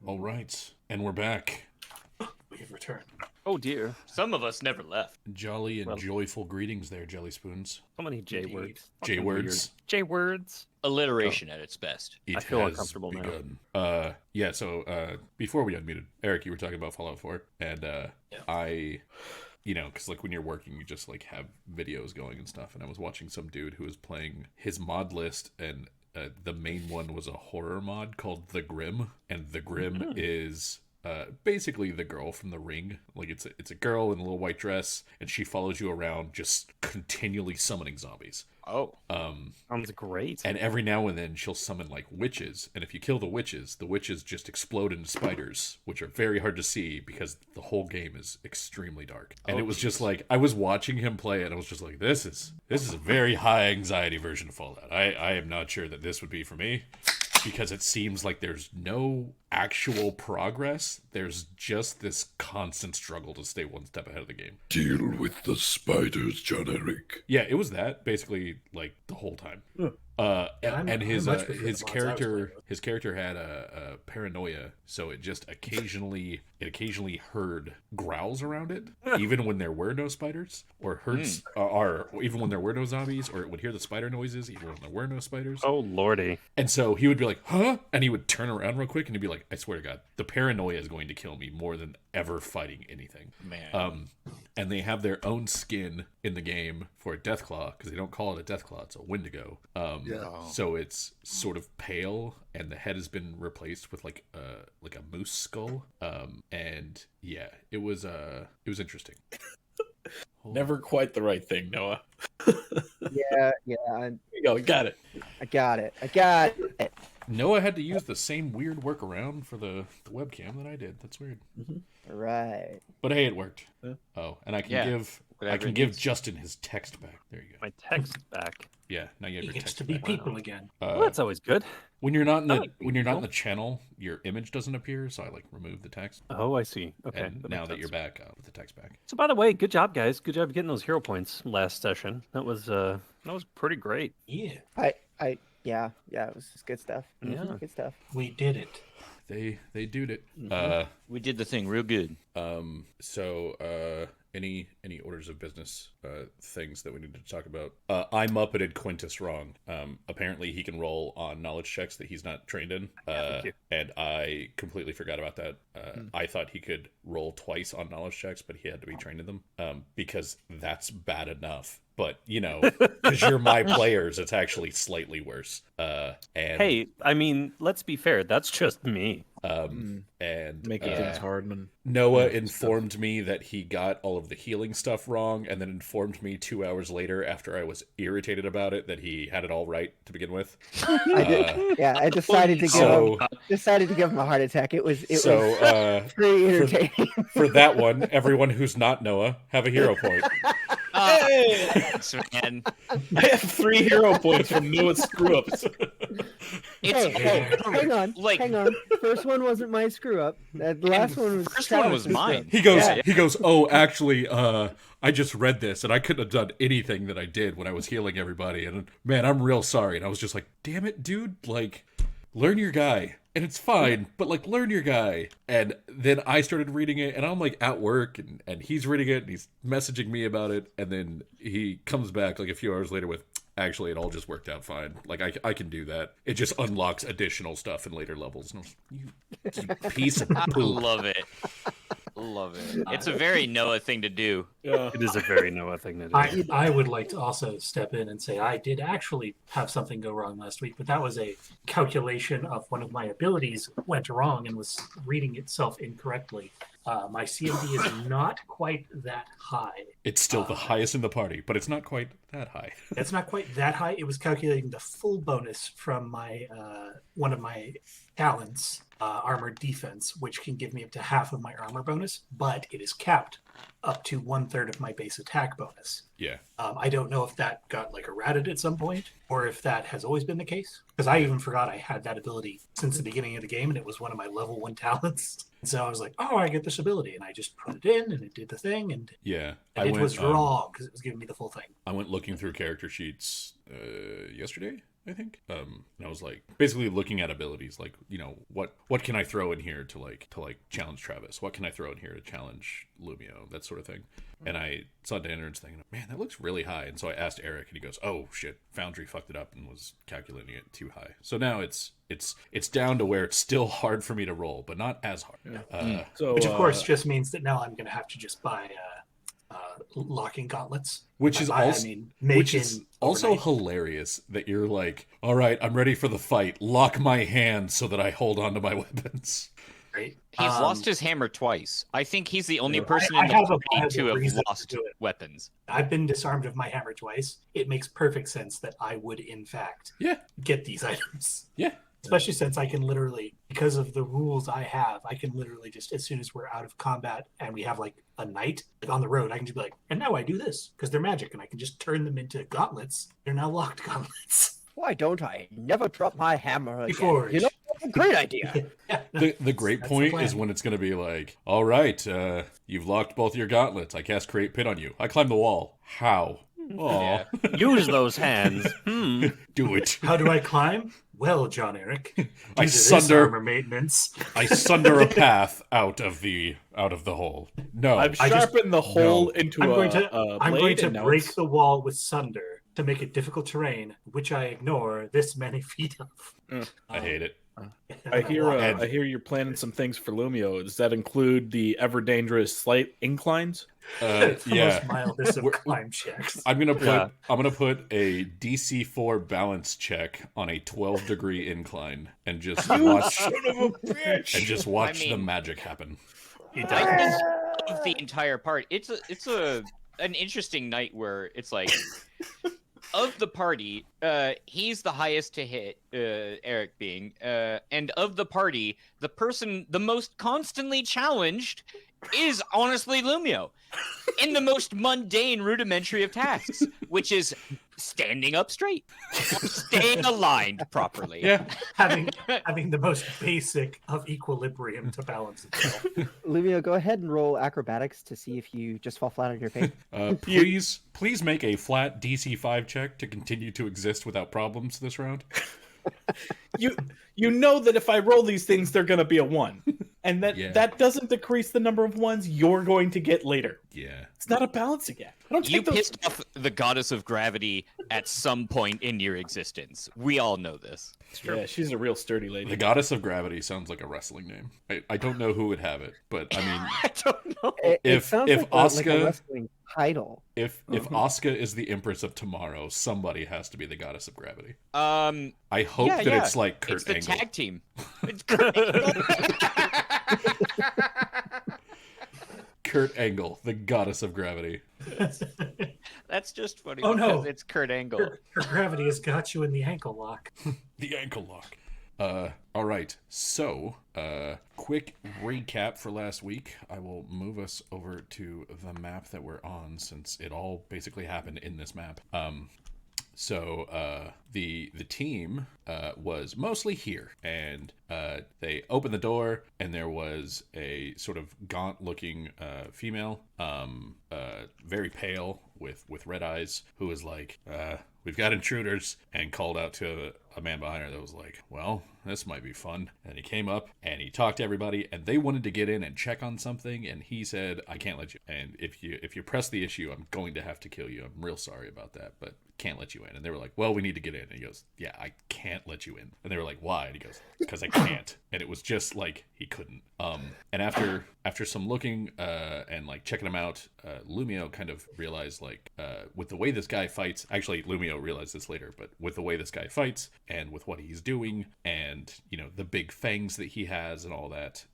All right, and we're back. We have returned. Oh dear. Some of us never left. Jolly and joyful greetings there, Jelly Spoons. So many J words. J words. J words. Alliteration at its best. It I feel has uncomfortable begun. Yeah. So before we unmuted, Eric, you were talking about Fallout 4, and I, because like when you're working, you just like have videos going and stuff. And I was watching some dude who was playing his mod list, and the main one was a horror mod called The Grim, and The Grim is basically the girl from The Ring. Like it's a girl in a little white dress, and she follows you around, just continually summoning zombies. Oh. Sounds great. And every now and then she'll summon like witches, and if you kill the witches just explode into spiders, which are very hard to see because the whole game is extremely dark. And it was just like, I was watching him play it, and I was just like, this is a very high anxiety version of Fallout. I am not sure that this would be for me, because it seems like there's no actual progress. There's just this constant struggle to stay one step ahead of the game. Deal with the spiders, John Eric. Yeah, it was that basically like the whole time. And his character had a paranoia, so it just occasionally heard growls around it, even when there were no spiders, or or even when there were no zombies, or it would hear the spider noises even when there were no spiders. Oh lordy! And so he would be like, "Huh?" and he would turn around real quick, and he'd be like, "I swear to God, the paranoia is going to kill me more than ever fighting anything." Man. And they have their own skin in the game for a Deathclaw, because they don't call it a Deathclaw, it's a Wendigo. So it's sort of pale, and the head has been replaced with like a moose skull. And yeah, it was interesting. Never quite the right thing, Noah. Yeah. There you go. Got it. I got it. Noah had to use the same weird workaround for the webcam that I did. That's weird. Right. But hey, it worked. Yeah. Oh, and I can whatever it give needs. Justin his text back. There you go. My text back. Yeah, now you have He your gets text to be back. people again. Well, that's always good. When you're not in the like when you're not in the channel, your image doesn't appear, so I like remove the text. Oh, I see. Okay. And now that you're back, I'll put the text back. So, by the way, good job, guys. Good job getting those hero points last session. That was pretty great. Yeah, Yeah, it was good stuff. Yeah. Good stuff. we did it. They doed it. We did the thing real good. So any orders of business things that we need to talk about? I Muppeted Quintus wrong. Apparently he can roll on knowledge checks that he's not trained in. And I completely forgot about that. I thought he could roll twice on knowledge checks, but he had to be trained in them. Because that's bad enough. But, because you're my players, it's actually slightly worse. And Hey, I mean, let's be fair. That's just me. and Making things hard. And Noah informed me that he got all of the healing stuff wrong, and then informed me 2 hours later, after I was irritated about it, that he had it all right to begin with. I decided to give him a heart attack. It was pretty entertaining. For that one, everyone who's not Noah, have a hero point. hey, Thanks, man. I have 3 hero points from Noah's screw ups. Hey, hang on. Like- Hang on. First one wasn't my screw up. The last one was First one was Travis's mine. screw up. He goes, "Oh, actually, I just read this, and I couldn't have done anything that I did when I was healing everybody, and man, I'm real sorry." And I was just like, "Damn it, dude! Like, learn your guy." And it's fine, but like, learn your guy. And then I started reading it, and I'm like at work, and he's reading it, and he's messaging me about it, and then he comes back like a few hours later with, "Actually, it all just worked out fine. Like, I can do that. It just unlocks additional stuff in later levels." And I was like, you piece of poop. Love it. Love it. It's a very Noah thing to do. Yeah. It is a very Noah thing to do. I would like to also step in and say I did actually have something go wrong last week, but that was a calculation of one of my abilities went wrong and was reading itself incorrectly. My CMD is not quite that high. It's still the highest in the party, but it's not quite that high. It's not quite that high. It was calculating the full bonus from my one of my talents, armored defense, which can give me up to half of my armor bonus, but it is capped up to 1/3 of my base attack bonus. Yeah. I don't know if that got like errated at some point or if that has always been the case, because I even forgot I had that ability since the beginning of the game, and it was one of my level 1 talents. And so I was like, oh, I get this ability, and I just put it in and it did the thing, and Yeah. it was wrong because it was giving me the full thing. I went looking through character sheets yesterday, I think. And I was like basically looking at abilities, like, you know, what can I throw in here to challenge Travis? What can I throw in here to challenge Lumio? That sort of thing. And I saw Danner's thing, and man, that looks really high. And so I asked Eric, and he goes, "Oh shit, Foundry fucked it up and was calculating it too high." So now it's down to where it's still hard for me to roll, but not as hard. Which of course just means that now I'm going to have to just buy locking gauntlets. Which is also, which is also hilarious that you're like, all right, I'm ready for the fight. Lock my hand so that I hold on to my weapons. Right. He's lost his hammer twice. I think he's the only person I in the have party to have reason lost to do it. weapons. I've been disarmed of my hammer twice. It makes perfect sense that I would, in fact, get these items. Yeah. Especially since I can literally, because of the rules I have, I can literally just, as soon as we're out of combat and we have like a night like on the road, I can just be like, and now I do this because they're magic, and I can just turn them into gauntlets. They're now locked gauntlets. Why don't I never drop my hammer again? Before. You know, that's a great idea. The great point is when it's going to be like, all right, you've locked both your gauntlets. I cast Create Pit on you. I climb the wall. How? Oh, Use those hands. Do it. How do I climb? Well, John Eric, I sunder armor maintenance. I sunder a path out of the hole. No, I've sharpened the hole into I'm a going blade, to and now break it's- the wall with sunder to make it difficult terrain, which I ignore this many feet of. I hate it. I hear you're planning some things for Lumio. Does that include the ever dangerous slight inclines? The Yeah. most mildest of climb checks. I'm gonna put a DC4 balance check on a 12-degree incline and just watch and just watch the magic happen. I love the entire part. It's an interesting night where it's like, of the party, he's the highest to hit, Eric being, and of the party, the person the most constantly challenged is honestly Lumio, in the most mundane, rudimentary of tasks, which is standing up straight, staying aligned properly. Yeah. having the most basic of equilibrium to balance itself. Lumio, go ahead and roll acrobatics to see if you just fall flat on your face. Please make a flat DC5 check to continue to exist without problems this round. You know that if I roll these things, they're going to be a 1. And that doesn't decrease the number of ones you're going to get later. Yeah. It's not a balancing act. I don't You take those... pissed off the goddess of gravity at some point in your existence. We all know this. Yeah, she's a real sturdy lady. The goddess of gravity sounds like a wrestling name. I don't know who would have it, but I mean, I don't know. It sounds like Asuka, a wrestling title. if Asuka is the Empress of Tomorrow, somebody has to be the goddess of gravity. I hope that it's like Kurt It's the Angle. tag team. It's Kurt Angle. Kurt Angle, the goddess of gravity. That's just funny. Oh, no. Because it's Kurt Angle. Her gravity has got you in the ankle lock. The ankle lock. All right. So, quick recap for last week. I will move us over to the map that we're on, since it all basically happened in this map. So the team was mostly here, and they opened the door, and there was a sort of gaunt-looking female, very pale with red eyes, who was like, "We've got intruders," and called out to a man behind her that was like, "Well, this might be fun." And he came up and he talked to everybody, and they wanted to get in and check on something, and he said, "I can't let you. And if you press the issue, I'm going to have to kill you. I'm real sorry about that, but can't let you in." And they were like, "Well, we need to get in." And he goes, "Yeah, I can't let you in." And they were like, "Why?" And he goes, "Because I can't." And it was just like he couldn't. And after some looking and like checking him out, Lumio kind of realized, like, with the way this guy fights, actually Lumio realized this later, but with the way this guy fights and with what he's doing, and you know, the big fangs that he has and all that,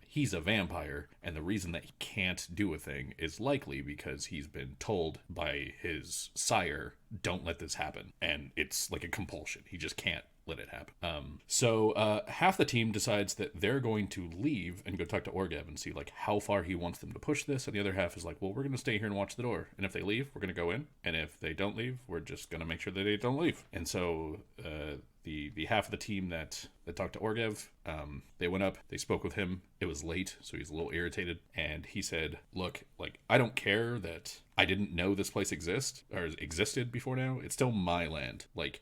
he's a vampire, and the reason that he can't do a thing is likely because he's been told by his sire, "Don't let this happen," and it's like a compulsion. He just can't let it happen. So half the team decides that they're going to leave and go talk to Orgev and see like how far he wants them to push this, and the other half is like, "Well, we're going to stay here and watch the door, and if they leave, we're going to go in, and if they don't leave, we're just going to make sure that they don't leave." And so the half of the team that They talked to Orgev. They went up. They spoke with him. It was late, so he's a little irritated. And he said, "Look, like I don't care that I didn't know this place existed before now. It's still my land. Like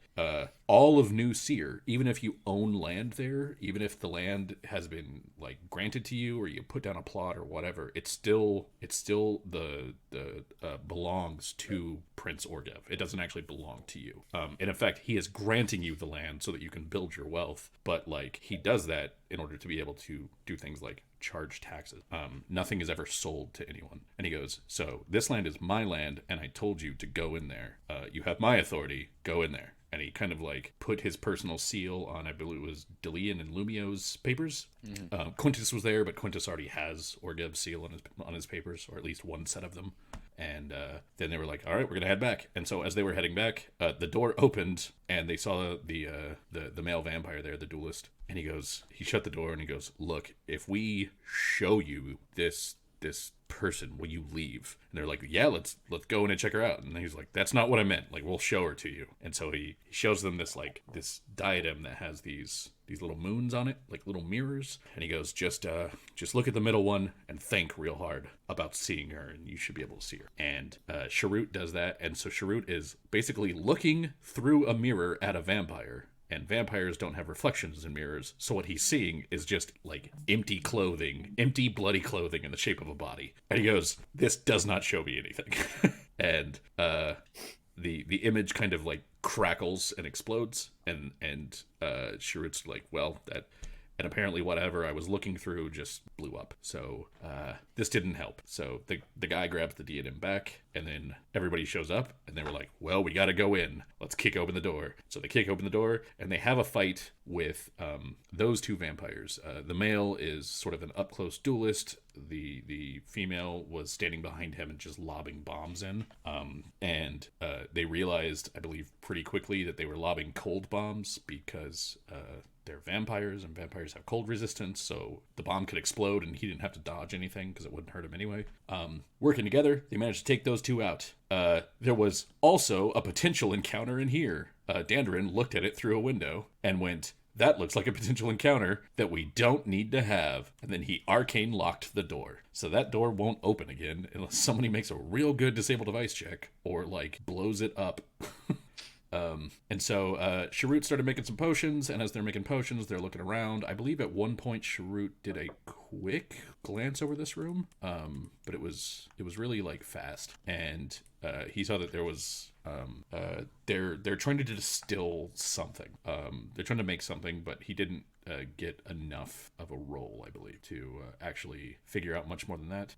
all of New Seer, even if you own land there, even if the land has been like granted to you or you put down a plot or whatever, it's still the belongs to Prince Orgev. It doesn't actually belong to you. In effect, he is granting you the land so that you can build your wealth, but like he does that in order to be able to do things like charge taxes. Nothing is ever sold to anyone." And he goes, "So this land is my land, and I told you to go in there. You have my authority. Go in there." And he kind of like put his personal seal on, I believe it was Delian and Lumio's papers. Quintus was there, but Quintus already has Orgev's seal on his papers, or at least one set of them. And then they were like, "All right, we're gonna head back." And so as they were heading back, the door opened, and they saw the male vampire there, the duelist. And he shut the door, and he goes, "Look, if we show you this person, will you leave?" And they're like, "Yeah, let's go in and check her out." And he's like, "That's not what I meant. Like, we'll show her to you." And so he shows them this diadem that has these little moons on it, like little mirrors. And he goes, just look at the middle one and think real hard about seeing her, and you should be able to see her." And Sharut does that. And so Sharut is basically looking through a mirror at a vampire. And vampires don't have reflections in mirrors, so what he's seeing is just like empty bloody clothing in the shape of a body. And he goes, "This does not show me anything." And the image kind of like crackles and explodes, and Sharut's like, "Well, that." And apparently whatever I was looking through just blew up. So this didn't help. So the guy grabs the diadem back, and then everybody shows up, and they were like, "Well, we got to go in. Let's kick open the door." So they kick open the door, and they have a fight with those two vampires. The male is sort of an up-close duelist. The female was standing behind him and just lobbing bombs in. And they realized, I believe, pretty quickly that they were lobbing cold bombs because they're vampires, and vampires have cold resistance, so the bomb could explode and he didn't have to dodge anything because it wouldn't hurt him anyway. Working together, they managed to take those two out. There was also a potential encounter in here. Dandarin looked at it through a window and went, "That looks like a potential encounter that we don't need to have." And then he arcane locked the door. So that door won't open again unless somebody makes a real good disable device check or like blows it up. And so Sharut started making some potions, and as they're making potions, they're looking around. I believe at one point Sharut did a quick glance over this room, but it was really like fast, and he saw that there was they're trying to distill something. They're trying to make something, but he didn't get enough of a roll, I believe, to actually figure out much more than that.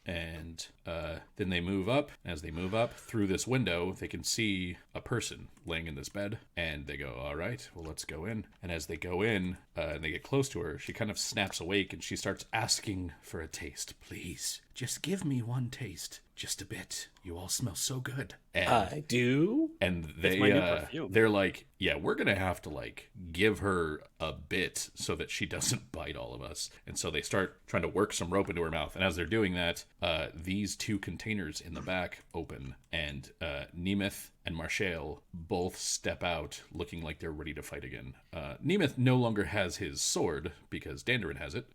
And then they move up. As they move up through this window, they can see a person laying in this bed, and they go, "All right, well, let's go in." And as they go in and they get close to her, she kind of snaps awake, and she starts asking for a taste. "Please, just give me one taste. Just a bit. You all smell so good." And, I do. And they're like, "Yeah, we're gonna have to like give her a bit so that she doesn't bite all of us." And so they start trying to work some rope into her mouth. And as they're doing that, these two containers in the back open, and Nemeth and Marshall both step out looking like they're ready to fight again. Nemeth no longer has his sword because Dandarin has it,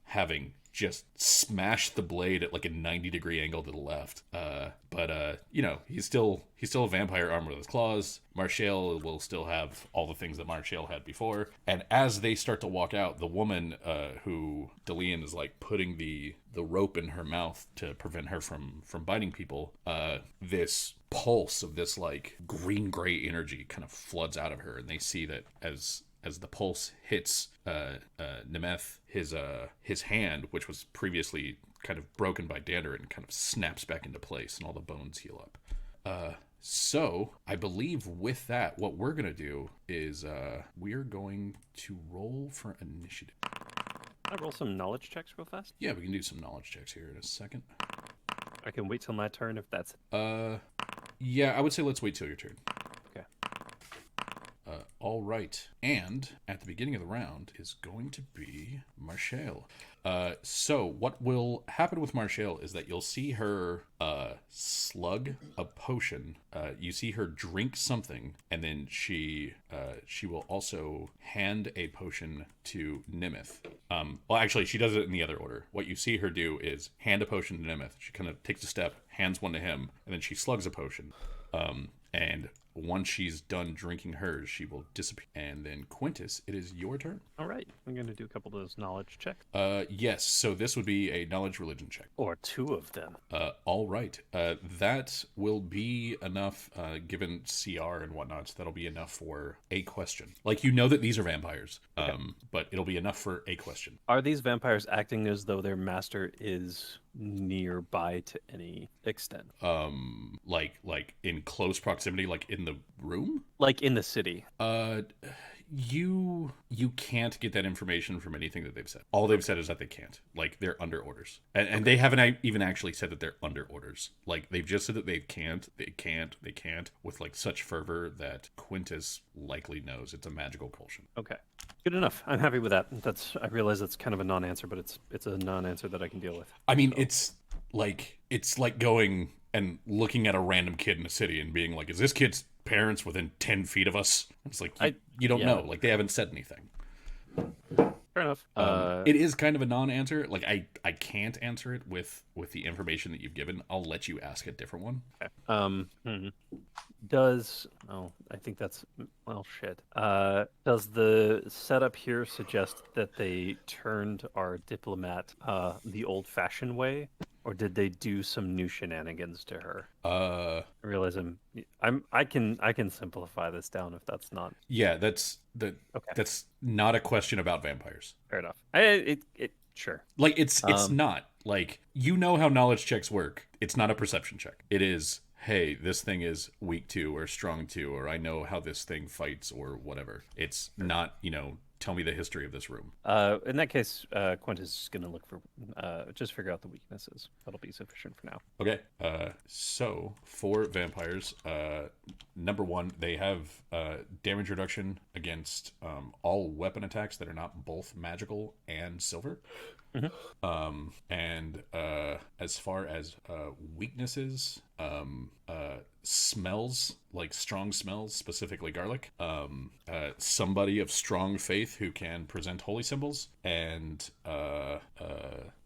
having just smashed the blade at like a 90-degree angle to the left. But he's still a vampire armed with his claws. Marshall will still have all the things that Marshall had before. And as they start to walk out, the woman who Delian is like putting the rope in her mouth to prevent her from biting people, this pulse of this like green-gray energy kind of floods out of her, and they see that as the pulse hits Nemeth, his hand, which was previously kind of broken by Dandarin, kind of snaps back into place, and all the bones heal up. So I believe with that, what we're gonna do is we're going to roll for initiative. Can I roll some knowledge checks real fast? Yeah, we can do some knowledge checks here in a second. I can wait till my turn if that's... Yeah, I would say let's wait till your turn. Okay. All right. And at the beginning of the round is going to be Marshall. So what will happen with Marshall is that you'll see her slug a potion. You see her drink something, and then she will also hand a potion to Nimith. Well, actually, she does it in the other order. What you see her do is hand a potion to Nimith. She kind of takes a step, hands one to him, and then she slugs a potion. And once she's done drinking hers, she will disappear. And then Quintus, it is your turn. All right. I'm going to do a couple of those knowledge checks. Yes. So this would be a knowledge religion check. Or 2 of them. All right. That will be enough, given CR and whatnot. So that'll be enough for a question. Like, you know that these are vampires, but it'll be enough for a question. Are these vampires acting as though their master is nearby to any extent? Like in close proximity, like in the room? Like in the city? You can't get that information from anything that they've said. All they've said is that they can't. Like, they're under orders. And they haven't even actually said that they're under orders. Like, they've just said that they can't, with, like, such fervor that Quintus likely knows it's a magical potion. Okay. Good enough. I'm happy with that. I realize that's kind of a non-answer, but it's a non-answer that I can deal with. I mean, it's like going and looking at a random kid in a city and being like, is this kid's parents within 10 feet of us? It's like, you don't know. Like, they haven't said anything. Fair enough. It is kind of a non-answer. Like, I can't answer it with the information that you've given. I'll let you ask a different one. Okay. I think that's, well, shit. Does the setup here suggest that they turned our diplomat the old-fashioned way? Or did they do some new shenanigans to her? I realize I can simplify this down if that's not. Yeah, that's not a question about vampires. Fair enough. Sure. Like, it's not like, you know how knowledge checks work. It's not a perception check. It is, hey, this thing is weak to or strong to, or I know how this thing fights or whatever. It's not, tell me the history of this room. In that case, Quintus is going to look for, just figure out the weaknesses. That'll be sufficient for now. Okay. So for vampires, number 1, they have damage reduction against all weapon attacks that are not both magical and silver. Mm-hmm. And as far as weaknesses, smells, like strong smells, specifically garlic, somebody of strong faith who can present holy symbols, and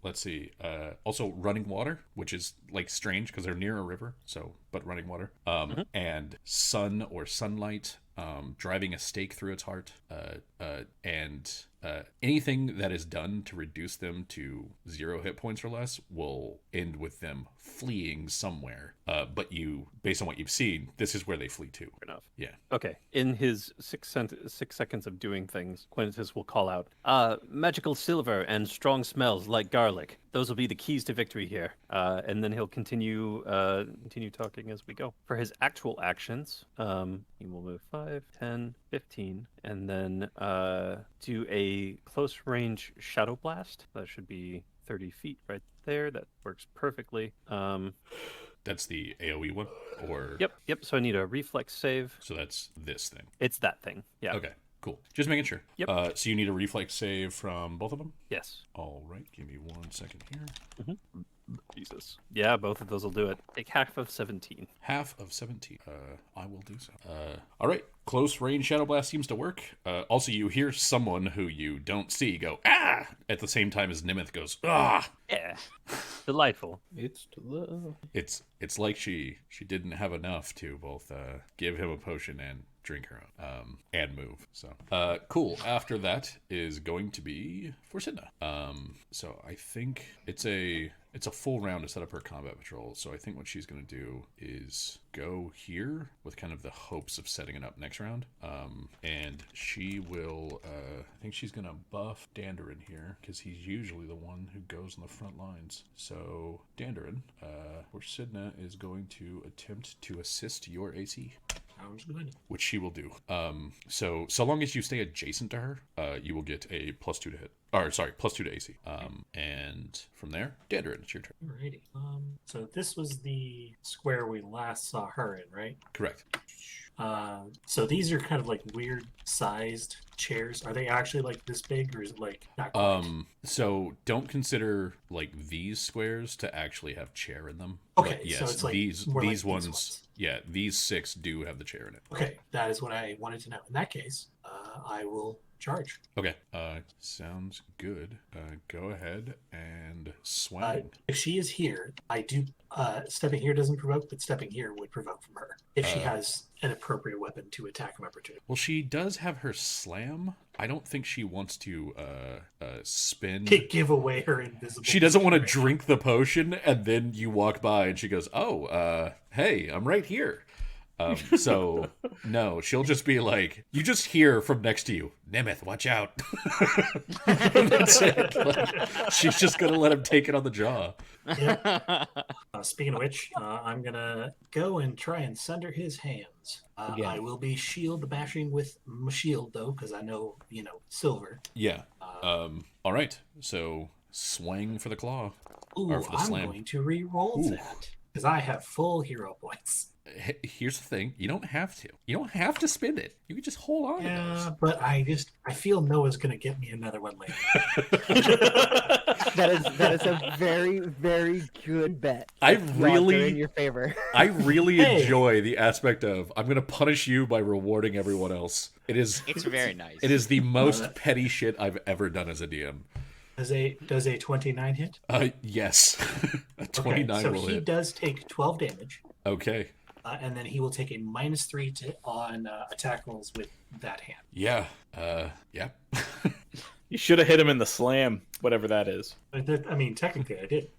let's see, also running water, which is like strange because they're near a river, but running water, and sun or sunlight, driving a stake through its heart, and anything that is done to reduce them to 0 hit points or less will end with them fleeing somewhere. But based on what you've seen, this is where they flee to. Fair enough. Yeah. Okay. In his 6 seconds of doing things, Quintus will call out, magical silver and strong smells like garlic. Those will be the keys to victory here. And then he'll continue talking as we go. For his actual actions, he will move 5, 10, 15, and then do a close range shadow blast. That should be 30 feet right there. That works perfectly. That's the AoE one? Or Yep. So I need a reflex save. So that's this thing. It's that thing. Yeah. Okay. Cool. Just making sure. Yep. So you need a reflex save from both of them? Yes. All right. Give me 1 second here. Mm-hmm. Jesus. Yeah, both of those will do it. Take half of 17. Half of 17. I will do so. All right. Close range Shadow Blast seems to work. Also, you hear someone who you don't see go, ah! At the same time as Nimith goes, ah! Yeah. Delightful. It's like she didn't have enough to both give him a potion and drink her own, and move. So, cool. After that is going to be for Sidna. So I think it's a full round to set up her combat patrol. So I think what she's going to do is go here with kind of the hopes of setting it up next round. And she will, I think she's going to buff Dandarin here because he's usually the one who goes on the front lines. So Dandarin, or Sidna, is going to attempt to assist your AC. Sounds good. Which she will do. So long as you stay adjacent to her, you will get a +2 to hit. Or sorry, +2 to AC. And from there, Dandarin, it's your turn. Alrighty. So this was the square we last saw her in, right? Correct. So these are kind of like weird sized chairs. Are they actually like this big, or is it like not quite? So don't consider like these squares to actually have chair in them. Okay, But yes, so it's like these more like these these ones, ones. yeah, these 6 do have the chair in it. Okay, that is what I wanted to know. In that case, I will charge. Okay, sounds good. Go ahead and swing. If she is here, I do. Stepping here doesn't provoke, but stepping here would provoke from her if she has an appropriate weapon to attack of opportunity. Well, she does have her slam. I don't think she wants to spin. Give away her invisible. She doesn't want to position. drink the potion, and then you walk by, and she goes, "Oh, hey, I'm right here." So no, she'll just be like, you just hear from next to you, Nemeth, watch out. That's it. Like, she's just gonna let him take it on the jaw. Yep. Speaking of which, I'm gonna go and try and sunder his hands. Again. I will be shield bashing with my shield though, because I know silver. Yeah. All right. So swing for the claw. Ooh, Or for the I'm slam. going to re-roll Ooh. that because I have full hero points. Here's the thing: you don't have to. You don't have to spend it. You can just hold on to Yeah, but I feel Noah's gonna get me another one later. That is a very, very good bet. I Odds are really- in your favor. I really Hey. enjoy the aspect of I'm going to punish you by rewarding everyone else. It's very nice. It is the most petty shit I've ever done as a DM. Does a 29 hit? Yes, a 29 okay, so will he hit. does take 12 damage, Okay. and then he will take a -3 on attack rolls with that hand. Yeah. Yeah. You should have hit him in the slam, whatever that is. I mean, technically, I did.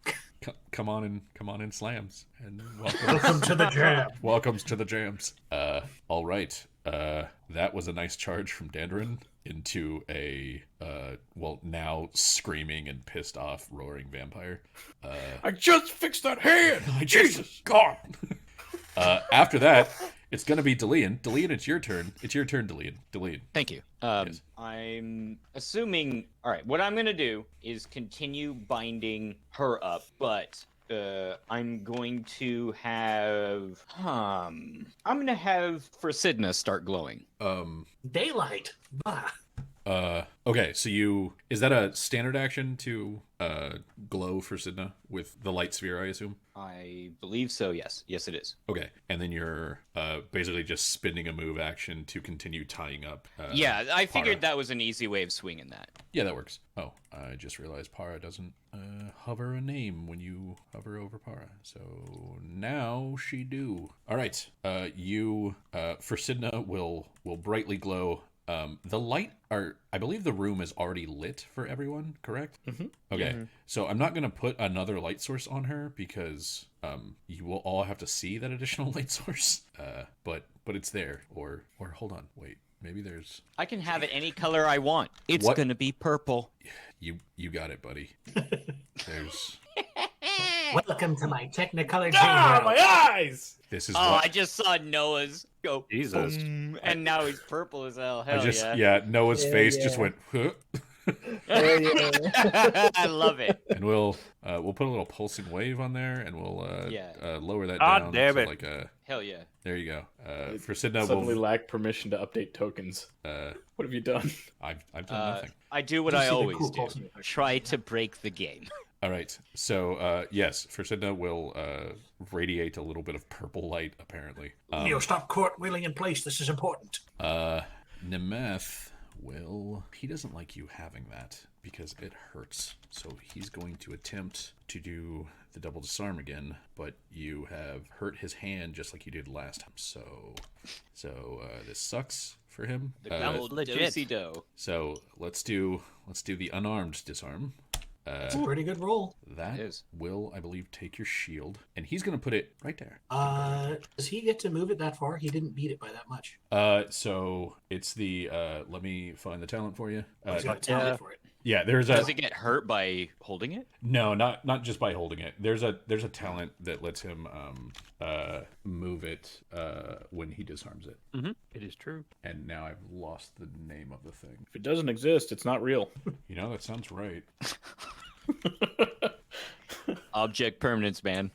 Come on in slams and Welcome to the jam. welcomes to the jams. All right. That was a nice charge from Dandrin into a now screaming and pissed off roaring vampire. I just fixed that hand! Jesus! God. After that, it's gonna be Delian. Delian, it's your turn. It's your turn, Delian. Delian. Thank you. Yes. I'm assuming. All right, what I'm gonna do is continue binding her up, but I'm going to have. I'm gonna have Frasidna start glowing. Daylight. Bah. Okay, so is that a standard action to glow for Sidna with the light sphere, I assume? I believe so. Yes. Yes, it is. Okay, and then you're basically just spending a move action to continue tying up. Yeah, I figured Para. that was an easy way of swinging that. Yeah, that works. Oh, I just realized Para doesn't hover a name when you hover over Para. So now she do. All right, you for Sidna will brightly glow. The light I believe the room is already lit for everyone, correct? Mm-hmm. Okay, so I'm not going to put another light source on her because you will all have to see that additional light source. But it's there. Or hold on, wait, maybe there's. I can have it any color I want. It's What? gonna be purple. You got it, buddy. There's. Welcome to my Technicolor Ah, J-Hero. my eyes! This is Oh, what I just saw Noah's go. Jesus. boom, and now he's purple as hell. Hell Noah's Yeah, face yeah. just went. Huh? I love it. And we'll put a little pulsing wave on there, and we'll lower that God down damn to it. like a. Hell yeah. There you go. For Sidna, Suddenly we'll, lack permission to update tokens. What have you done? I've done nothing. I do what You I see the always cool do. pulsing effect. Try to break the game. All right. So yes, for Sidna will radiate a little bit of purple light. Apparently. Neo, stop court wheeling in place. This is important. Nemeth will. He doesn't like you having that because it hurts. So he's going to attempt to do the double disarm again, but you have hurt his hand just like you did last time. So this sucks for him. The double legit. do-si-do. So let's do the unarmed disarm. It's a pretty good roll. That It is. will, I believe, take your shield, and he's gonna put it right there. Does he get to move it that far? He didn't beat it by that much. So it's the let me find the talent for you. He's got a talent for it. Yeah, there's a Does it get hurt by holding it? no, not just by holding it. There's a talent that lets him move it when he disarms it. It is true. And now I've lost the name of the thing. If it doesn't exist, it's not real. You know, that sounds right. Object permanence, man.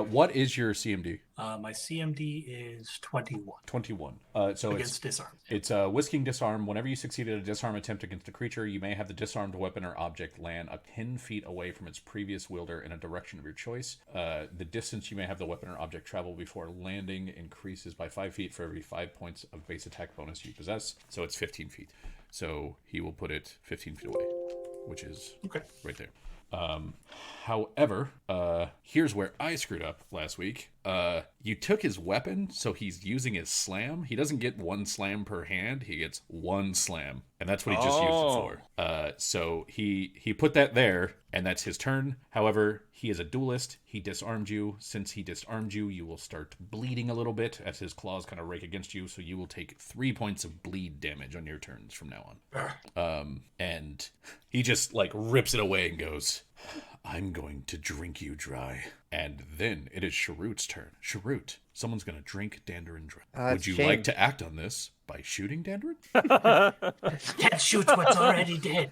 What is your CMD? My CMD is 21. 21. So against disarm. It's whisking disarm. Whenever you succeed at a disarm attempt against a creature, you may have the disarmed weapon or object land 10 feet away from its previous wielder in a direction of your choice. The distance you may have the weapon or object travel before landing increases by 5 feet for every 5 points of base attack bonus you possess. So it's 15 feet. So he will put it 15 feet away, which is right there. However, here's where I screwed up last week. You took his weapon, so he's using his slam. He doesn't get 1 slam per hand. He gets 1 slam, and that's what he just used it for. So he put that there, and that's his turn. However, he is a duelist. He disarmed you. Since he disarmed you, you will start bleeding a little bit as his claws kind of rake against you, so you will take 3 points of bleed damage on your turns from now on. And he just like rips it away and goes, I'm going to drink you dry. And then it is Sharut's turn. Sharut, someone's going to drink Dandarin dry. Would you like to act on this by shooting Dandarin? Can't shoot what's already dead.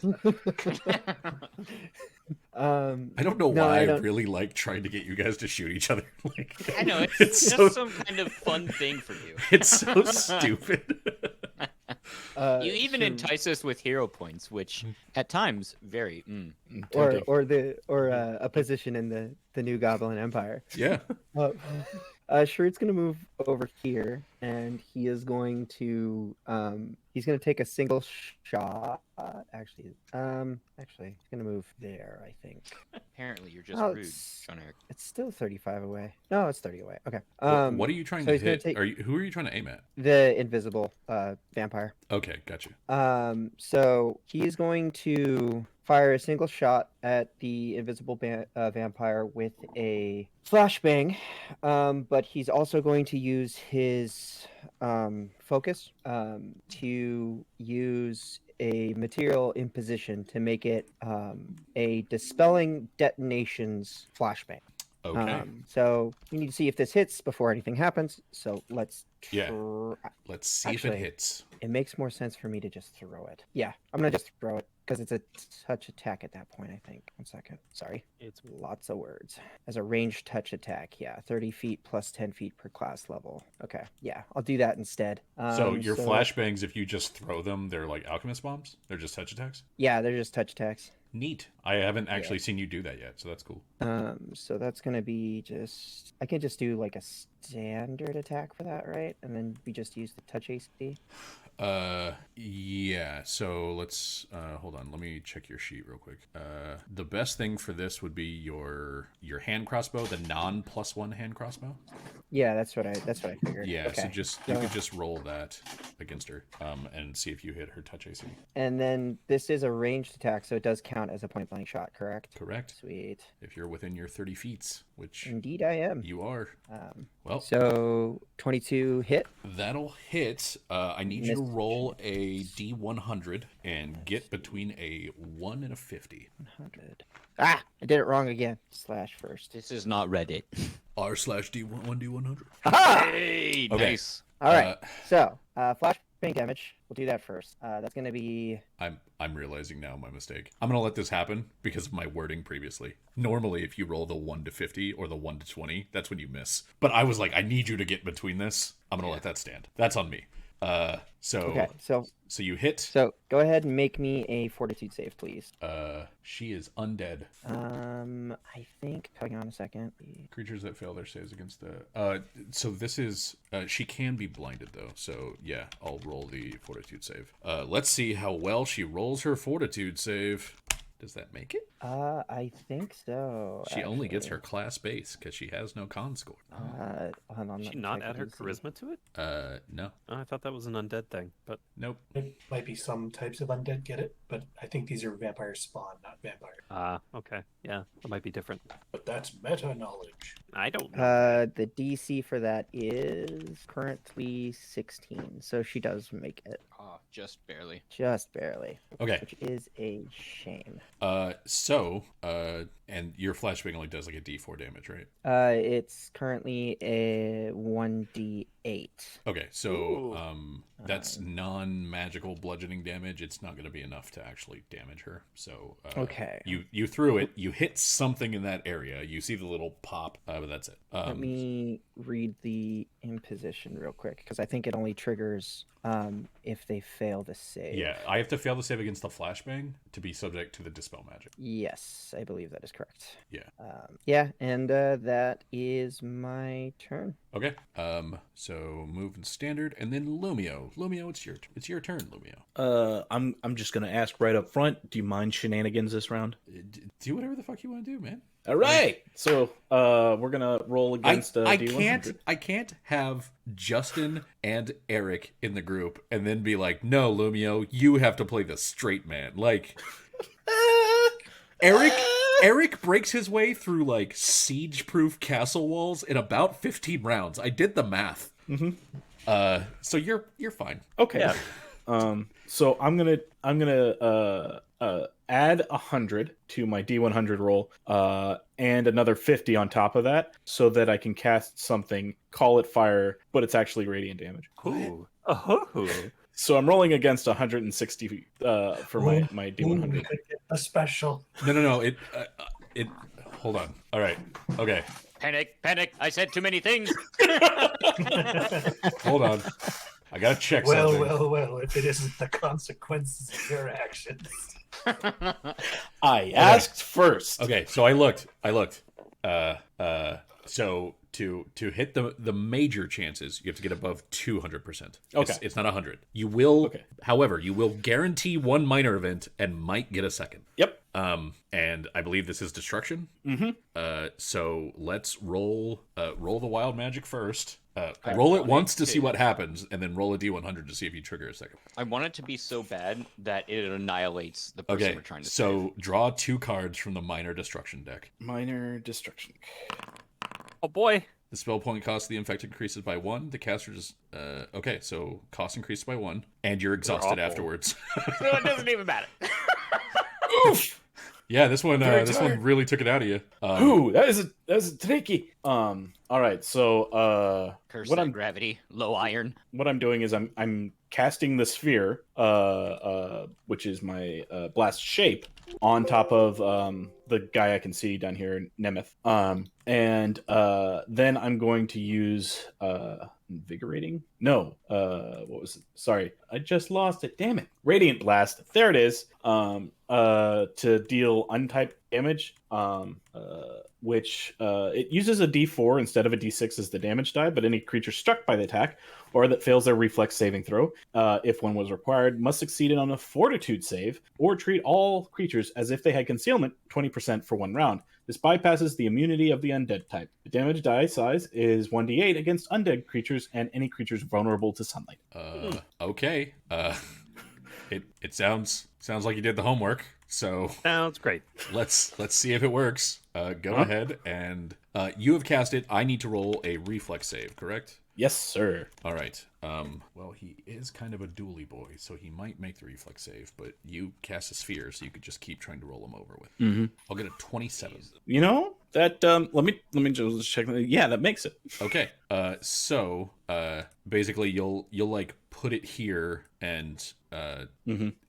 I don't know why I really like trying to get you guys to shoot each other. Like, I know, it's just some kind of fun thing for you. It's so stupid. You even entice us with hero points, which at times vary. Or a position in the new Goblin Empire. Yeah. Sharut's gonna move over here, and he is going to he's gonna take a single shot. Actually, he's gonna move there, I think. Apparently, you're just rude, John Eric. It's still 35 away. No, it's 30 away. Okay. What are you trying to hit? Who are you trying to aim at? The invisible vampire. Okay, gotcha. So he's going to fire a single shot at the invisible vampire with a flashbang, but he's also going to use his focus to use a material in position to make it a dispelling detonations flashbang. Okay. So we need to see if this hits before anything happens. So let's let's see if it hits. It makes more sense for me to just throw it. Yeah, I'm gonna just throw it because it's a touch attack at that point, I think. 1 second. Sorry. It's lots of words. As a ranged touch attack, yeah. 30 feet plus 10 feet per class level. Okay. Yeah, I'll do that instead. So your flashbangs, if you just throw them, they're like alchemist bombs? They're just touch attacks? Yeah, they're just touch attacks. Neat. I haven't actually seen you do that yet, so that's cool. So that's gonna be just I can just do like a standard attack for that, right? And then we just use the touch AC. Yeah. So let's hold on. Let me check your sheet real quick. The best thing for this would be your hand crossbow, the non +1 hand crossbow. Yeah, that's what I figured. Yeah. Okay. So you could just roll that against her, and see if you hit her touch AC. And then this is a ranged attack, so it does count as a point blank shot, correct? Correct. Sweet. If you're within your 30 feet, which indeed I am. You are. Well, so 22 hit. That'll hit. I need you to roll a D100 and get between a 1 and a 50. 100. Ah, I did it wrong again. Slash first. This is not Reddit. R/D1D100. Hey, okay. Nice. All right. So flashbang damage. We'll do that first. That's gonna be. I'm realizing now my mistake. I'm gonna let this happen because of my wording previously. Normally, if you roll the 1 to 50 or the 1 to 20, that's when you miss. But I was like, I need you to get between this. I'm gonna let that stand. That's on me. Okay, so you hit. So go ahead and make me a fortitude save, please. She is undead. I think. Hang on a second. Creatures that fail their saves against the. So this is. She can be blinded though. So yeah, I'll roll the fortitude save. Let's see how well she rolls her fortitude save. Does that make it? I think so. She only gets her class base because she has no con score. Hold on. Did she not add her charisma to it? No. Oh, I thought that was an undead thing, but nope. It might be some types of undead get it, but I think these are vampire spawn, not vampire. Okay. Yeah, that might be different. But that's meta knowledge. I don't know. The DC for that is currently 16, so she does make it. Oh, just barely. Just barely. Okay. Which is a shame. So And your flashbang only does like a D4 damage, right? It's currently a 1d8. Okay, so Ooh. that's non-magical bludgeoning damage. It's not going to be enough to actually damage her. So Okay. you threw it. You hit something in that area. You see the little pop, but that's it. Let me read the imposition real quick, because I think it only triggers if they fail the save. Yeah, I have to fail the save against the flashbang to be subject to the dispel magic. Yes, I believe that is correct. Yeah. Yeah, and that is my turn. Okay. So move in standard, and then Lumio. Lumio, it's your turn, Lumio. I'm just gonna ask right up front. Do you mind shenanigans this round? Do whatever the fuck you want to do, man. All right. So we're gonna roll against. I D100. can't have Justin and Eric in the group and then be like, no, Lumio, you have to play the straight man. Like Eric breaks his way through like siege-proof castle walls in about 15 rounds. I did the math. Mm-hmm. So you're fine. Okay. Yeah. So I'm gonna add 100 to my D100 roll, and another 50 on top of that, so that I can cast something, call it fire, but it's actually radiant damage. Ooh. Oh. So I'm rolling against 160 for my D100. A special. No. It. Hold on. All right. Okay. Panic! I said too many things. Hold on. I gotta check something. Well. If it isn't the consequences of your actions. I asked first. Okay, so I looked. So to hit the major chances, you have to get above 200%. Okay. It's not 100. You will, Okay. however, you will guarantee one minor event and might get a second. Yep. And I believe this is destruction. Mm-hmm. So let's roll the wild magic first. Roll it once to see what happens, and then roll a d100 to see if you trigger a second. I want it to be so bad that it annihilates the person Okay, we're trying to so draw 2 cards from the minor destruction deck. Minor destruction. Oh boy. The spell point cost of the infected increases by 1. The caster just... okay, so cost increases by 1, and you're exhausted awful. afterwards. So it doesn't even matter. Oof. Yeah, this one Very this tired. one really took it out of you. Ooh, that is tricky. All right, so Curse what that I'm gravity, low iron. what I'm doing is I'm casting the sphere, which is my blast shape, on top of the guy I can see down here, Nemeth. And then I'm going to use invigorating. No, what was it? Sorry, I just lost it. Damn it! Radiant blast. There it is. To deal untyped damage. Which it uses a D4 instead of a D6 as the damage die, but any creature struck by the attack or that fails their reflex saving throw, if one was required, must succeed on a fortitude save or treat all creatures as if they had concealment 20% for 1 round. This bypasses the immunity of the undead type. The damage die size is 1d8 against undead creatures and any creatures vulnerable to sunlight. Okay. It sounds like you did the homework. So Sounds great. let's see if it works. Go ahead, and you have cast it. I need to roll a reflex save, correct? Yes, sir. All right. Well, he is kind of a dually boy, so he might make the reflex save, but you cast a sphere, so you could just keep trying to roll him over with. Mm-hmm. I'll get a 27. You know that. Let me just check. Yeah, that makes it. Okay. So basically, you'll like put it here, and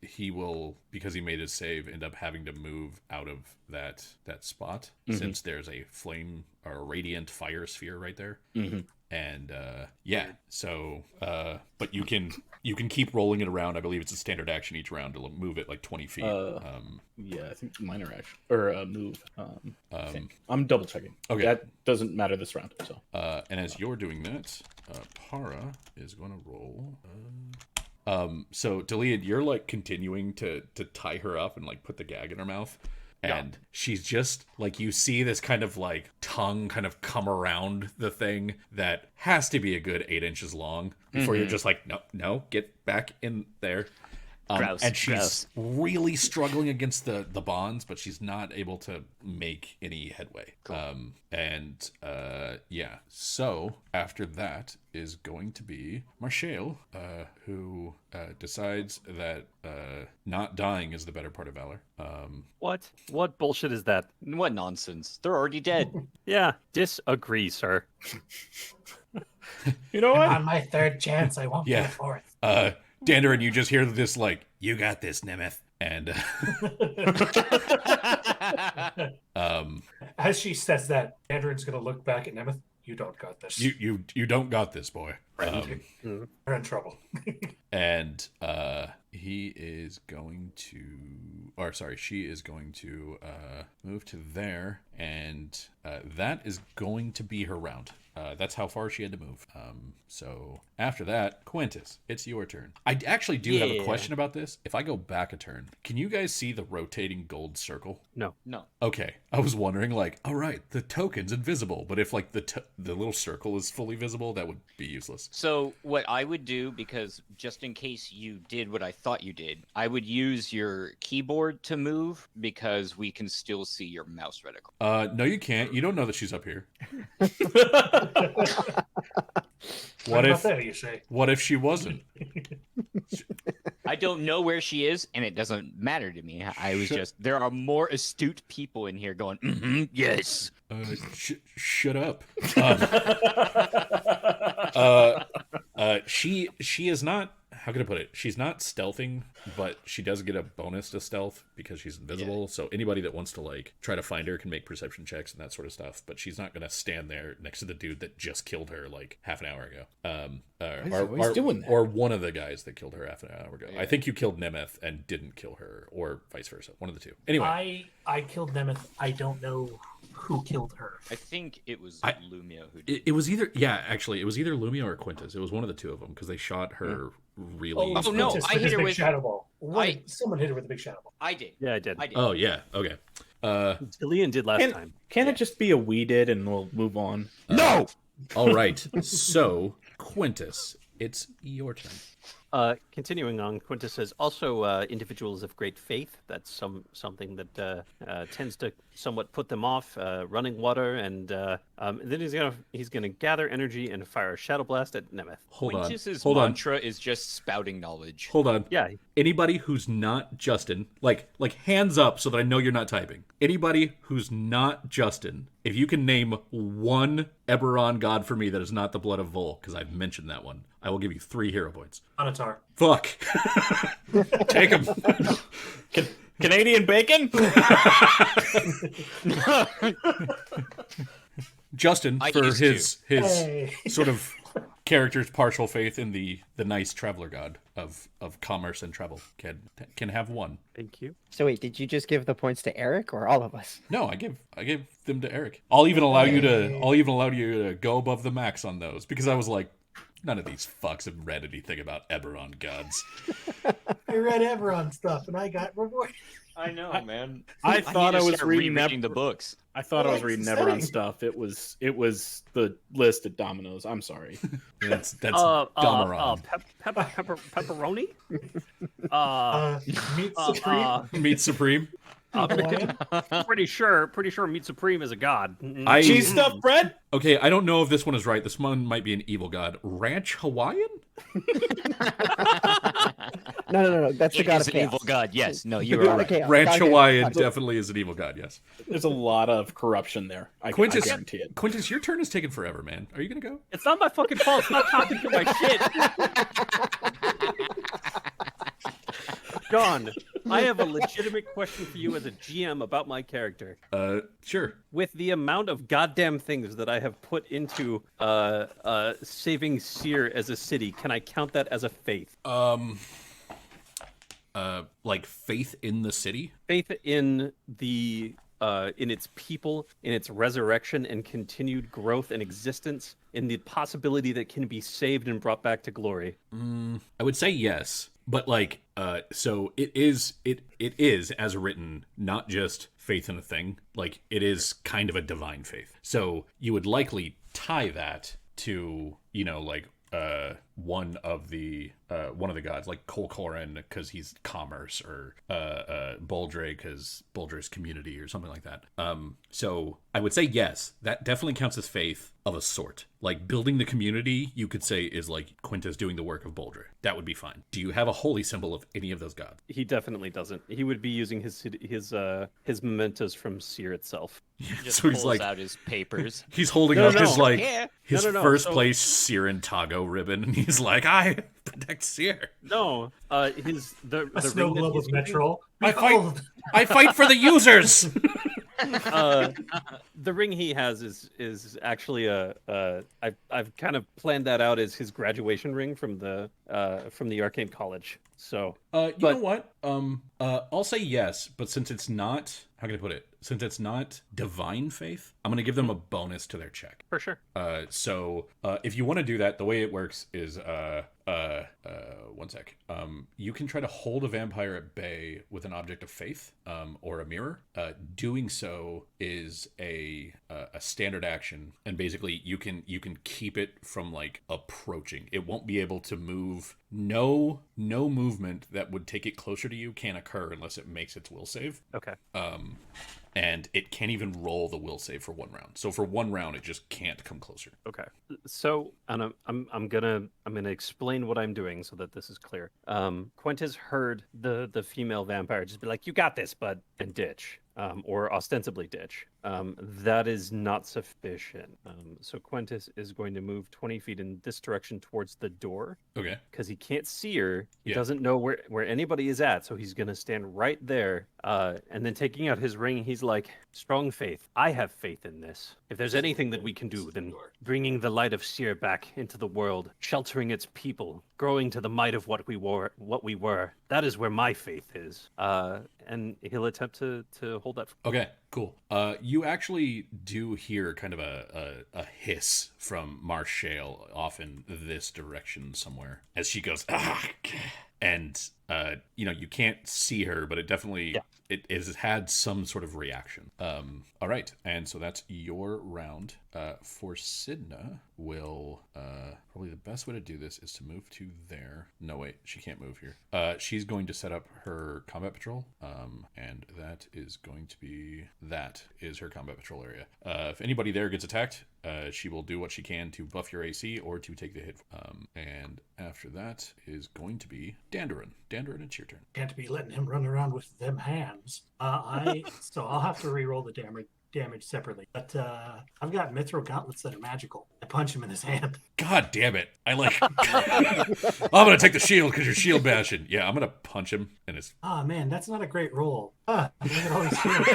he will, because he made his save, end up having to move out of that spot since there's a flame or a radiant fire sphere right there. And yeah, so but you can keep rolling it around. I believe it's a standard action each round to move it like 20 feet. Yeah, I think minor action or move. I'm double checking. Okay. That doesn't matter this round. So. And as you're doing that, Para is going to roll. So Delia, you're like continuing to tie her up and like put the gag in her mouth. And she's just like, you see this kind of like tongue kind of come around the thing that has to be a good 8 inches long before you're just like, no, get back in there. Gross, and she's gross. really struggling against the bonds, but she's not able to make any headway. Yeah. So after that is going to be Marshall, who decides that not dying is the better part of valor. What bullshit is that? What nonsense? They're already dead. Yeah, disagree, sir. You know what? On my third chance, I won't Yeah. get a fourth. Dander, and you just hear this like, "You got this, Nemeth," and As she says that, Andron's going to look back at Nemeth. You don't got this. you don't got this, boy. You're in trouble. And he is going to, or sorry, she is going to move to there, and that is going to be her round. That's how far she had to move. So after that, Quintus, it's your turn. I actually do have a question about this. If I go back a turn, can you guys see the rotating gold circle? No. No. Okay, I was wondering, like, all right, the token's invisible, but if like the little circle is fully visible, that would be useless. So what I would do, because just in case you did what I thought you did, I would use your keyboard to move because we can still see your mouse reticle. No, you can't. You don't know that she's up here. What about that, you say? What if she wasn't? I don't know where she is, and it doesn't matter to me. I was just there are more astute people in here going, yes. Shut up. She is not. How can I put it? She's not stealthing, but she does get a bonus to stealth because she's invisible. Yeah. So anybody that wants to like try to find her can make perception checks and that sort of stuff. But she's not gonna stand there next to the dude that just killed her like half an hour ago. Or one of the guys that killed her half an hour ago. Yeah. I think you killed Nemeth and didn't kill her, or vice versa. One of the two. Anyway, I killed Nemeth. I don't know who killed her. I think it was Lumia who did. It was either it was either Lumia or Quintus. It was one of the two of them because they shot her really. Oh no! I hit her with shadow ball. Someone hit her with a big shadow ball. I did. Yeah, I did. Oh yeah. Okay. Dillian did last time. Can it just be a we did and we'll move on? No. All right. So Quintus, it's your turn. Continuing on, Quintus says also individuals of great faith. That's something that tends to somewhat put them off. Running water, and then he's gonna gather energy and fire a shadow blast at Nemeth. Quintus's mantra is just spouting knowledge. Hold on. Yeah. Anybody who's not Justin, like hands up so that I know you're not typing. Anybody who's not Justin, if you can name one Eberron god for me that is not the blood of Vol, because I've mentioned that one, I will give you 3 hero points. Anatar. Fuck. Take him. Canadian bacon? Justin, for his Hey. sort of character's partial faith in the nice traveler god of commerce and travel, can have 1. Thank you. So wait, did you just give the points to Eric or all of us? No, I gave them to Eric. I'll even allow you to go above the max on those because I was like, none of these fucks have read anything about Eberron gods. I read Eberron stuff and I got rewarded. I know, man. I thought I was reading the books. I thought I was reading Eberron exciting. stuff. It was the list at Domino's. I'm sorry. That's Domeron. Pepperoni. Meat Supreme. Meat Supreme. Pretty sure Meat Supreme is a god. Cheese stuffed bread? Okay, I don't know if this one is right. This one might be an evil god. Ranch Hawaiian? No. That's the It god is of an chaos. evil god. Yes. No, you are right. Okay, Ranch God of Hawaiian chaos. definitely is an evil god, yes. There's a lot of corruption there. I guarantee it. Quintus, your turn is taking forever, man. Are you going to go? It's not my fucking fault. Stop talking through my shit. John, I have a legitimate question for you as a GM about my character. Sure. With the amount of goddamn things that I have put into saving Seer as a city, can I count that as a faith? Like faith in the city? Faith in the in its people, in its resurrection and continued growth and existence, in the possibility that can be saved and brought back to glory. I would say yes, but like, so it is as written, not just faith in a thing. Like it is kind of a divine faith. So you would likely tie that to, like, one of the gods, like Kolkorin because he's commerce, or Boldre because Boldre's community, or something like that. So I would say yes, that definitely counts as faith of a sort. Like building the community, you could say is like Quintus doing the work of Boldre. That would be fine. Do you have a holy symbol of any of those gods? He definitely doesn't. He would be using his mementos from Seer itself. Just So he's pulls like, out his papers. he's holding No, up no, his no. like Yeah. his No. first So- place Seer Tago ribbon, and he's like, I protect Seer. No, the A snow ring that globe he's of Metrol. I fight- Behold! I fight for the users. The ring he has is actually I've kind of planned that out as his graduation ring from the Arcane College. So You But- know what? I'll say yes, but since it's not, how can I put it? Since it's not divine faith, I'm gonna give them a bonus to their check. for sure. So if you want to do that, the way it works is one sec. You can try to hold a vampire at bay with an object of faith, or a mirror. Doing so is a standard action, and basically you can keep it from like approaching. It won't be able to move. No movement that would take it closer to you can occur unless it makes its will save. Okay. And it can't even roll the will save for 1 round. So for 1 round, it just can't come closer. Okay. So, and I'm gonna explain what I'm doing so that this is clear. Quintus heard the female vampire just be like, "You got this, bud," and ditch. Or ostensibly ditch. That is not sufficient. So Quintus is going to move 20 feet in this direction towards the door Okay. because he can't see her. He Yeah. doesn't know where anybody is at. So he's going to stand right there. And then taking out his ring, he's like, "Strong faith. I have faith in this. If there's anything that we can do, then bringing the light of Seer back into the world, sheltering its people, growing to the might of what we were. That is where my faith is." And he'll attempt to hold that. Okay, cool. You actually do hear kind of a hiss from Marshall off in this direction somewhere as she goes, "Ah!" And you can't see her, but it definitely it has had some sort of reaction. All right, and so that's your round. For Sidna, will probably the best way to do this is to move to there. No, wait, she can't move here. She's going to set up her combat patrol, and that is her combat patrol area. If anybody there gets attacked, she will do what she can to buff your AC or to take the hit. And after that is going to be Dandarin. Dandarin, it's your turn. Can't be letting him run around with them hands. So I'll have to re-roll the damage separately. But I've got Mithril gauntlets that are magical. I punch him in his hand. God damn it. I'm going to take the shield because you're shield bashing. Yeah, I'm going to punch him in his... Ah, man, that's not a great roll. Look at all these shield.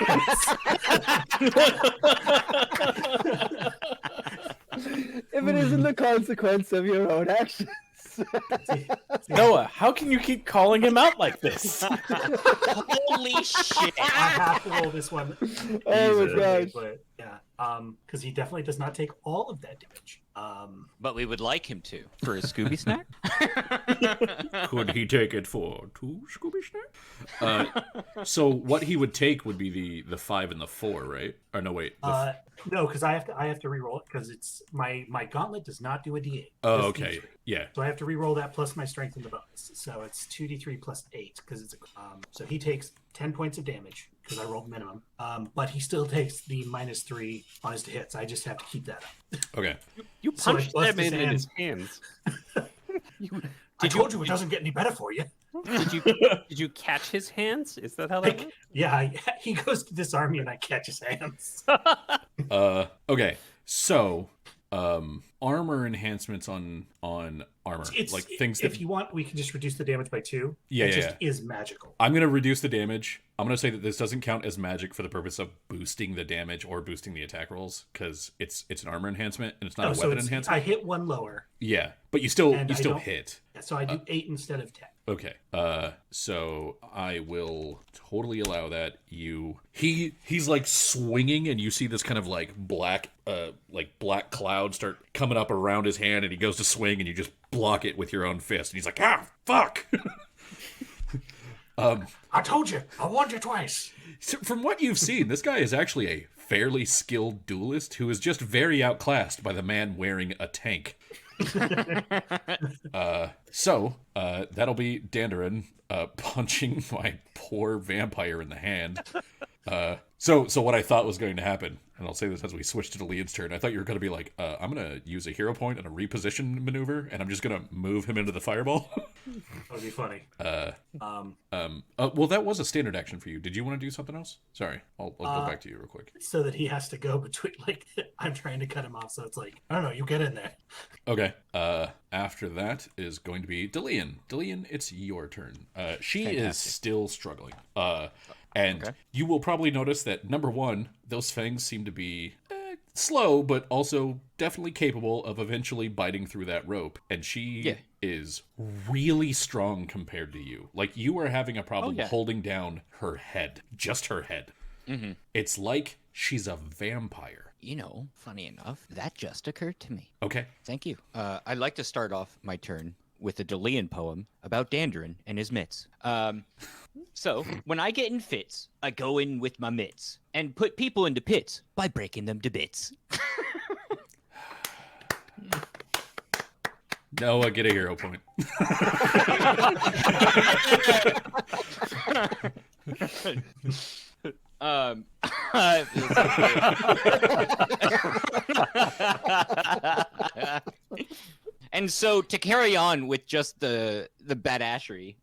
If it isn't the consequence of your own actions. Noah, how can you keep calling him out like this? Holy shit! I have to roll this one. Oh my gosh. But yeah, because he definitely does not take all of that damage. But we would like him to for a Scooby snack. Could he take it for 2 Scooby Snacks? So what he would take would be the 5 and the 4, right? Or no, wait. No, because I have to re-roll it because it's my gauntlet does not do a D8. Oh, Just okay. D3. Yeah. So I have to re-roll that plus my strength and the bonus. So it's 2d3 plus 8 because it's a. So he takes 10 points of damage because I rolled minimum. But he still takes the -3 on his hits. I just have to keep that up. Okay. You So I punched bust that his man in his hands. I told you it doesn't get any better for you. Did you catch his hands? Is that how that works? Yeah, he goes to disarm me and I catch his hands. Okay. So, armor enhancements on armor, It's, like things that if you want, we can just reduce the damage by 2. Yeah, it yeah, just is magical. I'm going to reduce the damage. I'm going to say that this doesn't count as magic for the purpose of boosting the damage or boosting the attack rolls because it's an armor enhancement and it's not a So weapon enhancement. I hit one lower. Yeah, but you still And I don't- hit. So I do 8 instead of 10. Okay. So I will totally allow that. He's like swinging, and you see this kind of like black cloud start coming up around his hand, and he goes to swing, and you just block it with your own fist, and he's like, "Ah, fuck!" I told you. I warned you twice. So from what you've seen, this guy is actually a fairly skilled duelist who is just very outclassed by the man wearing a tank. That'll be Dandarin punching my poor vampire in the hand. So what I thought was going to happen, and I'll say this as we switch to Leon's turn, I thought you were going to be like, I'm going to use a hero point and a reposition maneuver, and I'm just going to move him into the fireball. That would be funny. Well, that was a standard action for you. Did you want to do something else? Sorry, I'll go back to you real quick. So that he has to go between, like, I'm trying to cut him off, so it's like, I don't know, you get in there. Okay. After that is going to be Delian. Delian, it's your turn. She is still struggling. And you will probably notice that, number one, those fangs seem to be slow, but also definitely capable of eventually biting through that rope. And she is really strong compared to you. Like, you are having a problem holding down her head. Just her head. Mm-hmm. It's like she's a vampire. You know, funny enough, that just occurred to me. Okay. Thank you. I'd like to start off my turn with a Delian poem about Dandarin and his mitts. So, when I get in fits, I go in with my mitts and put people into pits by breaking them to bits. Noah, get a hero point. And so to carry on with just the badassery,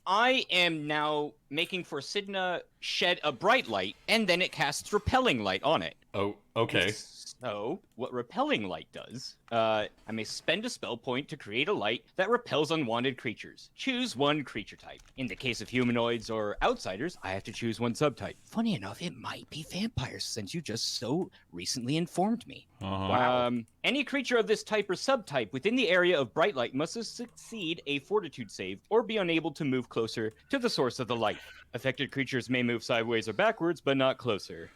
I am now making Forsidna shed a bright light, and then it casts repelling light on it. Oh, okay. So, what repelling light does, I may spend a spell point to create a light that repels unwanted creatures. Choose one creature type. In the case of humanoids or outsiders, I have to choose one subtype. Funny enough, it might be vampires, since you just so recently informed me. Wow. Any creature of this type or subtype within the area of bright light must succeed a fortitude save or be unable to move closer to the source of the light. Affected creatures may move sideways or backwards, but not closer.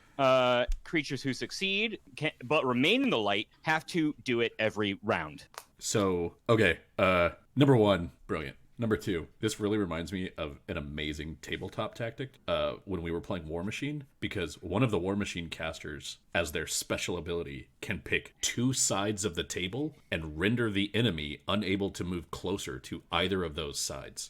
Creatures who succeed but remain in the light have to do it every round. So, okay. Number one, brilliant. Number two, this really reminds me of an amazing tabletop tactic when we were playing War Machine, because one of the War Machine casters, as their special ability, can pick two sides of the table and render the enemy unable to move closer to either of those sides.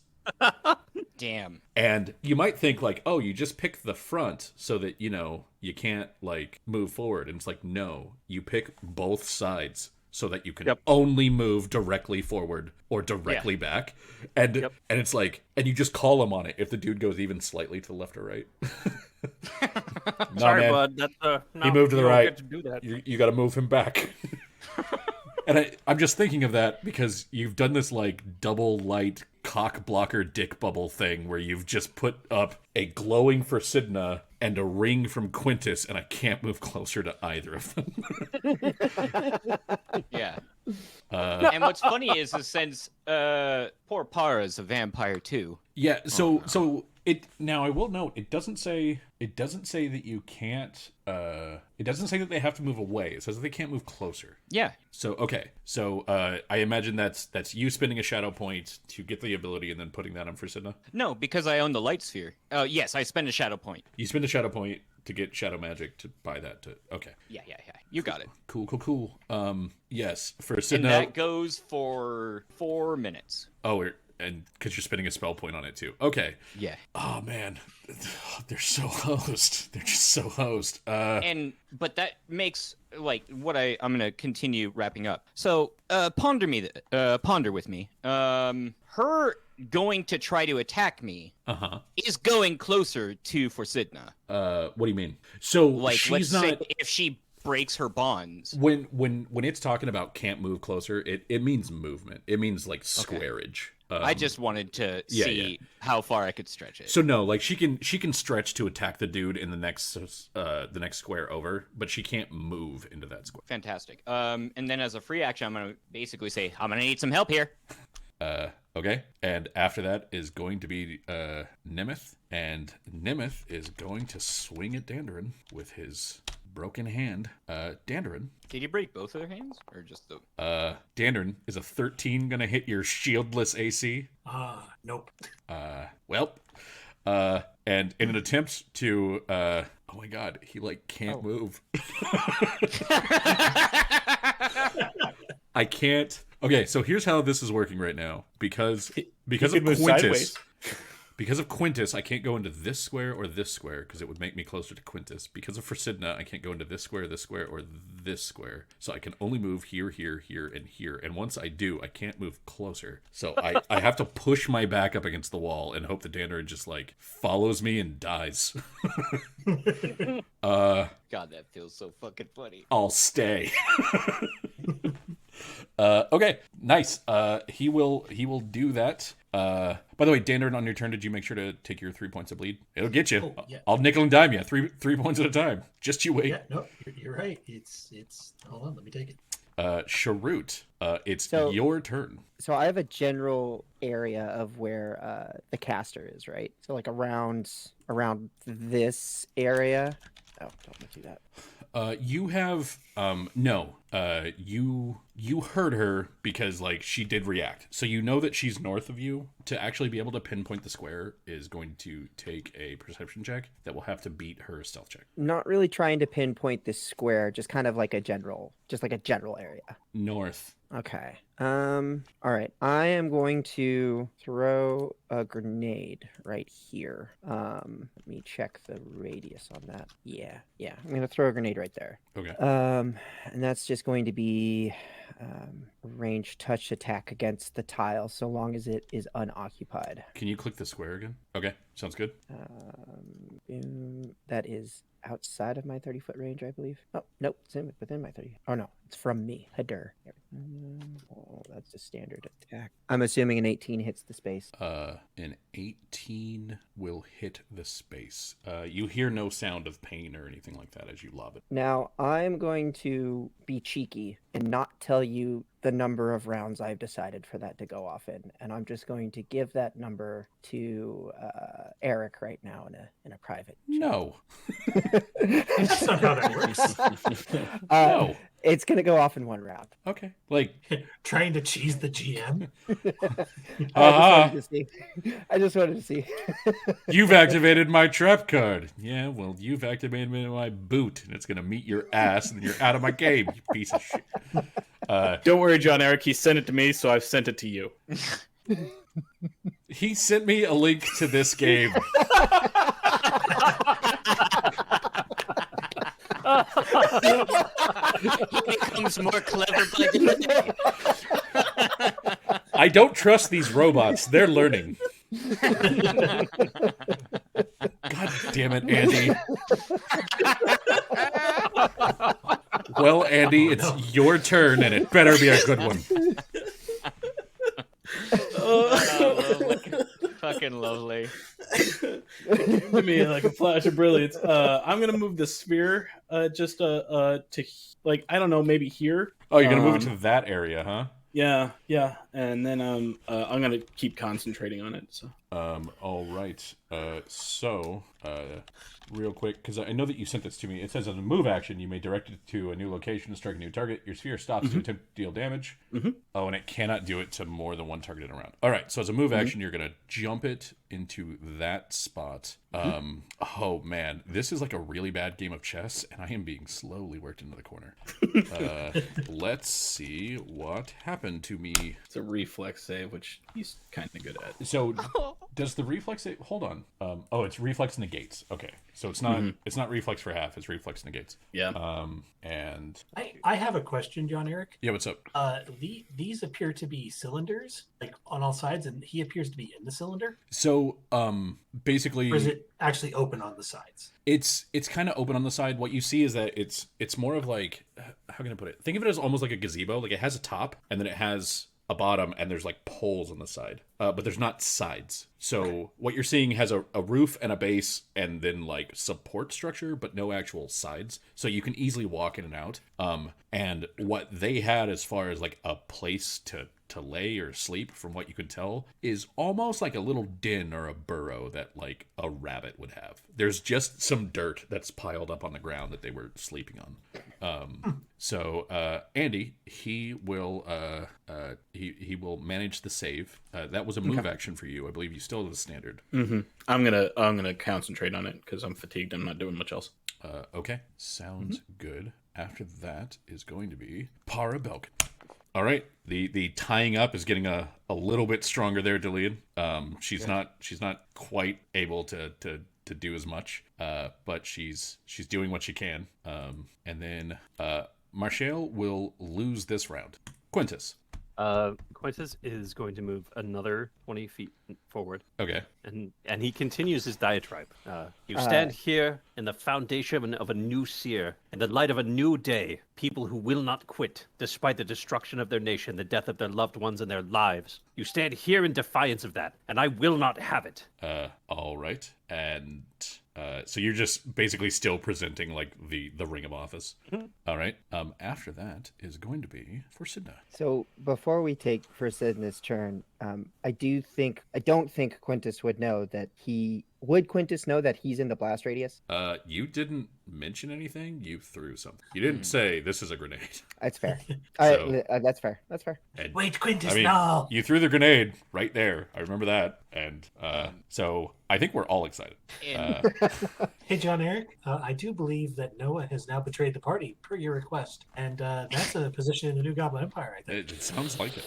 Damn. And you might think, like, oh, you just pick the front so that, you know, you can't, like, move forward. And it's like, no, you pick both sides so that you can only move directly forward or directly back. And and it's like, and you just call him on it if the dude goes even slightly to the left or right. No, Sorry, man. bud. That's, no, He moved to the you don't right. get to do that. You got to move him back. And I'm just thinking of that because you've done this, like, double light cock blocker dick bubble thing where you've just put up a glowing Forsidna and a ring from Quintus, and I can't move closer to either of them. Yeah. And what's funny is since poor Para's a vampire too. Yeah, so it now I will note it doesn't say that you can't it doesn't say that they have to move away. It says that they can't move closer. Yeah. So okay. So I imagine that's you spending a shadow point to get the ability and then putting that on Forsidna. No, because I own the light sphere. Yes, I spend a shadow point. You spend a shadow point to get shadow magic to buy that to okay. Yeah. You got it. Cool. Yes, for And Sidna. that goes for 4 minutes. Oh, and because you're spending a spell point on it too. Okay. Yeah. Oh man, they're so hosed. They're just so hosed. But that makes like what I'm gonna continue wrapping up. So ponder with me. Her going to try to attack me is going closer to Forsidna. What do you mean? So Like, she's let's not. say if she breaks her bonds. When it's talking about can't move closer, it means movement. It means like squareage. I just wanted to see how far I could stretch it. So no, like she can stretch to attack the dude in the next square over, but she can't move into that square. Fantastic. And then as a free action, I'm gonna basically say I'm gonna need some help here. Okay. And after that is going to be Nemeth, and Nemeth is going to swing at Dandarin with his broken hand. Dandarin. Did you break both of their hands, or just the? Dandarin, is a 13 gonna hit your shieldless AC? Nope. And in an attempt to oh my god, he like can't move. I can't. Okay, so here's how this is working right now. Because You of could move Quintus. sideways. Because of Quintus, I can't go into this square or this square because it would make me closer to Quintus. Because of Forsidna, I can't go into this square, or this square. So I can only move here, here, here, and here. And once I do, I can't move closer. So I have to push my back up against the wall and hope the Dandarin just like follows me and dies. God, that feels so fucking funny. I'll stay. Okay, nice. He will do that. By the way, Dandarin, on your turn, did you make sure to take your 3 points of bleed? It'll get you. Oh, yeah. I'll nickel and dime you. Three points at a time. Just you wait. Yeah, no, you're right. It's. Hold on, let me take it. Sharut, it's So- your turn. So I have a general area of where the caster is, right? So like around this area. Oh, don't want to do that. You have no. You heard her because like she did react. So you know that she's north of you. To actually be able to pinpoint the square is going to take a perception check that will have to beat her stealth check. Not really trying to pinpoint this square, just kind of like a general area. North. Okay. All right. I am going to throw a grenade right here. Let me check the radius on that. Yeah. I'm gonna throw a grenade right there. Okay. And that's just going to be range touch attack against the tile, so long as it is unoccupied. Can you click the square again? Okay, sounds good. Boom. That is outside of my 30-foot range, I believe. Oh, nope, it's within my 30. Oh no, it's from me. Hadur. Oh, that's a standard attack. I'm assuming an 18 hits the space. An 18 will hit the space. You hear no sound of pain or anything like that as you lob it. Now, I'm going to be cheeky and not tell you the number of rounds I've decided for that to go off in, and I'm just going to give that number to Eric right now in a private chat. No. That's not how that works. No. It's going to go off in one round. Okay. Like, Trying to cheese the GM. I just wanted to see. you've activated my trap card. Yeah, well, you've activated my boot, and it's going to meet your ass, and you're out of my game, you piece of shit. Don't worry, John Eric. He sent it to me, so I've sent it to you. He sent me a link to this game. He becomes more clever by the day. I don't trust these robots. They're learning. God damn it, Andy. Well, Andy, it's your turn, and it better be a good one. Lovely. Fucking lovely. To me, like a flash of brilliance. I'm gonna move the sphere just to like I don't know, maybe here. Oh, you're gonna move it to that area, huh? Yeah, and then I'm gonna keep concentrating on it. So All right. Real quick, because I know that you sent this to me. It says as a move action, you may direct it to a new location to strike a new target. Your sphere stops to attempt to deal damage. Oh, and it cannot do it to more than one target in a round. All right. So as a move action, you're gonna jump it into that spot. Oh man, this is like a really bad game of chess, and I am being slowly worked into the corner. Let's see what happened to me. it's a reflex save, which he's kind of good at. So does the reflex say, hold on. Oh, it's reflex negates. Okay. So it's not reflex for half, it's reflex negates. Yeah. And I have a question, John Eric. yeah, what's up? These appear to be cylinders, like on all sides, and he appears to be in the cylinder. So basically Or is it actually open on the sides? it's kind of open on the side. What you see is that it's more of like, how can I put it? Think of it as almost like a gazebo. Like it has a top and then it has a bottom and there's like poles on the side, but there's not sides. So what you're seeing has a roof and a base and then like support structure, but no actual sides. So you can easily walk in and out. And what they had as far as like a place to lay or sleep, from what you could tell, is almost like a little den or a burrow that like a rabbit would have. There's just some dirt that's piled up on the ground that they were sleeping on. So Andy, he will he will manage the save. That was a move action for you. I believe you still have the standard. I'm gonna concentrate on it because I'm fatigued. I'm not doing much else. Okay, sounds good. After that is going to be Para Belkin. All right. The tying up is getting a little bit stronger there, Delian. She's not quite able to do as much, but she's doing what she can. And then Marshall will lose this round. Quintus. Quintus is going to move another 20 feet forward, Okay. and he continues his diatribe. You stand here in the foundation of a new seer, in the light of a new day, people who will not quit, despite the destruction of their nation, the death of their loved ones, and their lives. You stand here in defiance of that, and I will not have it. All right. And so you're just basically still presenting like the ring of office. All right. After that is going to be for Sidna. So before we take for Sidna's turn, I don't think Quintus would know that would Quintus know that he's in the blast radius? You didn't mention anything. You threw something. You didn't say this is a grenade. That's fair. So- That's fair. That's fair. And, Wait, Quintus, I mean, no. you threw the grenade right there. I remember that. And so I think we're all excited. And Hey, John Eric, I do believe that Noah has now betrayed the party per your request, and that's a position in the New Goblin Empire, I think. It sounds like it.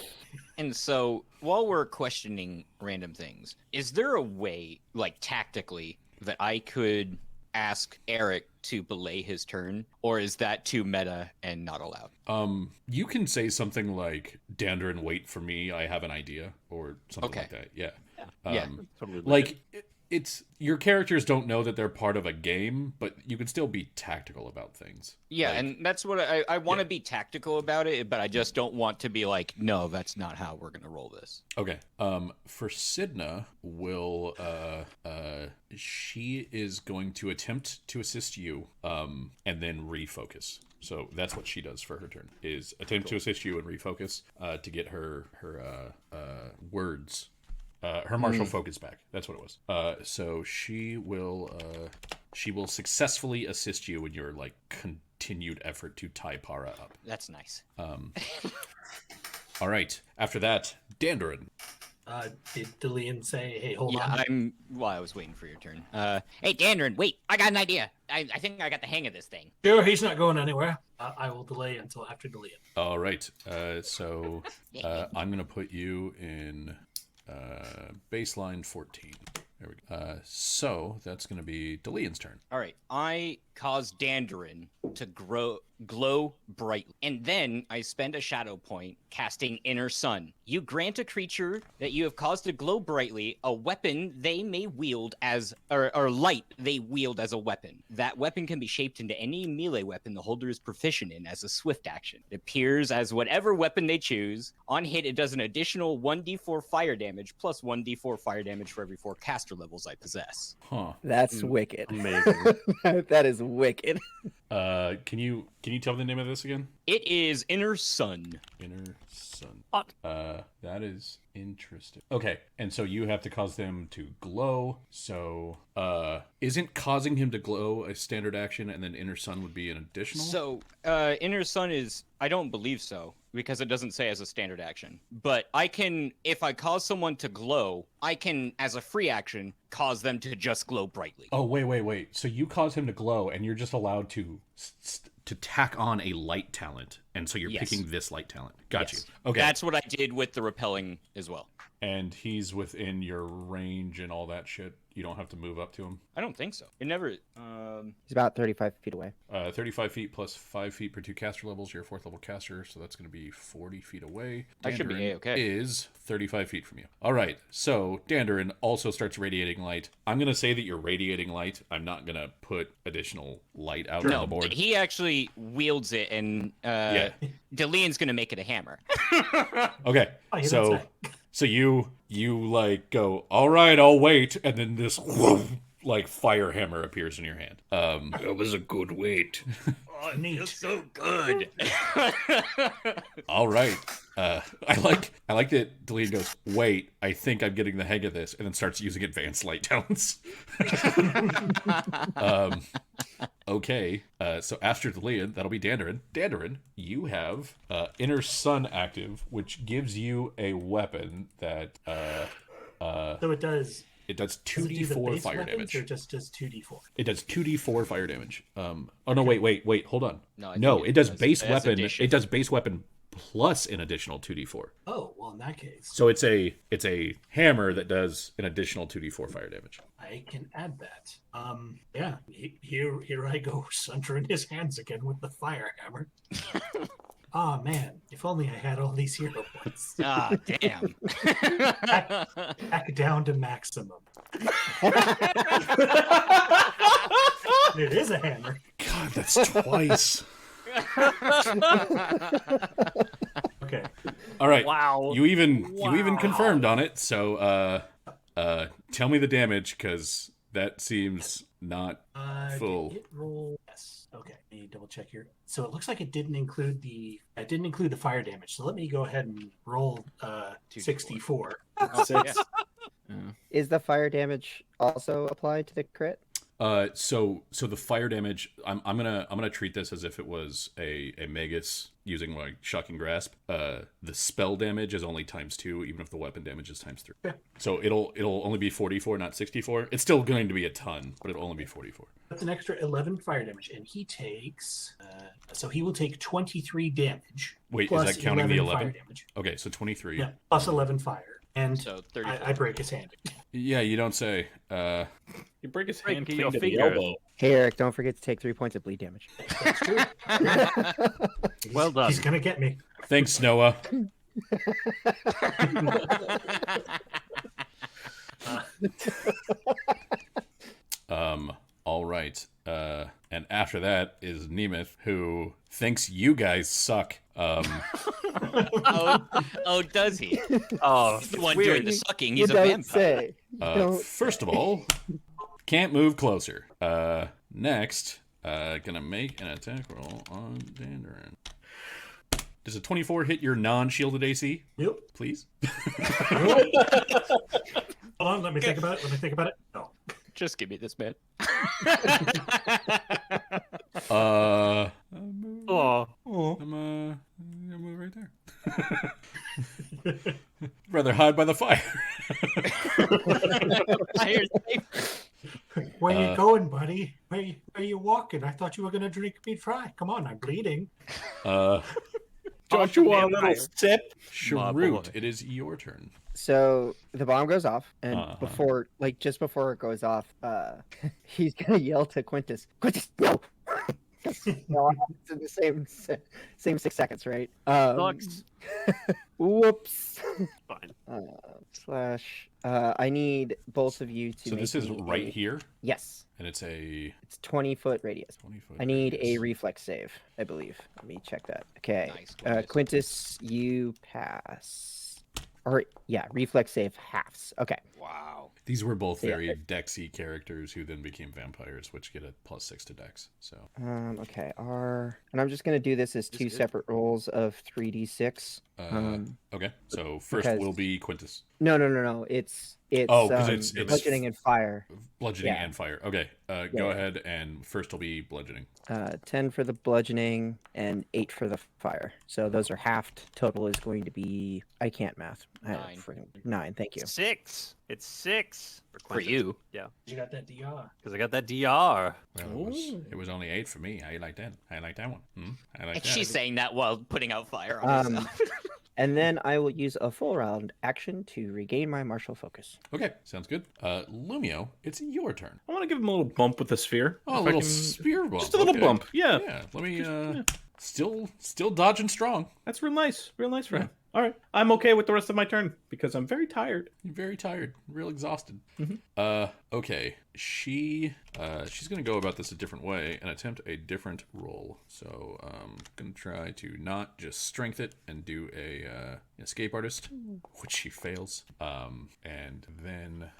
And so, while we're questioning random things, is there a way, like tactically, that I could ask Eric to belay his turn, or is that too meta and not allowed? You can say something like, Dandrin, wait for me, I have an idea, or something Okay. like that. Yeah. Yeah. Totally Like, it's your characters don't know that they're part of a game, but you can still be tactical about things. Yeah, Like- and that's what I want to be tactical about it, but I just don't want to be like, no, that's not how we're gonna roll this. Okay. For Sidna, she is going to attempt to assist you, and then refocus. So that's what she does for her turn: is attempt to assist you and refocus, to get her words, her martial focus back. That's what it was. So she will successfully assist you in your like continued effort to tie Para up. That's nice. All right. After that, Dandrin. Did Delian say, hey, hold Yeah, on? I was waiting for your turn. Hey, Dandrin, wait, I got an idea. I think I got the hang of this thing. Sure, he's not going anywhere. I will delay until after Delian. All right. So I'm going to put you in baseline 14. There we go. So that's going to be Delian's turn. All right, I cause Dandrin to glow brightly, and then I spend a shadow point casting Inner Sun. You grant a creature that you have caused to glow brightly a weapon they may wield as, or light they wield as a weapon. That weapon can be shaped into any melee weapon the holder is proficient in as a swift action. It appears as whatever weapon they choose. On hit, it does an additional 1d4 fire damage plus 1d4 fire damage for every 4 caster levels I possess. Huh. That's wicked. amazing. That is wicked. Can you tell me the name of this again? It is Inner Sun. Inner Sun. What? That is interesting. Okay, and so you have to cause them to glow. So, isn't causing him to glow a standard action, and then Inner Sun would be an additional? So, Inner Sun is, I don't believe so, because it doesn't say as a standard action. But I can, if I cause someone to glow, I can, as a free action, cause them to just glow brightly. Oh, wait. So you cause him to glow, and you're just allowed to tack on a light talent, and so you're Yes. picking this light talent. Got Yes. you. Okay. That's what I did with the repelling as well. And he's within your range and all that shit. You don't have to move up to him. I don't think so. It never, He's about 35 feet away. 35 feet plus 5 feet per 2 caster levels. You're a 4th level caster, so that's going to be 40 feet away. I should be Dandrin A-okay. is 35 feet from you. All right, so Dandrin also starts radiating light. I'm going to say that you're radiating light. I'm not going to put additional light out on no, the board. he actually wields it, and Yeah. Delian's gonna make it a hammer. Okay, Oh, he so didn't say. so you like go, all right, I'll wait, and then this like fire hammer appears in your hand. That was a good wait. Oh, it Neat. feels so good. All right. I like that Deline goes, wait, I think I'm getting the hang of this, and then starts using advanced light talents. Okay. So after Deline, that'll be Dandrin. Dandrin, you have Inner Sun active, which gives you a weapon that So it does. it does Does it do the 2d4 base fire weapons, damage. or just does 2d4? It does 2d4 fire damage. Oh no, wait, hold on. No, I No, think it does it base has weapon. addition. It does base weapon plus an additional 2d4. Oh, well, in that case, So it's a hammer that does an additional 2d4 fire damage. I can add that. Yeah, here I go, sundering his hands again with the fire hammer. Ah, man, if only I had all these hero points. Ah, damn. Back down to maximum. It is a hammer. God, that's twice. Okay. All right. Wow. You even Wow. confirmed on it. So tell me the damage, because that seems not full. Did it roll? Yes. Okay. Let me double check here. So it looks like it didn't include the fire damage. So let me go ahead and roll 64. Six. Is the fire damage also applied to the crit? So the fire damage, I'm gonna treat this as if it was a Magus using like shocking grasp. The spell damage is only ×2, even if the weapon damage is ×3. Yeah. So it'll only be 44, not 64. It's still going to be a ton, but it'll only be 44. That's an extra 11 fire damage, and he takes. So he will take 23 damage. Wait, plus is that counting the 11? fire damage? Okay, so 23. Yeah, plus 11 fire, and So 34. I break his hand. Yeah, you don't say. You break his Break hand your clean to the fingers. elbow. Hey, Eric, don't forget to take 3 points of bleed damage. That's true. Well done. He's gonna get me. Thanks, Noah. All right. And after that is Nemeth, who thinks you guys suck. Oh, does he? Oh, He's the one weird. doing the sucking. He's a Well, don't vampire. say. Don't First of all, can't move closer. Next, gonna make an attack roll on Dandarin. Does a 24 hit your non-shielded AC, Yep. please? Hold on. Let me think about it. No. Just give me this, man. Oh, I'm gonna move right there. Rather hide by the fire. Fire's safe. Where you going, buddy? Where you walking? I thought you were gonna drink me dry. Come on, I'm bleeding. Josh, you want a little vampire. sip? My boy. Sharut, it is your turn. So the bomb goes off, and Uh-huh. just before it goes off, he's gonna yell to Quintus, "Quintus, no!" No, it's in the same 6 seconds, right? sucks. Whoops. Fine. I need both of you to. So this make is me right a- here, Yes, and it's a it's 20-foot radius. 20-foot. I need a radius. reflex save, I believe. Let me check that. Okay. Nice, Quintus. Quintus, you pass. Or yeah, reflex save halves. Okay. Wow. These were both Yeah. very Dexy characters who then became vampires, which get a +6 to Dex. So Okay. And I'm just gonna do this as two good. separate rolls of 3d6. okay. So first because- will be Quintus, No. It's Oh, 'cause it's bludgeoning and fire. bludgeoning Yeah. and fire. Okay. Go Yeah. ahead, and first will be bludgeoning. 10 for the bludgeoning and 8 for the fire. So those are halved. Total is going to be, I can't math. 9. Thank you. 6. It's 6 For Quintus. you. Yeah, You got that DR. because I got that DR. Well, it was only 8 for me. How you like that? I like that one. I like And that. she's saying that while putting out fire on herself. And then I will use a full round action to regain my martial focus. Okay, sounds good. Lumio, it's your turn. I want to give him a little bump with the sphere. Oh, a If I little can- spear bump. Just a little okay. bump. Yeah. Yeah, let me. Still dodging strong. That's real nice. Real nice for him. All right. I'm okay with the rest of my turn because I'm very tired. You're very tired, real exhausted. Okay. She's gonna go about this a different way and attempt a different roll. So gonna try to not just strength it and do a escape artist, which she fails. And then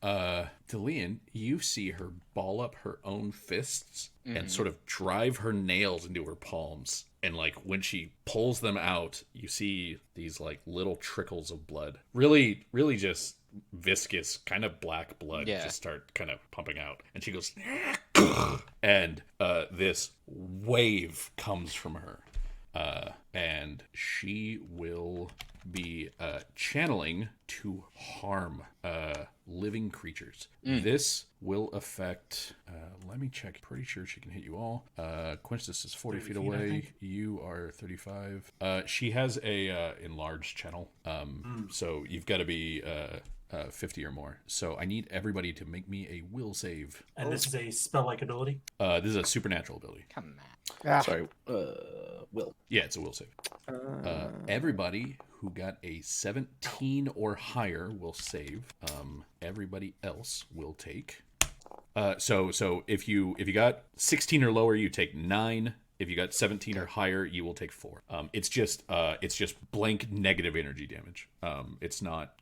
Delian, you see her ball up her own fists and sort of drive her nails into her palms. And like when she pulls them out, you see these like little trickles of blood. Really, really just viscous, kind of black blood Yeah. just start kind of pumping out. And she goes, and this wave comes from her. And she will be channeling to harm living creatures. This will affect. Let me check. Pretty sure she can hit you all. Quintus is 40 feet 30 feet, I away. think. You are 35. She has a enlarged channel. So you've got to be 50 or more. So I need everybody to make me a will save. And this is a spell-like ability. This is a supernatural ability. Come on. Sorry, Will. Yeah, it's a will save. Everybody who got a 17 or higher will save. Everybody else will take. So if you got 16 or lower, you take 9. If you got 17 or higher, you will take 4. It's just blank negative energy damage. It's not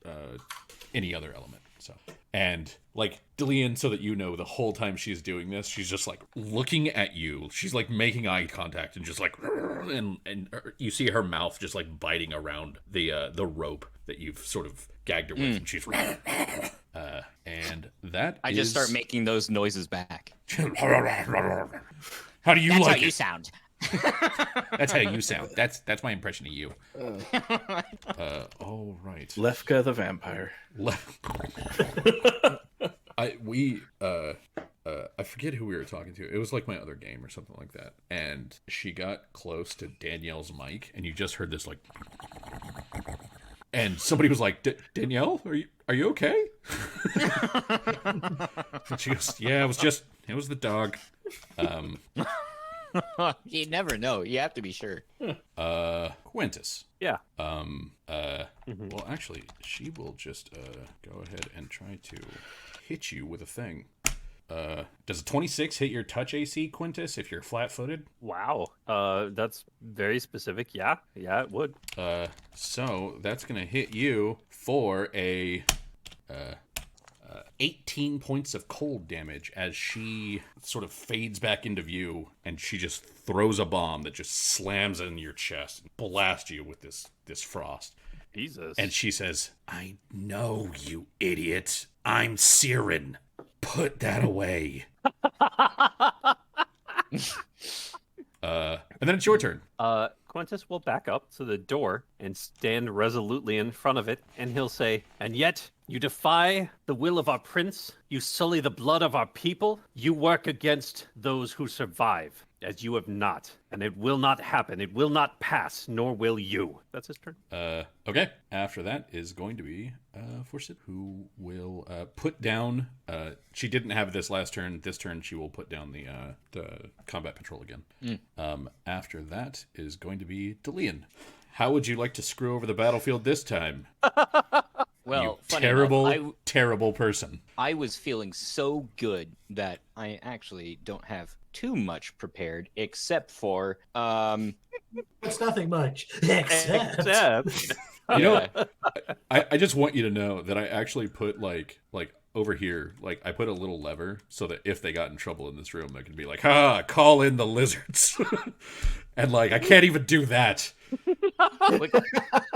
any other element. So, and like Dillian, so that you know, the whole time she's doing this, she's just like looking at you. She's like making eye contact and just like, and you see her mouth just like biting around the rope that you've sort of gagged her with, and she's and that I just start making those noises back. How do you That's like how you it? sound. That's how you sound. That's my impression of you. All right. Lefka the vampire. I forget who we were talking to. It was like my other game or something like that. And she got close to Danielle's mic, and you just heard this like, and somebody was like, Danielle, are you okay? And she goes, yeah, it was the dog. You never know. You have to be sure. Quintus. Yeah. Well, actually, she will just go ahead and try to hit you with a thing. Does a 26 hit your touch AC, Quintus, if you're flat-footed? Wow. That's very specific. Yeah. Yeah, it would. So that's gonna hit you for a 18 points of cold damage as she sort of fades back into view, and she just throws a bomb that just slams in your chest and blasts you with this frost. Jesus. And she says, I know, you idiot. I'm Siren. Put that away. And then it's your turn. Quintus will back up to the door and stand resolutely in front of it, and he'll say, and yet you defy the will of our prince, you sully the blood of our people, you work against those who survive, as you have not, and it will not happen, it will not pass, nor will you. That's his turn. Okay. After that is going to be Forsid, who will put down. She didn't have this last turn. This turn, she will put down the combat patrol again. After that is going to be Dillian. How would you like to screw over the battlefield this time? Well, You funny terrible, enough, terrible person. I was feeling so good that I actually don't have too much prepared, except for It's nothing much. Except. You know, I just want you to know that I actually put like over here, like I put a little lever so that if they got in trouble in this room, they could be like, call in the lizards. And like, I can't even do that.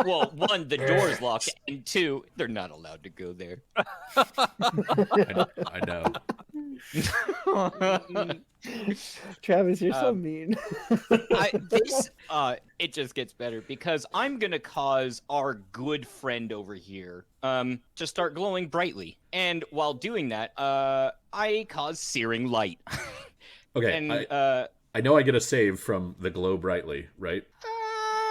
well, one, the door's locked, and two, they're not allowed to go there. I know. Travis, you're so mean. It just gets better because I'm gonna cause our good friend over here to start glowing brightly, and while doing that, I cause searing light. Okay, and I know I get a save from the glow brightly, right?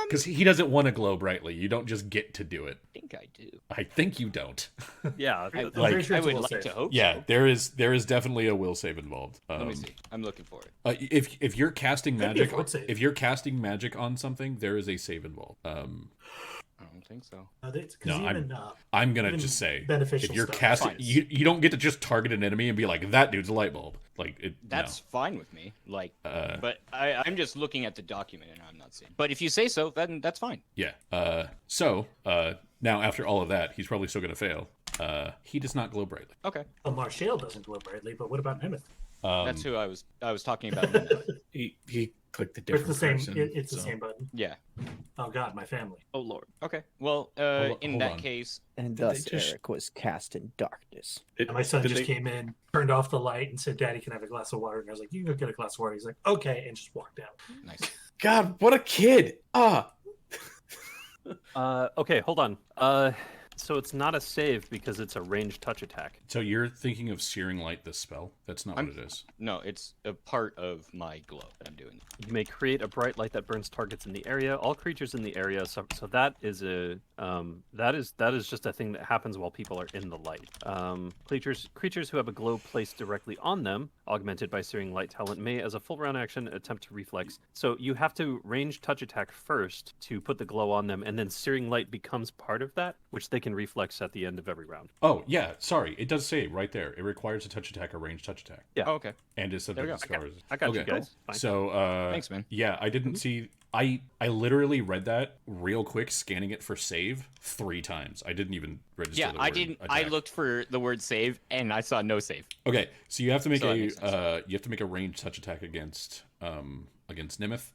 Because he doesn't want to glow brightly. You don't just get to do it. I think I do. I think you don't. Yeah. I'm Like- pretty sure I it's a would will like save. to hope. Yeah, so. there is definitely a will save involved. Let me see. I'm looking for it. If you're casting Could be a magic, fort save. if you're casting magic on something, there is a save involved. I don't think so. No, Even, I'm gonna even just say, beneficial if you're stuff. casting, Fine. you don't get to just target an enemy and be like, that dude's a light bulb. Like it. That's fine with me. Like, No. but I'm just looking at the document and I'm not seeing. But if you say so, then that's fine. Yeah. So now after all of that, he's probably still gonna fail. He does not glow brightly. Okay, Well, Marshall doesn't glow brightly, but what about Nemeth? that's who I was talking about. He click the It's different the same. person, It's the so- same button. Yeah. Oh God, my family. Oh lord. Okay. Well, in hold that on. case, And Did they thus just- Eric was cast in darkness. It- My son did just they- came in, turned off the light, and said, "Daddy, can I have a glass of water?" And I was like, "You can go get a glass of water." He's like, "Okay," and just walked out. nice. God, what a kid! Okay, hold on. So it's not a save because it's a ranged touch attack. So you're thinking of Searing Light, the spell? That's not I'm- what it is. No, it's a part of my glow that I'm doing. You may create a bright light that burns targets in the area, all creatures in the area. So that is a that is just a thing that happens while people are in the light. Creatures who have a glow placed directly on them, augmented by Searing Light talent, may, as a full round action, attempt to reflex. So you have to range touch attack first to put the glow on them, and then Searing Light becomes part of that, which they can reflex at the end of every round. Oh, yeah, sorry. It does say right there. It requires a touch attack or ranged touch attack. Yeah. Oh, okay. And it said There that we the go. scar is... I got you Okay. guys. Fine. So, Thanks, man. Yeah, I didn't see... I literally read that real quick, scanning it for save 3 times. I didn't even register Yeah, the I word didn't. I attack. looked for the word save and I saw no save. Okay, so you have to make So that makes sense. you have to make a ranged touch attack against Nimith.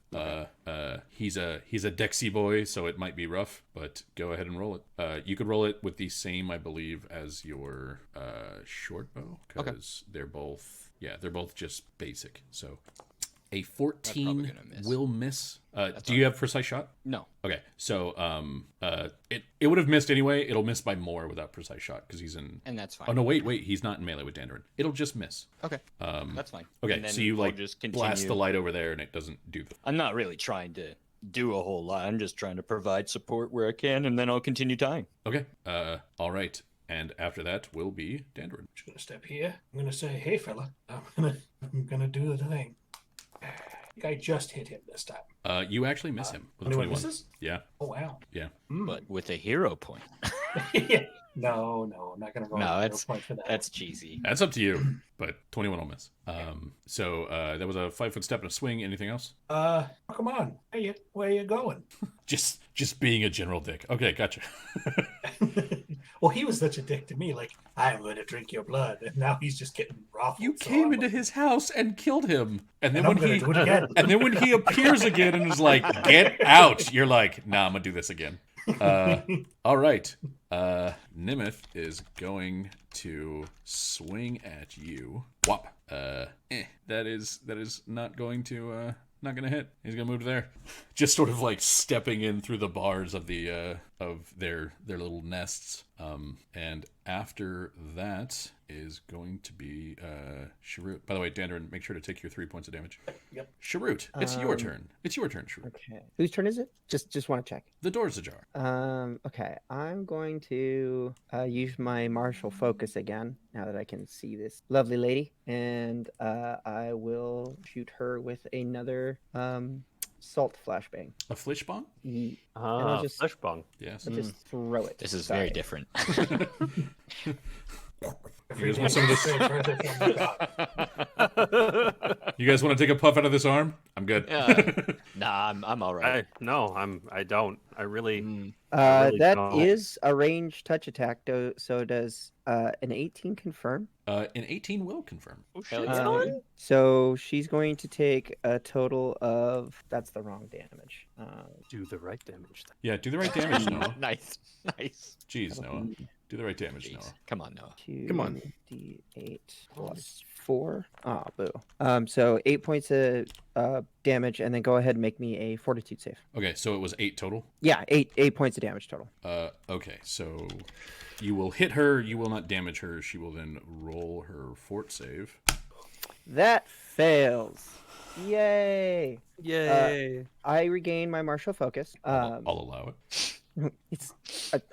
He's a Dexy boy, so it might be rough, but go ahead and roll it. You could roll it with the same, I believe, as your short bow, because they're both just basic. So a 14 gonna miss. will miss. Do you have precise shot? No. Okay, so it would have missed anyway. It'll miss by more without precise shot because he's in. And that's fine. Oh no, wait, he's not in melee with Dandelion. It'll just miss. Okay. That's fine. Okay, And then so you I'll like just blast the continue. light over there and it doesn't do the. I'm not really trying to do a whole lot. I'm just trying to provide support where I can, and then I'll continue tying. Okay, all right, and after that will be Dandelion. I'm just gonna step here. I'm gonna say, "Hey, fella, I'm gonna do the thing." I think I just hit him this time. You actually miss him with a 21 21. misses? Yeah, Oh wow. yeah. But with a hero point. Yeah. No, I'm not gonna roll. No, a hero that's- point for that. That's cheesy. That's up to you, but 21 will miss. So that was a 5-foot step and a swing. Anything else? Come on. Where you going? Just being a general dick. Okay, gotcha. Well, he was such a dick to me. Like, I'm going to drink your blood, and now he's just getting ruffled. You so came I'm into like, his house and killed him, and then and I'm when gonna he do it again. and then when he appears again and is like, "Get out!" You're like, "Nah, I'm gonna do this again." All right. Nimith is going to swing at you. Whop. That is not going to not gonna hit. He's gonna move to there. Just sort of like stepping in through the bars of the of their little nests. And after that is going to be Sharut. By the way, Dandelion, make sure to take your 3 points of damage. Yep. Sharut, it's your turn. It's your turn, Sharut. Okay. Whose turn is it? Just want to check. The door's ajar. Okay. I'm going to use my martial focus again now that I can see this lovely lady, and I will shoot her with another salt flashbang. A flashbang? Ye- I'll just- Flesh bong. Yes. I'll just throw it. This is Sorry. very different. You guys want some of this? this? You guys want to take a puff out of this arm? I'm good. Nah, I'm all right. I don't. I really. Mm. I really That don't. is a ranged touch attack, so does an 18 confirm? An 18 will confirm. Oh Hell shit! yeah. So she's going to take a total of. That's the wrong damage. Do the right damage. Yeah, do the right damage, Noah. Nice. Jeez, Noah. Do the right damage, Jeez. Noah. Come on, Noah. Come on. 2d8 plus 4. Ah, boo. So 8 points of damage, and then go ahead and make me a fortitude save. Okay, so it was 8 total. Yeah, 8 points of damage total. Okay, so you will hit her. You will not damage her. She will then roll her fort save. That fails. Yay! Yay! I regain my martial focus. I'll allow it. It's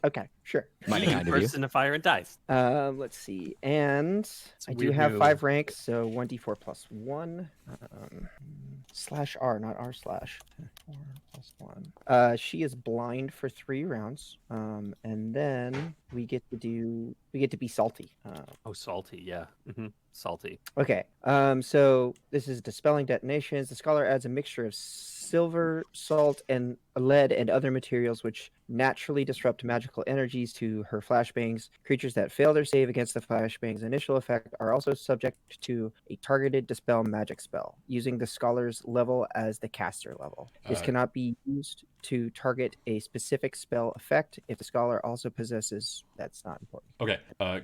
okay, sure. Mighty kind of you. Burst into fire and dies. Let's see, and a I do weird have move. 5 ranks, so 1d4 plus 1. /R, not r/. 4 plus 1. She is blind for 3 rounds, and then we get to be salty. Oh, salty. Yeah. salty. Okay. So this is dispelling detonations. The scholar adds a mixture of silver, salt, and lead and other materials which naturally disrupt magical energies to her flashbangs. Creatures that fail their save against the flashbang's initial effect are also subject to a targeted dispel magic spell, using the scholar's level as the caster level. This Uh, cannot be used to target a specific spell effect if the scholar also possesses. That's not important. Okay,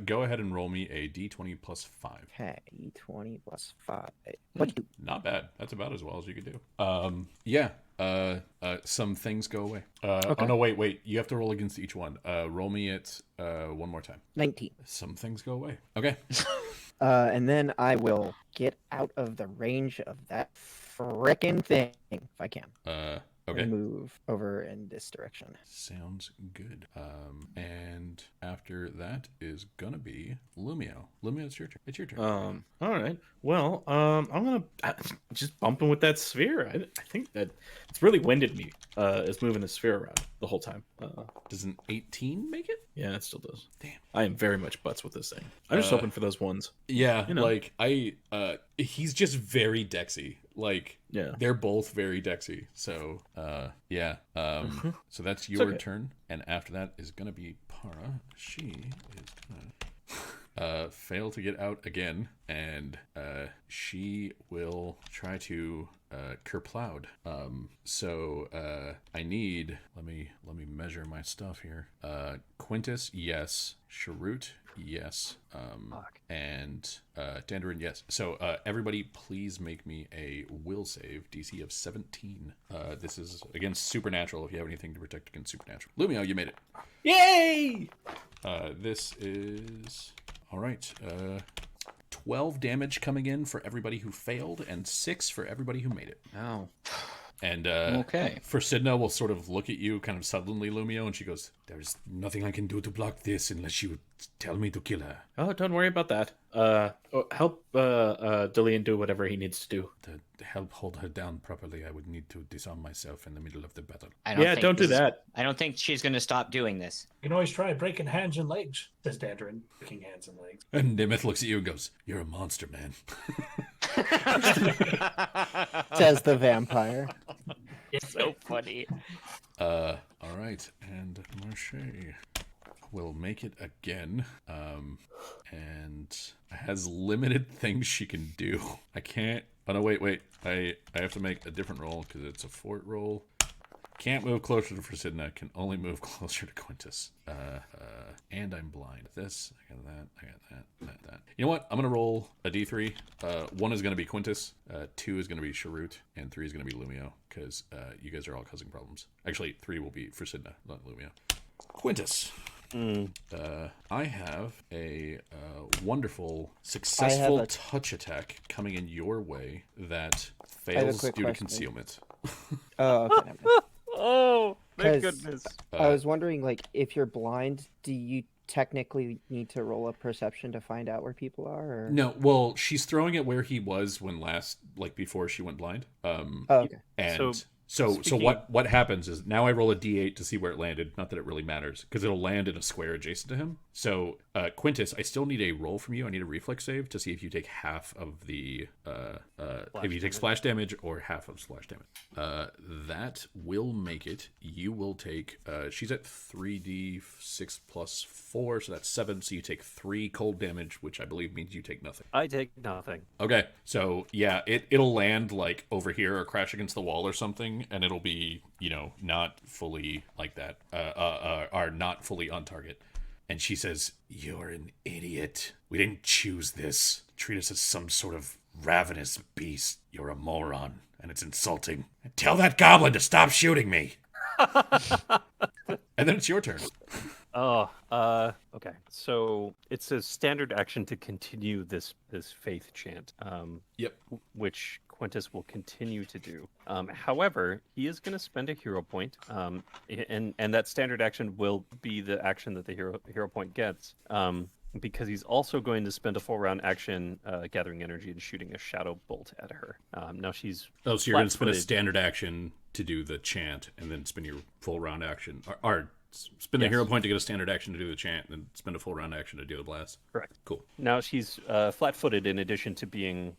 go ahead and roll me a d20 plus 5. Okay, E20 plus 5. 22. Not bad. That's about as well as you could do. Yeah. Some things go away. Okay. Oh no, wait. You have to roll against each one. Roll me it one more time. 19. Some things go away. Okay. And then I will get out of the range of that frickin' thing if I can. Okay. And move over in this direction. Sounds good. And after that is gonna be Lumio. Lumio, it's your turn. It's your turn. All right. Well, I'm gonna just bumping with that sphere. I think that it's really winded me. Is moving the sphere around the whole time. Does an 18 make it? Yeah, it still does. Damn. I am very much butts with this thing. I'm just hoping for those ones. Yeah, You know. like he's just very dexy. Like Yeah. they're both very dexy. So yeah. So that's your okay. turn, and after that is gonna be Para. She is gonna fail to get out again, and she will try to kerploud. So I need let me measure my stuff here. Quintus, yes. Sharut, yes. And Dandarin, yes. So everybody please make me a will save, DC of 17. This is against supernatural if you have anything to protect against supernatural. Lumio, you made it. Yay! This is all right. 12 damage coming in for everybody who failed, and 6 for everybody who made it. Oh. And Okay. for Sidna, will sort of look at you kind of suddenly, Lumio, and she goes, "There's nothing I can do to block this unless you tell me to kill her." Oh, don't worry about that. Help Dillian do whatever he needs to do. To help hold her down properly, I would need to disarm myself in the middle of the battle. Yeah, don't do that. I don't think she's going to stop doing this. You can always try breaking hands and legs, says Dandarin, breaking hands and legs. And Nemeth looks at you and goes, "You're a monster, man." Says the vampire. So funny. All right, and Marche will make it again, and has limited things she can do. I can't. Oh no, wait. I have to make a different roll because it's a fort roll. Can't move closer to Frasidna. Can only move closer to Quintus. And I'm blind. This, I got that. I got that. You know what? I'm gonna roll a d3. 1 is gonna be Quintus. 2 is gonna be Sharut, and 3 is gonna be Lumio because you guys are all causing problems. Actually, 3 will be Frasidna, not Lumio. Quintus. I have a wonderful, successful touch attack coming in your way that fails due quick to question. concealment. Oh, okay. never mind. Oh, thank 'Cause- goodness. I was wondering, like, if you're blind, do you technically need to roll a perception to find out where people are? Or... No, well, she's throwing it where he was when last, like before she went blind. Oh, okay. And So, so speaking what happens is now I roll a d8 to see where it landed. Not that it really matters because it'll land in a square adjacent to him. So Quintus, I still need a roll from you. I need a reflex save to see if you take half of the if you take splash damage or half of splash damage. That will make it. You will take. She's at 3d6 plus 4, so that's 7. So you take 3 cold damage, which I believe means you take nothing. I take nothing. Okay, so yeah, it'll land like over here or crash against the wall or something, and it'll be, you know, not fully like that, are not fully on target. And she says, "You're an idiot. We didn't choose this. Treat us as some sort of ravenous beast. You're a moron, and it's insulting. And tell that goblin to stop shooting me." And then it's your turn. Oh, okay. So it's a standard action to continue this faith chant. Yep. Which Quintus will continue to do. However, he is going to spend a hero point, and that standard action will be the action that the hero point gets. Because he's also going to spend a full round action gathering energy and shooting a shadow bolt at her. Now she's Oh, so you're going to spend a flat-footed. standard action to do the chant, and then spend your full round action, or spend a Yes. hero point to get a standard action to do the chant, and then spend a full round action to do the blast. Correct. Cool. Now she's flat-footed in addition to being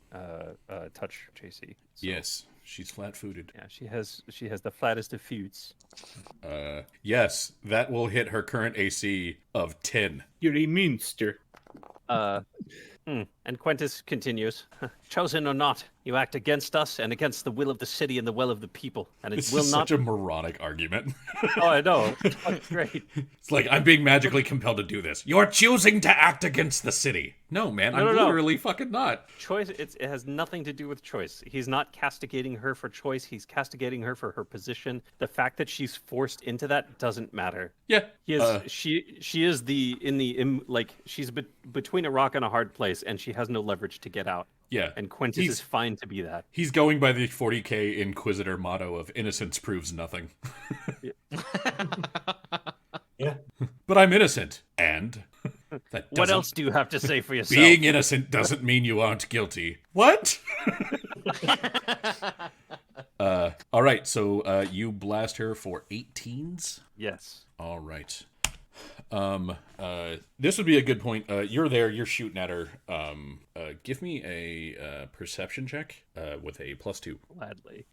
touch JC. So, Yes, she's flat-footed. Yeah, she has the flattest of foots. Yes, that will hit her current AC of 10. You're a monster. And Quintus continues, chosen or not, you act against us and against the will of the city and the will of the people, and it This will is not. such a moronic argument. Oh, I know. It's fucking great. It's like, I'm being magically compelled to do this. You're choosing to act against the city. No, man, No, I'm no. literally fucking not. Choice. It has nothing to do with choice. He's not castigating her for choice. He's castigating her for her position. The fact that she's forced into that doesn't matter. Yeah. He is, she is she's between a rock and a hard place, and she has no leverage to get out. Yeah. And Quintus is fine to be that. He's going by the 40k Inquisitor motto of innocence proves nothing. Yeah. But I'm innocent. And? That What doesn't- else do you have to say for yourself? Being innocent doesn't mean you aren't guilty. What? All right, so you blast her for 18s? Yes. All right. This would be a good point. You're there, you're shooting at her. Give me a perception check with a +2. Gladly.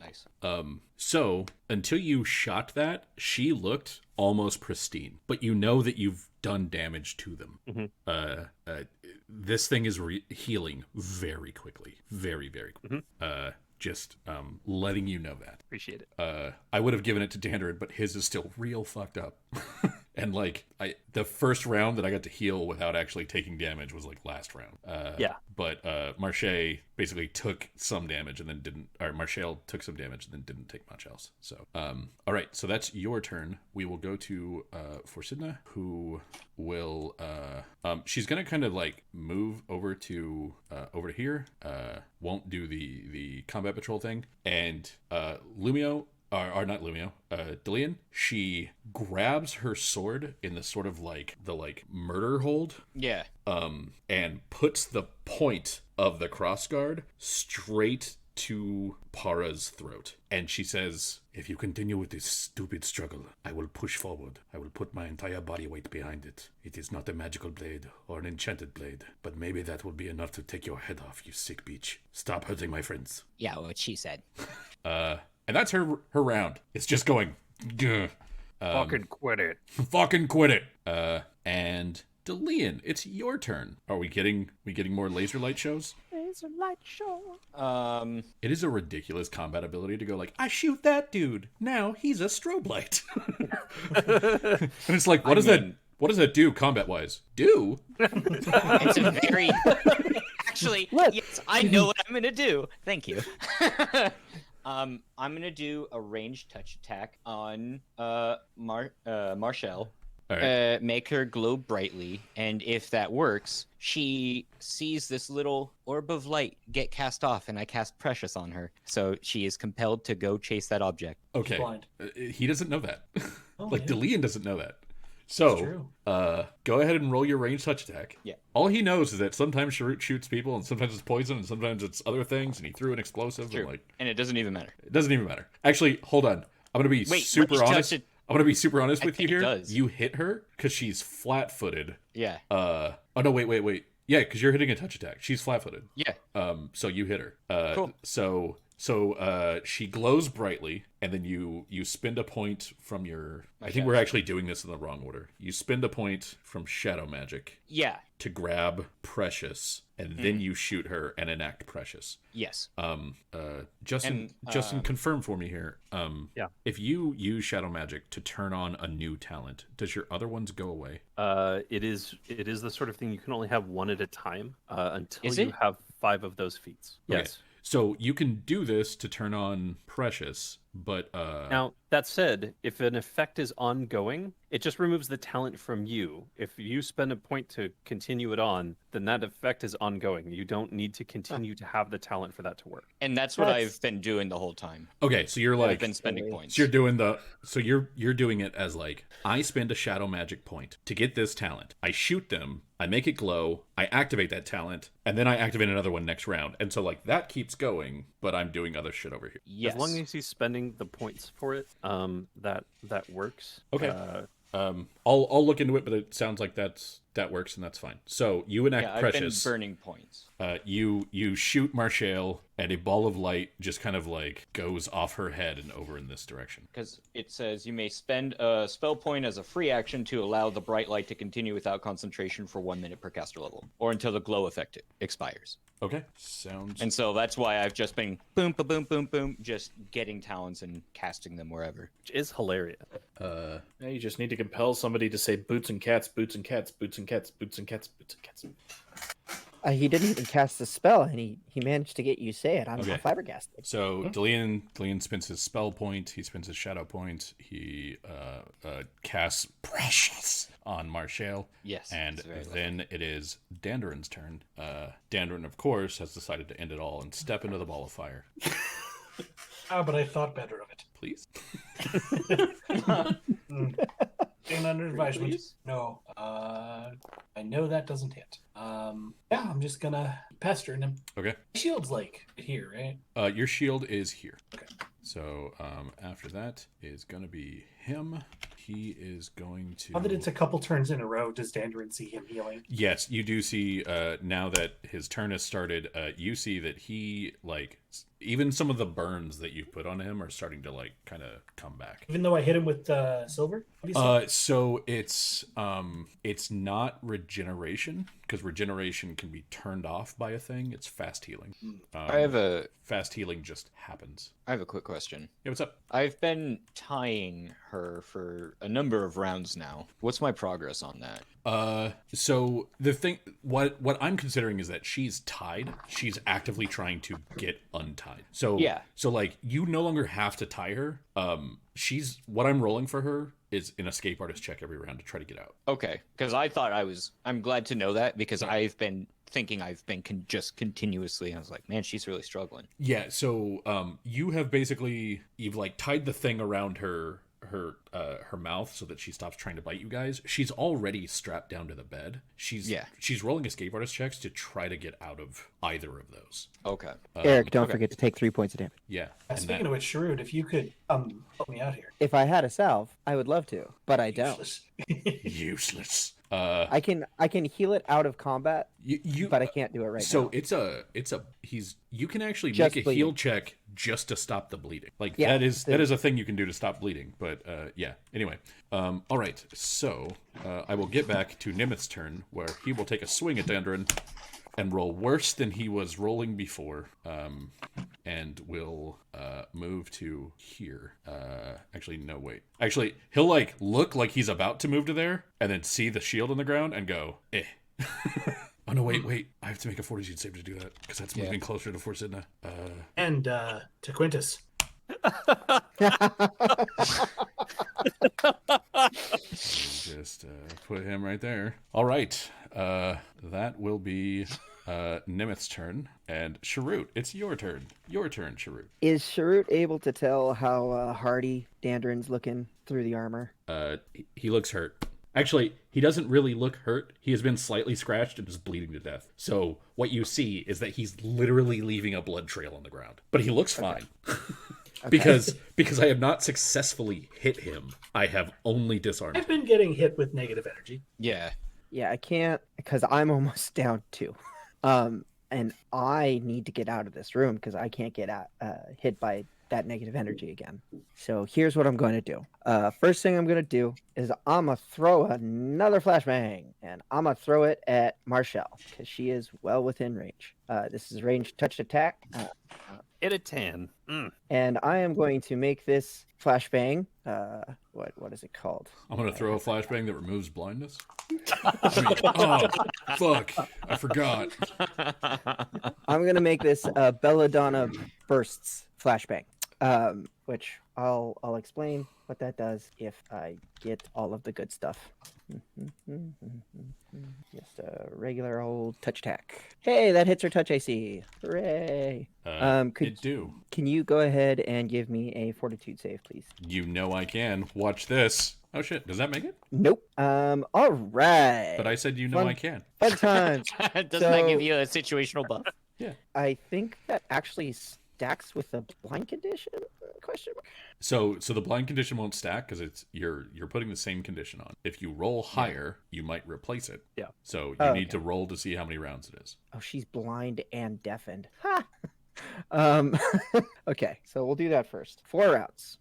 Nice. So until you shot that, she looked almost pristine, but you know that you've done damage to them. This thing is healing very quickly, very, very quickly. Just letting you know that. Appreciate it. I would have given it to Dandrid, but his is still real fucked up. And like the first round that I got to heal without actually taking damage was like last round. Yeah. But Marche basically took some damage and then didn't. Or Marshall took some damage and then didn't take much else. So all right, so that's your turn. We will go to Forsidna, who will she's gonna kind of like move over to here. Won't do the combat patrol thing, and Lumio. Or not Lumio, Dillian, she grabs her sword in the sort of like murder hold, Yeah. and puts the point of the crossguard straight to Para's throat. And she says, if you continue with this stupid struggle, I will push forward. I will put my entire body weight behind it. It is not a magical blade or an enchanted blade, but maybe that will be enough to take your head off, you sick bitch. Stop hurting my friends. Yeah, what she said. And that's her round. It's just going, "Gah." Fucking quit it. Fucking quit it. And Delian, it's your turn. Are we getting more laser light shows? Laser light show. It is a ridiculous combat ability to go like, I shoot that dude. Now he's a strobe light. And it's like, what does that do combat wise? Do? It's a very. Actually, What? yes, I know what I'm gonna do. Thank you. I'm gonna do a ranged touch attack on Marshall. All right. Make her glow brightly, and if that works, she sees this little orb of light get cast off, and I cast Precious on her. So she is compelled to go chase that object. Okay. blind. He doesn't know that. Oh, Like yeah. Delian doesn't know that. It's So, true. go ahead and roll your ranged touch attack. Yeah. All he knows is that sometimes Sharut shoots people, and sometimes it's poison, and sometimes it's other things, and he threw an explosive, True. and like And it doesn't even matter. it doesn't even matter. Actually, hold on. I'm gonna be Wait, super ranged touch honest. it- I'm gonna be super honest I with you think it here. does. You hit her because she's flat-footed. Yeah. Oh no, wait. Yeah, because you're hitting a touch attack. She's flat-footed. Yeah. So you hit her. Cool. So she glows brightly, and then you spend a point from your. I think we're shadow. actually doing this in the wrong order. You spend a point from shadow magic Yeah. to grab Precious, and then you shoot her and enact Precious. Yes. Justin, And, confirm for me here. Yeah. If you use shadow magic to turn on a new talent, does your other ones go away? It is the sort of thing you can only have one at a time until Is you it? have 5 of those feats. Okay. Yes. So you can do this to turn on Precious, but Now, That said, if an effect is ongoing, it just removes the talent from you. If you spend a point to continue it on, then that effect is ongoing. You don't need to continue to have the talent for that to work. And that's what That's- I've been doing the whole time. Okay, so you're I've like, been spending Totally. points. so you're doing it as like, I spend a shadow magic point to get this talent. I shoot them, I make it glow, I activate that talent, and then I activate another one next round. And so like that keeps going, but I'm doing other shit over here. Yes. As long as he's spending the points for it, that works. Okay. I'll look into it, but it sounds like that works and that's fine. So you enact yeah, I've Precious. been burning points. You shoot Marshall, and a ball of light just kind of like goes off her head and over in this direction. Because it says you may spend a spell point as a free action to allow the bright light to continue without concentration for 1 minute per caster level, or until the glow effect expires. Okay, sounds. And so that's why I've just been boom, boom, boom, boom, boom, just getting talents and casting them wherever. Which is hilarious. Yeah, you just need to compel somebody to say boots and cats, boots and cats, boots and cats, boots and cats, boots and cats. He didn't even cast the spell, and he managed to get you say it. I'm Okay. flabbergasted. So Delian spends his spell point. He spends his shadow point. He casts Precious on Marshall. Yes. And it's very lovely. then it is Dandarin's turn. Dandarin, of course, has decided to end it all and step into the ball of fire. But I thought better of it. Please. Stand under advisement. Please? No. I know that doesn't hit. Yeah, I'm just gonna pester him. Okay. Shield's like here, right? Your shield is here. Okay. So after that is going to be him. He is going to. Now that it's a couple turns in a row, does Dandarin see him healing? Yes, you do see now that his turn has started, you see that he, like, even some of the burns that you put on him are starting to, like, kind of come back. Even though I hit him with silver? What do you say? So it's not regeneration, because regeneration can be turned off by a thing. It's fast healing. I have a Fast healing just happens. quick question. Yeah, what's up? I've been tying her for a number of rounds now. What's my progress on that? So the thing, what I'm considering is that she's tied. She's actively trying to get untied. So Yeah. So like you no longer have to tie her. She's what I'm rolling for her is an escape artist check every round to try to get out. Okay, because I thought I'm glad to know that because I've been thinking I've been just continuously. I was like, man, she's really struggling. Yeah. So you have basically you've like tied the thing around her mouth so that she stops trying to bite you guys. She's already strapped down to the bed. She's rolling escape artist checks to try to get out of either of those. Okay. Eric, don't okay. forget to take 3 points of damage. Yeah. Speaking of which, Shrewd, if you could help me out here. If I had a salve, I would love to, but I don't. Useless. Useless. I can heal it out of combat, You but I can't do it right so now. you can actually Just make a heal bleeding. check just to stop the bleeding. Like Yeah, that is a thing you can do to stop bleeding. But yeah. Anyway, all right. So I will get back to Nimith's turn, where he will take a swing at Dandarin and roll worse than he was rolling before, and will move to here. Actually, no, wait. Actually, he'll like look like he's about to move to there, and then see the shield on the ground and go, eh. Oh no, wait. I have to make a fortitude save to do that, because that's moving closer to Forsidna. And to Quintus. Just put him right there. All right. That will be Nimith's turn. And Sharut, it's your turn. Your turn, Sharut. Is Sharut able to tell how hardy Dandarin's looking through the armor? He looks hurt. Actually, he doesn't really look hurt. He has been slightly scratched and is bleeding to death. So what you see is that he's literally leaving a blood trail on the ground. But he looks fine. Because I have not successfully hit him. I have only disarmed I've him. been getting hit with negative energy. Yeah. Yeah, I can't because I'm almost down 2. And I need to get out of this room because I can't get hit by that negative energy again. So here's what I'm going to do. First thing I'm going to do is I'm going to throw another flashbang, and I'm going to throw it at Marshall because she is well within range. This is ranged touched attack. Hit a 10. And I am going to make this flashbang. What is it called? I'm going to throw a flashbang that removes blindness. Oh, fuck. I forgot. I'm going to make this Belladonna Bursts flashbang. which I'll explain what that does if I get all of the good stuff. Just a regular old touch attack. Hey, that hits her touch AC. Hooray! Can you go ahead and give me a fortitude save, please? You know I can. Watch this. Oh shit, does that make it? Nope. All right. But I said you know Fun- I can. Fun times. Doesn't that give So- you a situational buff? I think that actually stacks with the blind condition? Question mark. So the blind condition won't stack because it's you're putting the same condition on. If you roll higher, you might replace it. Yeah. So Oh, you need okay. to roll to see how many rounds it is. Oh, she's blind and deafened. Ha! Okay, so we'll do that first. 4 rounds.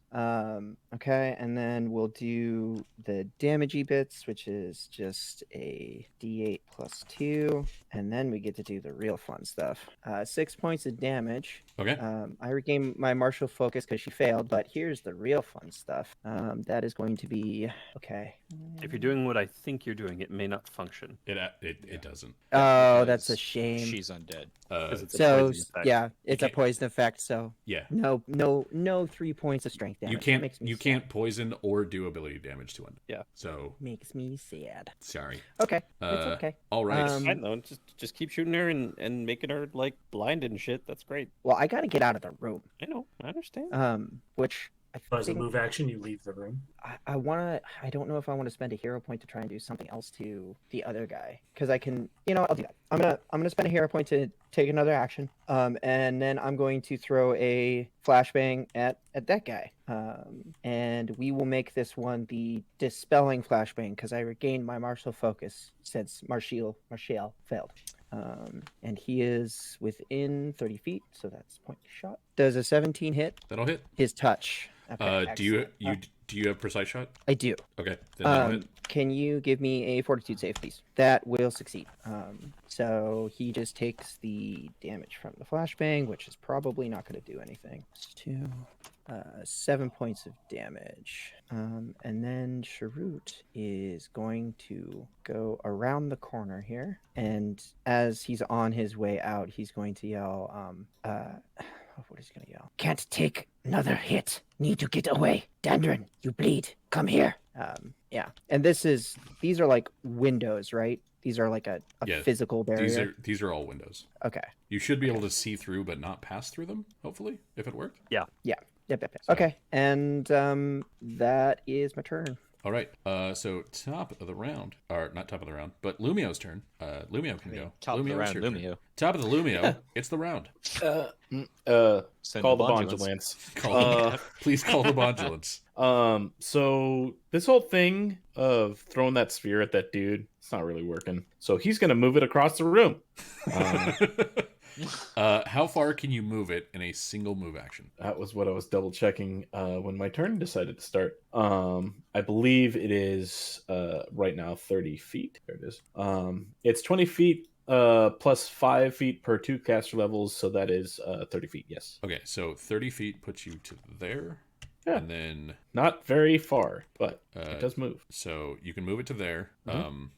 Okay, and then we'll do the damagey bits, which is just a d8 plus 2, and then we get to do the real fun stuff. 6 points of damage. Okay. I regain my martial focus because she failed, but here's the real fun stuff. That is going to be okay. If you're doing what I think you're doing, it may not function. It doesn't. Oh, that's a Because shame. She's undead. 'Cause it's a So poison effect. yeah, it's a can't- poison effect. So Yeah. no 3 points of strength damage. You That can't makes me you sad. can't poison or do ability damage to one. Yeah. So Makes me sad. sorry. Okay, it's Uh, okay. All right. I know, just keep shooting her and making her like blind and shit. That's great. Well, I gotta get out of the room. I know, I understand. Which I So as a think move action, you leave the room. I wanna. I don't know if I want to spend a hero point to try and do something else to the other guy because I can. You know, I'll do that. I'm gonna spend a hero point to take another action. And then I'm going to throw a flashbang at that guy. And we will make this one the dispelling flashbang because I regained my martial focus since Martial failed. And he is within 30 feet, so that's point shot. Does a 17 hit? That'll hit. His touch. Okay, Do you have precise shot? I do. Okay. Then that'll hit. Can you give me a fortitude save, please? That will succeed. So he just takes the damage from the flashbang, which is probably not going to do anything. It's 7 points of damage. And then Sharut is going to go around the corner here. And as he's on his way out, he's going to yell, what is he going to yell? Can't take another hit. Need to get away. Dandrin, you bleed. Come here. Yeah. And these are like windows, right? These are like a Yeah, physical barrier. These are all windows. Okay. You should be able to see through but not pass through them, hopefully, if it worked. Yep. So- Okay. And that is my turn. All right. So top of the round, or not top of the round, but Lumio's turn. Lumio can go. Top of the Lumio's round, your turn. Lumio. Top of the Lumio. It's the round. Send Call the ambulance. Bondulance. Please call the Bondulance. So this whole thing of throwing that sphere at that dude, it's not really working. So he's gonna move it across the room. How far can you move it in a single move action? That was what I was double checking when my turn decided to start. I believe it is right now 30 feet. There it is. It's 20 feet plus 5 feet per 2 caster levels, so that is 30 feet. Yes. Okay, so 30 feet puts you to there. Yeah. And then Not very far, but it does move. so you can move it to there.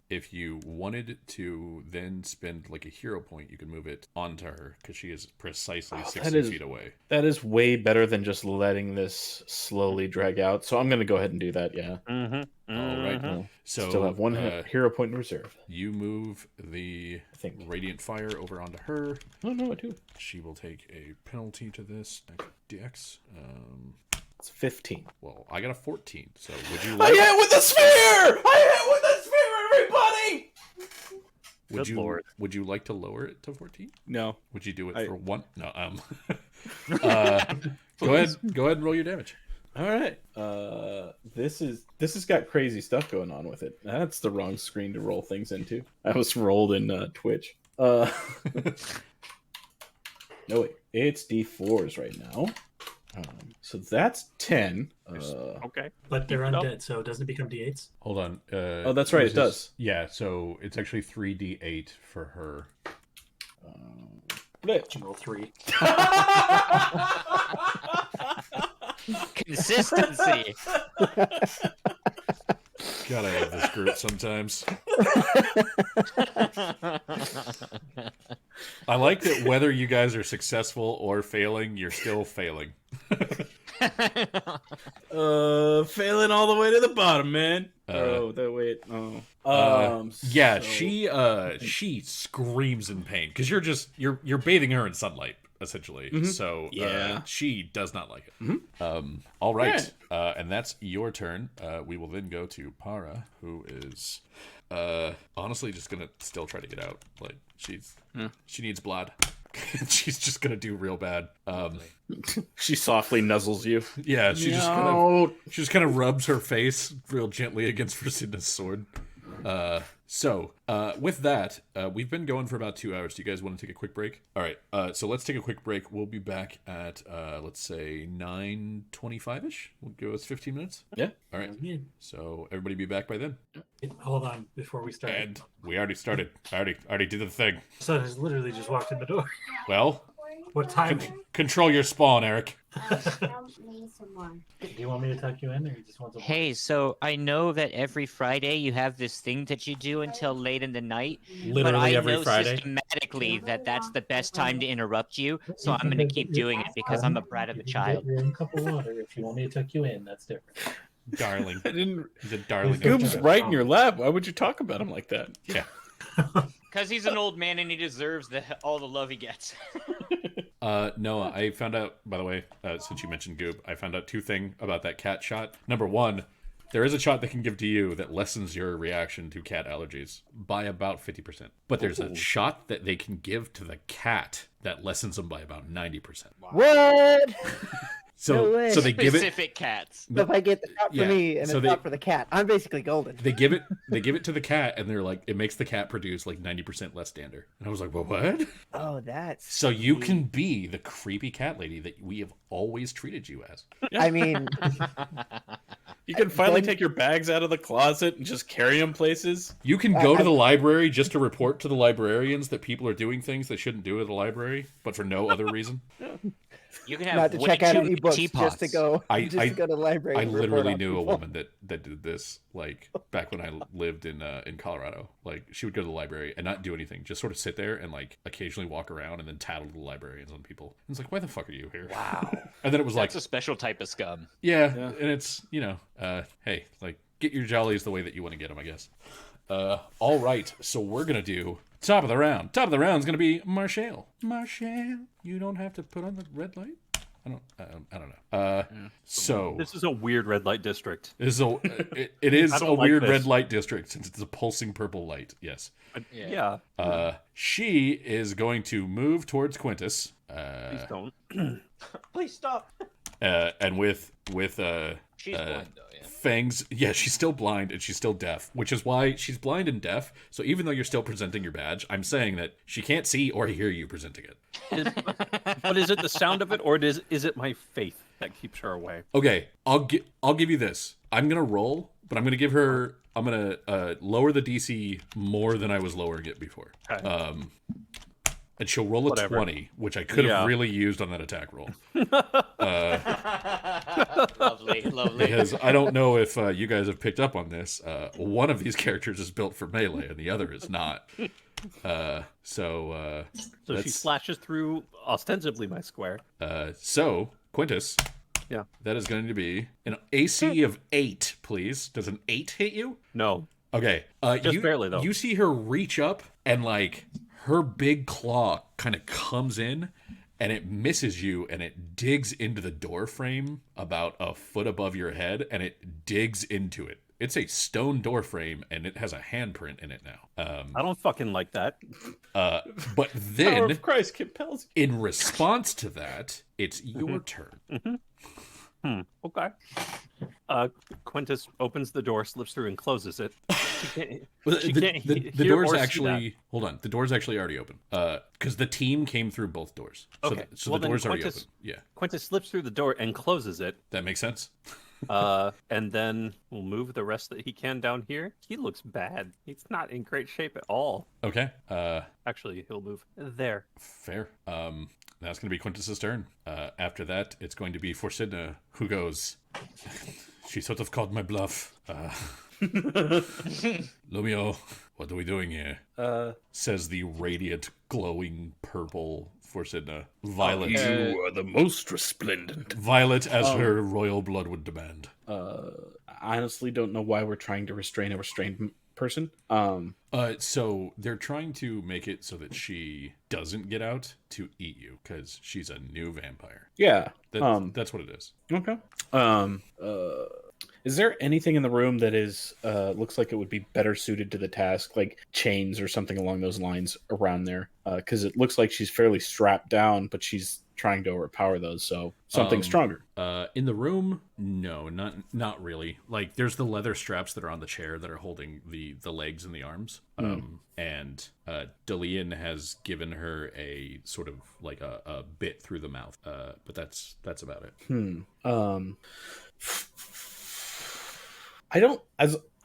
If you wanted to then spend like a hero point, you can move it onto her because she is precisely 60 feet away. That is way better than just letting this slowly drag out. So I'm going to go ahead and do that. Yeah. All right. So Still have one hero point in reserve. you move the I think. radiant fire over onto her. Oh no, I do. She will take a penalty to this DX. It's 15. Well, I got a 14. So would you I like? hit with the sphere! I hit with the sphere, everybody! Good lord. Would you like to lower it to 14? No. Would you do it I- for one? No. Go ahead and roll your damage. All right. This has got crazy stuff going on with it. That's the wrong screen to roll things into. I was rolled in Twitch. No wait, it's D4s right now. So that's 10. Okay. But they're Keep it up. undead, so doesn't it become d8s? Hold on. Oh, that's right, it does. Yeah, so it's actually 3d8 for her. Did you roll 3? Consistency. God, I love this group sometimes. I like that whether you guys are successful or failing, you're still failing. Failing all the way to the bottom, man. Yeah, so- she screams in pain because you're bathing her in sunlight essentially. Mhm. So Yeah. she does not like it. Mhm. All right, and that's your turn. We will then go to Para, who is honestly just gonna still try to get out. Like she needs blood. She's just gonna do real bad. She softly nuzzles you. Yeah, she just kind of rubs her face real gently against Frasidna's sword. With that, we've been going for about 2 hours. Do you guys want to take a quick break? All right, so let's take a quick break. We'll be back at, let's say, 9:25-ish. We'll go with 15 minutes. Yeah. All right, so everybody be back by then. Hold on before we start. And we already started. I already did the thing. Son has literally just walked in the door. Well, What timing? control your spawn, Eric. Do you want me to tuck you in, or you just want to? Hey, so I know that every Friday you have this thing that you do until late in the night. but Literally I every know Friday. systematically that that's the best time to interrupt you, so I'm going to keep doing it because I'm a brat of a child. Your own cup of water. If you want me to tuck you in, that's different. Darling. I didn't. He's a darling. Goob's right in your lap. Why would you talk about him like that? Yeah. Because he's an old man and he deserves all the love he gets. Noah, I found out, by the way, since you mentioned Goob, I found out 2 things about that cat shot. Number 1, there is a shot they can give to you that lessens your reaction to cat allergies by about 50%. But there's a shot that they can give to the cat that lessens them by about 90%. What? So, No way. so they give it. Specific cats. So if I get the shot for Yeah, me and so a they- shot for the cat, I'm basically golden. They give it to the cat, and they're like, it makes the cat produce like 90% less dander. And I was like, well, what? Oh, that's. So you can be the creepy cat lady that we have always treated you as. I mean, You can finally Then- take your bags out of the closet and just carry them places. You can go to the library just to report to the librarians that people are doing things they shouldn't do at the library, but for no other reason. You can have not to way check out too any many books, teapots. just to go to go to the library. I and report literally on knew a people. woman that did this, like, back when I lived in Colorado. Like, she would go to the library and not do anything, just sort of sit there and, like, occasionally walk around and then tattle to the librarians on people. And it's like, why the fuck are you here? Wow. And then it was like, That's a special type of scum. yeah, and it's, you know, hey, like, get your jollies the way that you want to get them, I guess. All right, so we're going to do top of the round. Top of the round is going to be Marshall. Marshall, you don't have to put on the red light? I don't know. So This is a weird red light district. this is it is I a don't like weird this. red light district since it's a pulsing purple light. Yes. Yeah. She is going to move towards Quintus. Please don't. Please stop. And with She's blind though, yeah. Fangs, yeah, she's still blind and she's still deaf, which is why she's blind and deaf. So even though you're still presenting your badge, I'm saying that she can't see or hear you presenting it. But is it the sound of it, or is it my faith that keeps her away? Okay, I'll give you this. I'm gonna roll, but I'm gonna lower the DC more than I was lowering it before. Okay. And she'll roll a Whatever. 20, which I could have Yeah. really used on that attack roll. Lovely. Because I don't know if you guys have picked up on this. One of these characters is built for melee, and the other is not. So So she that's- slashes through ostensibly my square. So Quintus, Yeah. that is going to be an AC of 8, please. Does an 8 hit you? No. Okay. Just barely, though. You see her reach up and like her big claw kind of comes in and it misses you and it digs into the door frame about a foot above your head and it digs into it. It's a stone door frame and it has a handprint in it now. I don't fucking like that. But Power then of Christ compels you. in response to that, it's your turn. Okay. Quintus opens the door, slips through, and closes it. She can't, Well, she the can't the hear door's or see actually hold on. The door's actually already open. Because the team came through both doors. So, Okay, so well the then door's already Quintus- open. Yeah, Quintus slips through the door and closes it. that makes sense. And then we'll move the rest that he can down here. He looks bad. He's not in great shape at all. Okay. Actually, he'll move there. Fair. That's going to be Quintus's turn. After that, it's going to be Forsidna, who goes. She sort of called my bluff. Lumio, what are we doing here? Says the radiant, glowing purple Forsidna. Violet. You are the most resplendent. Violet as her royal blood would demand. I honestly don't know why we're trying to restrain a restrained person. So they're trying to make it so that she doesn't get out to eat you because she's a new vampire. Yeah. That's what it is. Okay. Is there anything in the room that is looks like it would be better suited to the task, like chains or something along those lines around there? Because it looks like she's fairly strapped down, but she's trying to overpower those. So something stronger. In the room, no, not really. Like there's the leather straps that are on the chair that are holding the legs and the arms. And Delian has given her a sort of like a bit through the mouth. But that's about it. I don't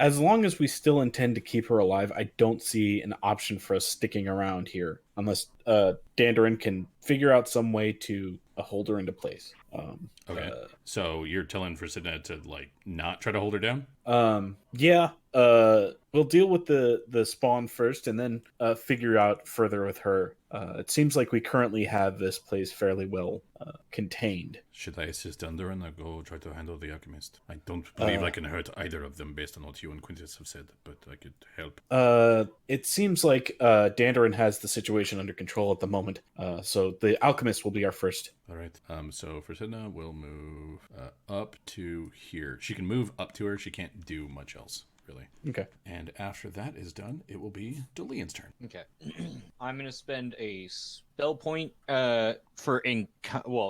as long as we still intend to keep her alive, I don't see an option for us sticking around here unless Dandarin can figure out some way to hold her into place. Okay. So you're telling Forsidna to like not try to hold her down? Yeah. We'll deal with the spawn first and then figure out further with her. It seems like we currently have this place fairly well contained. Should I assist Dandarin or go try to handle the alchemist? I don't believe I can hurt either of them based on what you and Quintus have said, but I could help. It seems like Dandarin has the situation under control at the moment. So the alchemist will be our first. All right. So Forsidna will move up to here. She can move up to her. She can't do much else, really. Okay. And after that is done, it will be Delian's turn. Okay. I'm going to spend a spell point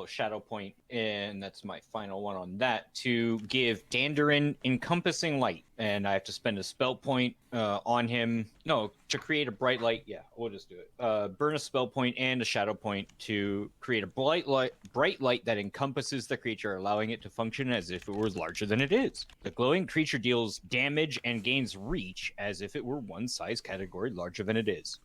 shadow point, and that's my final one on that, to give Dandarin encompassing light. And I have to spend a spell point on him. No, to create a bright light. Yeah, we'll just do it. Burn a spell point and a shadow point to create a bright light that encompasses the creature, allowing it to function as if it were larger than it is. The glowing creature deals damage and gains reach as if it were one size category larger than it is.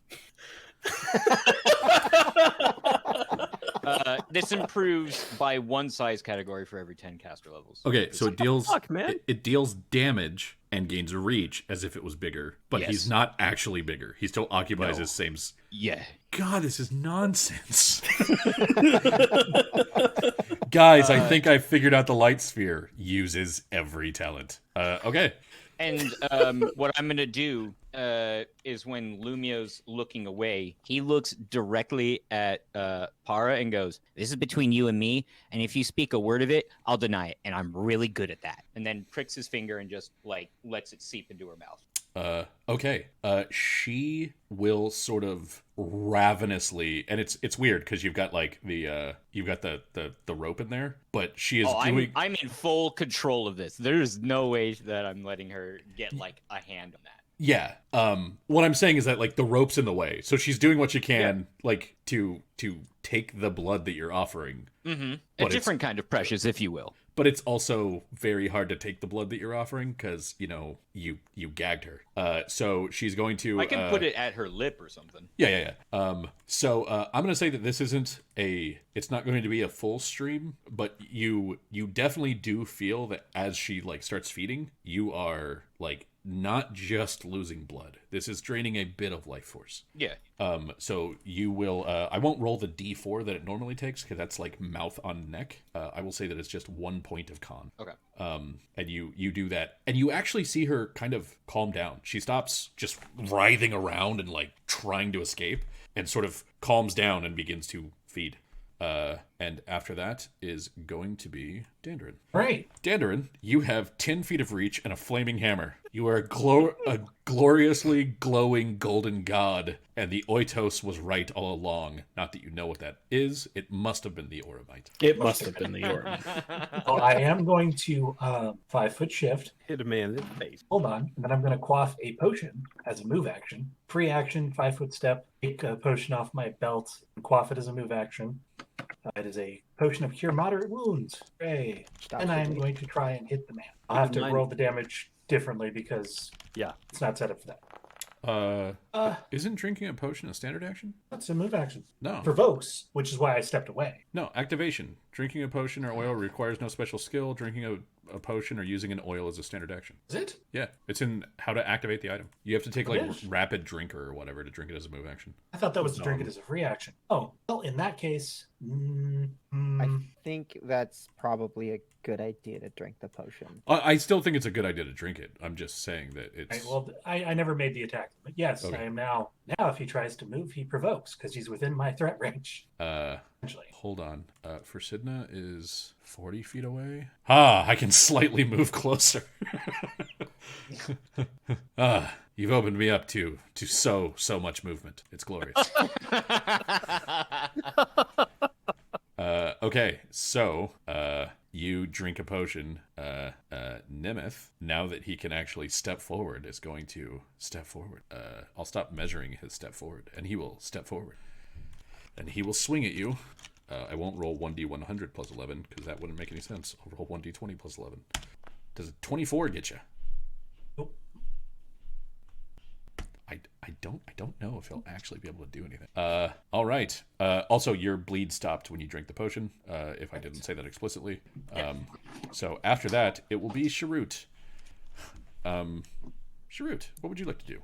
This improves by one size category for every 10 caster levels. Okay, so it deals man? it deals damage and gains reach as if it was bigger, but Yes. he's not actually bigger. He still occupies No. his same. Yeah. God, this is nonsense. Guys, I think I figured out the light sphere uses every talent. Okay. And what I'm going to do is when Lumio's looking away, he looks directly at Para and goes, "This is between you and me, and if you speak a word of it, I'll deny it, and I'm really good at that." And then pricks his finger and just, like, lets it seep into her mouth. Okay. She will sort of ravenously, and it's weird because you've got like the rope in there, but she is doing. I'm in full control of this. There's no way that I'm letting her get, like, a hand on that. Yeah. What I'm saying is that like the rope's in the way, so she's doing what she can, like to take the blood that you're offering. Mm-hmm. But A different kind of precious, if you will. But it's also very hard to take the blood that you're offering because you gagged her. So she's going to. I can put it at her lip or something. Yeah. So I'm gonna say that this isn't it's not going to be a full stream, but you definitely do feel that as she like starts feeding, you are like not just losing blood. This is draining a bit of life force. Yeah. So you will. I won't roll the D4 that it normally takes because that's like mouth on neck. I will say that it's just 1 point of con. Okay. And you do that, and you actually see her kind of calm down. She stops just writhing around and like trying to escape, and sort of calms down and begins to feed. And after that is going to be Dandarin. Right. Dandarin, you have 10 feet of reach and a flaming hammer. You are a gloriously glowing golden god, and the Oitos was right all along. Not that you know what that is. It must have been the Oramite. It must have been the Orm. Well, I am going to 5-foot shift. Hit a man in the face. Hold on. And then I'm going to quaff a potion as a move action. Free action, 5-foot step. Take a potion off my belt and quaff it as a move action. It is a potion of cure moderate wounds. Hooray. And I'm going to try and hit the man. I'll have to roll the damage differently because Yeah. it's not set up for that. Isn't drinking a potion a standard action? That's a move action. No. Provokes, which is why I stepped away. No, activation. Drinking a potion or oil requires no special skill. Drinking a potion or using an oil is a standard action. Is it? Yeah, it's in how to activate the item. You have to take like Yes. rapid drinker or whatever to drink it as a move action. I thought that was to drink it as a free action. Oh, well, in that case, I think that's probably a good idea to drink the potion. I still think it's a good idea to drink it. I'm just saying that it's. right, well, I never made the attack, but yes, Okay. I am now. Now, if he tries to move, he provokes because he's within my threat range. Essentially. Hold on. For Sidna is 40 feet away. I can slightly move closer. You've opened me up to so much movement. It's glorious. Okay, so you drink a potion. Nemeth, now that he can actually step forward, is going to step forward. I'll stop measuring his step forward, and he will step forward. And he will swing at you. I won't roll 1d100 plus 11, because that wouldn't make any sense. I'll roll 1d20 plus 11. Does a 24 get you? Nope. I don't know if he'll actually be able to do anything. All right. Also, your bleed stopped when you drank the potion, if I didn't say that explicitly. So after that, it will be Sharut. Sharut, what would you like to do?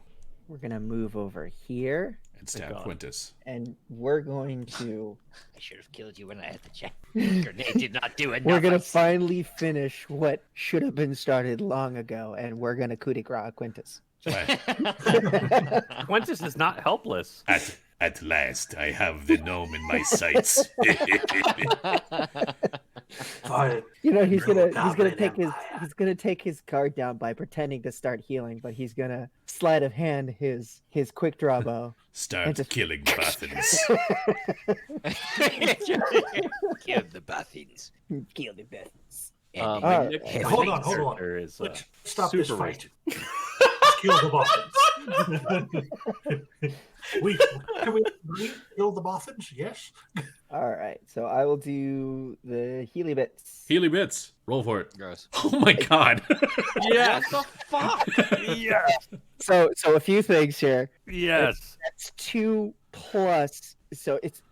We're gonna move over here, And stab God. Quintus. and we're going to I should have killed you when I had the check. Grenade did not do enough. we're gonna I see. finally finish what should have been started long ago, and we're gonna coup de grace Quintus. Quintus is not helpless. At last, I have the gnome in my sights. Fine. You know, he's No gonna goblin take his empire. he's gonna take his guard down by pretending to start healing, but he's gonna sleight of hand his quick draw bow. Start just- killing Bathans. Kill the Buffins. Kill the best. My Hey, next hold my on, next hold on. character is, Let's stop this super fight. Kill the boffins. Can we agree? Kill the boffins? Yes. All right, so I will do the Healy bits. Healy bits. Roll for it. Gross. Oh my god. Yes. What the fuck? Yes. So a few things here. Yes. That's 2 plus. So it's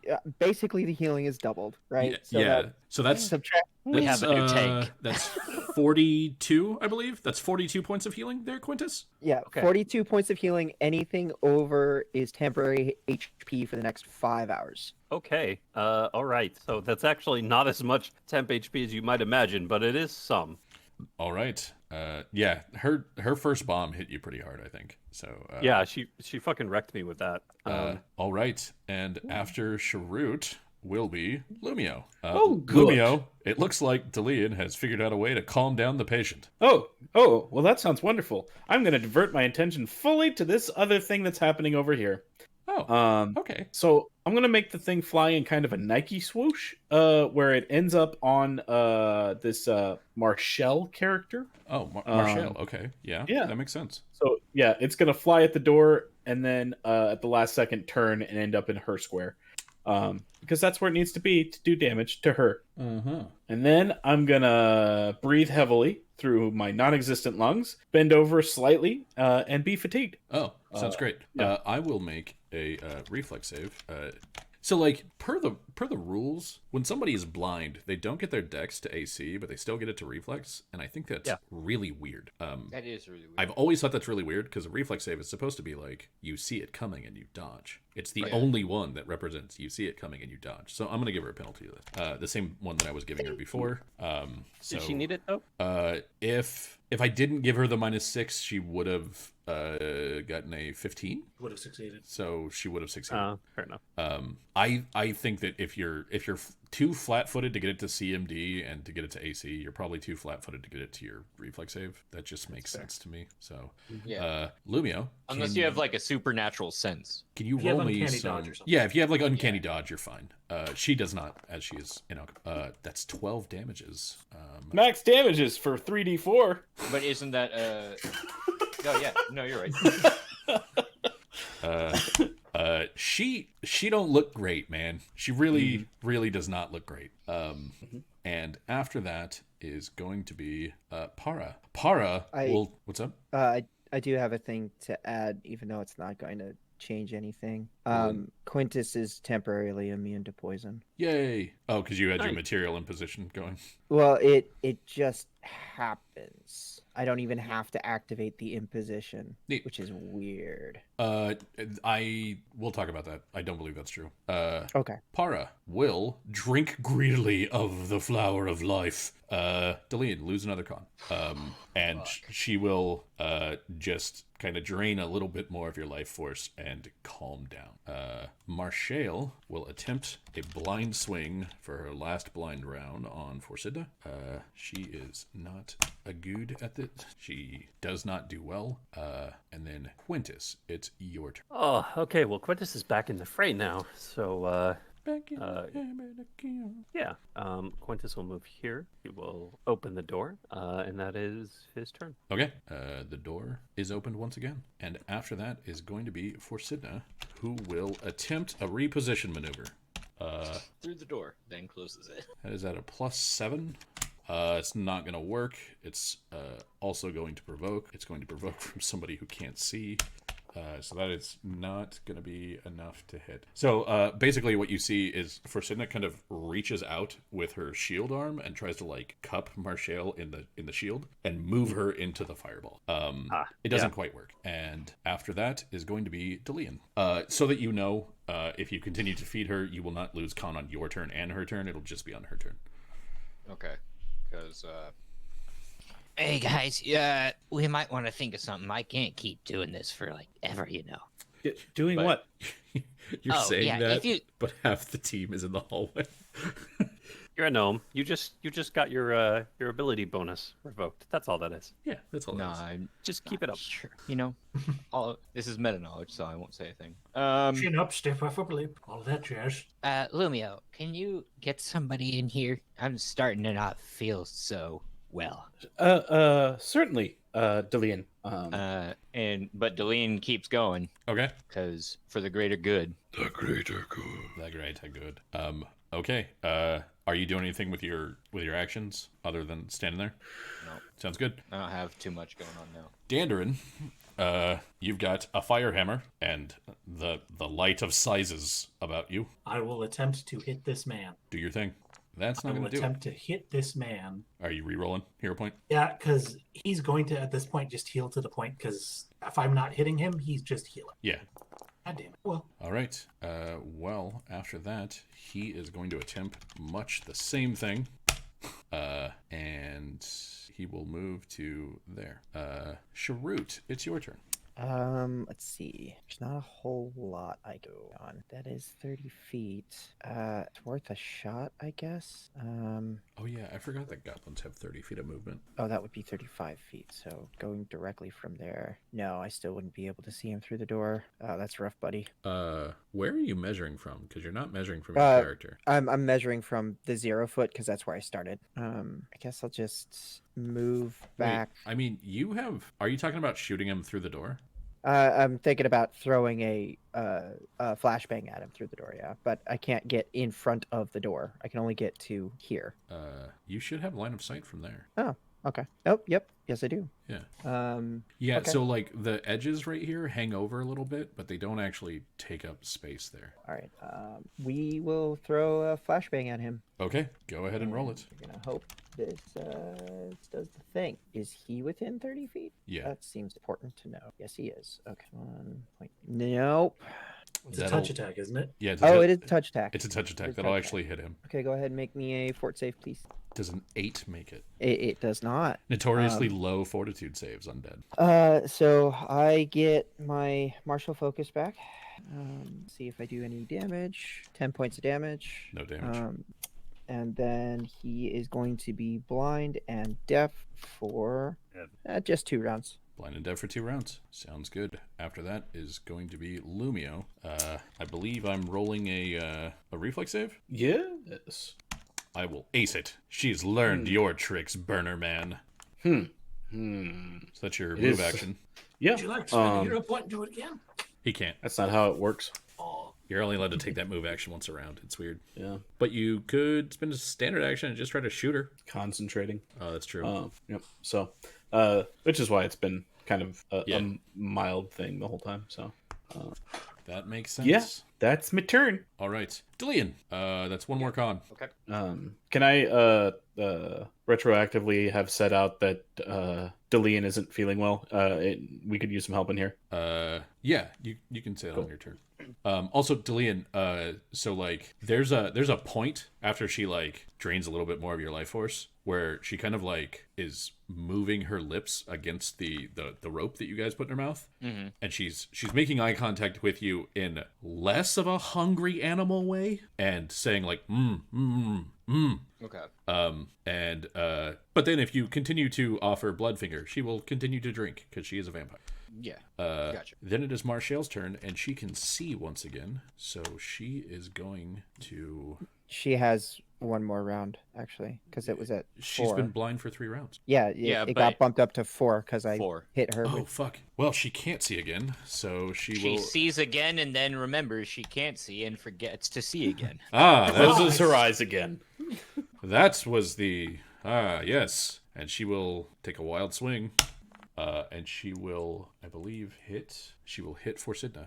basically the healing is doubled, right? So yeah. that- So that's subtract. We have a new tank. That's 42, I believe. That's 42 points of healing there, Quintus. Yeah, Okay. 42 points of healing. Anything over is temporary HP for the next 5 hours. Okay. All right. So that's actually not as much temp HP as you might imagine, but it is some. All right. Yeah, her first bomb hit you pretty hard, I think. So Yeah, she fucking wrecked me with that. all right. And after Sharut will be Lumio. Oh, good. Lumio, it looks like Delian has figured out a way to calm down the patient. Oh, well, that sounds wonderful. I'm going to divert my attention fully to this other thing that's happening over here. Oh, okay. So I'm going to make the thing fly in kind of a Nike swoosh, where it ends up on this Marshall character. Oh, Marshall. Okay. Yeah, yeah. that makes sense. So yeah, it's going to fly at the door and then at the last second turn and end up in her square. Because that's where it needs to be to do damage to her. Mm-hmm. And then I'm gonna breathe heavily through my non-existent lungs, bend over slightly, and be fatigued. Oh, sounds great. yeah. I will make a reflex save. So, like, per the rules, when somebody is blind, they don't get their dex to AC, but they still get it to reflex, and I think that's really weird. That is really weird. I've always thought that's really weird because a reflex save is supposed to be like you see it coming and you dodge. It's the Right. only one that represents you see it coming and you dodge. So I'm gonna give her a penalty to this. The same one that I was giving her before. So Did she need it though? if I didn't give her the -6, she would have gotten a 15. Would have succeeded. So she would have succeeded. Fair enough. I think that if you're too flat-footed to get it to CMD and to get it to AC, you're probably too flat-footed to get it to your reflex save. That just makes sense to me. So, Yeah. Lumio, Unless you have like a supernatural sense. can you If you have roll me uncanny some? dodge or something. Yeah, if you have like uncanny dodge, you're fine. She does not, as she is. That's 12 damages. Max damages for 3d4. But isn't that Oh yeah, no, you're right. She don't look great, man. She really does not look great. And after that is going to be Para. Para I- will. What's up? I do have a thing to add, even though it's not going to change anything. Well, Quintus is temporarily immune to poison. Yay! Oh, because you had your Nice. material imposition going. Well, it just happens. I don't even have to activate the imposition, Neat. which is weird. We'll talk about that. I don't believe that's true. Okay. Para will drink greedily of the flower of life. Deline, lose another con. And she will just kind of drain a little bit more of your life force and calm down. Marshall will attempt a blind swing for her last blind round on Forsythia. She is not a good at it. She does not do well. And then Quintus, it's your turn. Oh, okay. Well, Quintus is back in the fray now. So, Back in the hammer again. yeah. Quintus will move here. He will open the door, and that is his turn. Okay, the door is opened once again. And after that is going to be Forsythia, who will attempt a reposition maneuver. Through the door, then closes it. That is at a +7. It's not going to work. It's also going to provoke. It's going to provoke from somebody who can't see. So that is not going to be enough to hit. So basically what you see is Forsythia kind of reaches out with her shield arm and tries to like cup Marshall in the shield and move her into the fireball. It doesn't quite work. And after that is going to be Delian. So that you know, if you continue to feed her, you will not lose con on your turn and her turn. It'll just be on her turn. Okay, because hey guys, we might want to think of something. I can't keep doing this for like ever, you know. Doing But- what? You're Oh, saying yeah, that, if you- but half the team is in the hallway. You're a gnome. You just got your ability bonus revoked. That's all that is. Yeah, that's all. No, that is. I'm Just keep it up. sure. You know, this is meta knowledge, so I won't say a thing. Chin up, step off upper lip, all that jazz. Lumio, can you get somebody in here? I'm starting to not feel so well. Certainly, Delian. But Deline keeps going Okay. because for the greater good. The greater good. The greater good. Okay. Are you doing anything with your actions other than standing there? No, Sounds good. I don't have too much going on now. Dandarin, you've got a fire hammer and the light of sizes about you. I will attempt to hit this man. Do your thing. That's I not will going to do it. attempt to hit this man. Are you re-rolling hero point? Yeah, because he's going to, at this point, just heal to the point, because if I'm not hitting him, he's just healing. Yeah. God damn it. Well, All right. Well, after that, he is going to attempt much the same thing. And he will move to there. Sharut, it's your turn. Let's see. There's not a whole lot I go on. That is 30 feet. It's worth a shot, I guess. Oh, yeah, I forgot that goblins have 30 feet of movement. Oh, that would be 35 feet. So going directly from there. No, I still wouldn't be able to see him through the door. Oh, that's rough, buddy. Where are you measuring from? Because you're not measuring from your character. I'm measuring from the 0 foot because that's where I started. I guess I'll just move back. Wait, I mean, you have... Are you talking about shooting him through the door? I'm thinking about throwing a flashbang at him through the door, yeah. But I can't get in front of the door. I can only get to here. You should have line of sight from there. Oh, okay. Oh, yep. Yes, I do. Yeah. Yeah, okay. so like the edges right here hang over a little bit, but they don't actually take up space there. All right. We will throw a flashbang at him. Okay, go ahead and roll it. We're going to hope this does the thing. Is he within 30 feet? Yeah. That seems important to know. Yes, he is. Okay. 1 point. Nope. it's a touch attack, isn't it? Yeah, Oh, it is touch attack. It's a touch attack. It's That'll touch actually hit him. Okay, go ahead and make me a fort save, please. Does an 8 make it? It does not. Notoriously low fortitude saves undead. So I get my martial focus back. See if I do any damage. 10 points of damage. No damage. And then he is going to be blind and deaf for just 2 rounds. Blind and deaf for 2 rounds. Sounds good. After that is going to be Lumio. I believe I'm rolling a reflex save. Yes. I will ace it. She's learned your tricks, Burner Man. Hmm. So that's your It move is- action. Yeah. Would you like to spend a hero point and do it again? He can't. That's not how it works. Oh, You're only allowed to take that move action once around. It's weird. Yeah. But you could spend a standard action and just try to shoot her. Concentrating. Oh, that's true. Yep. So, which is why it's been kind of Yeah. a mild thing the whole time. So That makes sense. yeah, that's my turn. All right. Delian, that's one more con. Okay. Can I retroactively have set out that Delian isn't feeling well? We could use some help in here. Yeah, you can say it on your turn. Also, Delian, so like there's a point after she like drains a little bit more of your life force where she kind of like is moving her lips against the rope that you guys put in her mouth, and she's making eye contact with you in less of a hungry animal way and saying like Okay. but then if you continue to offer Bloodfinger, she will continue to drink because she is a vampire. Yeah. Gotcha. Then it is Marshall's turn, and she can see once again. So she is going to. She has one more round actually, because it was at 4. She's been blind for 3 rounds. Yeah, Yeah, it but- got bumped up to 4 because I 4. hit her. Oh With... fuck! Well, she can't see again, so she She will. sees again and then remembers she can't see and forgets to see again. Ah, Closes her eyes again. that was the yes, and she will take a wild swing. And she will, I believe, hit. She will hit Forsidna.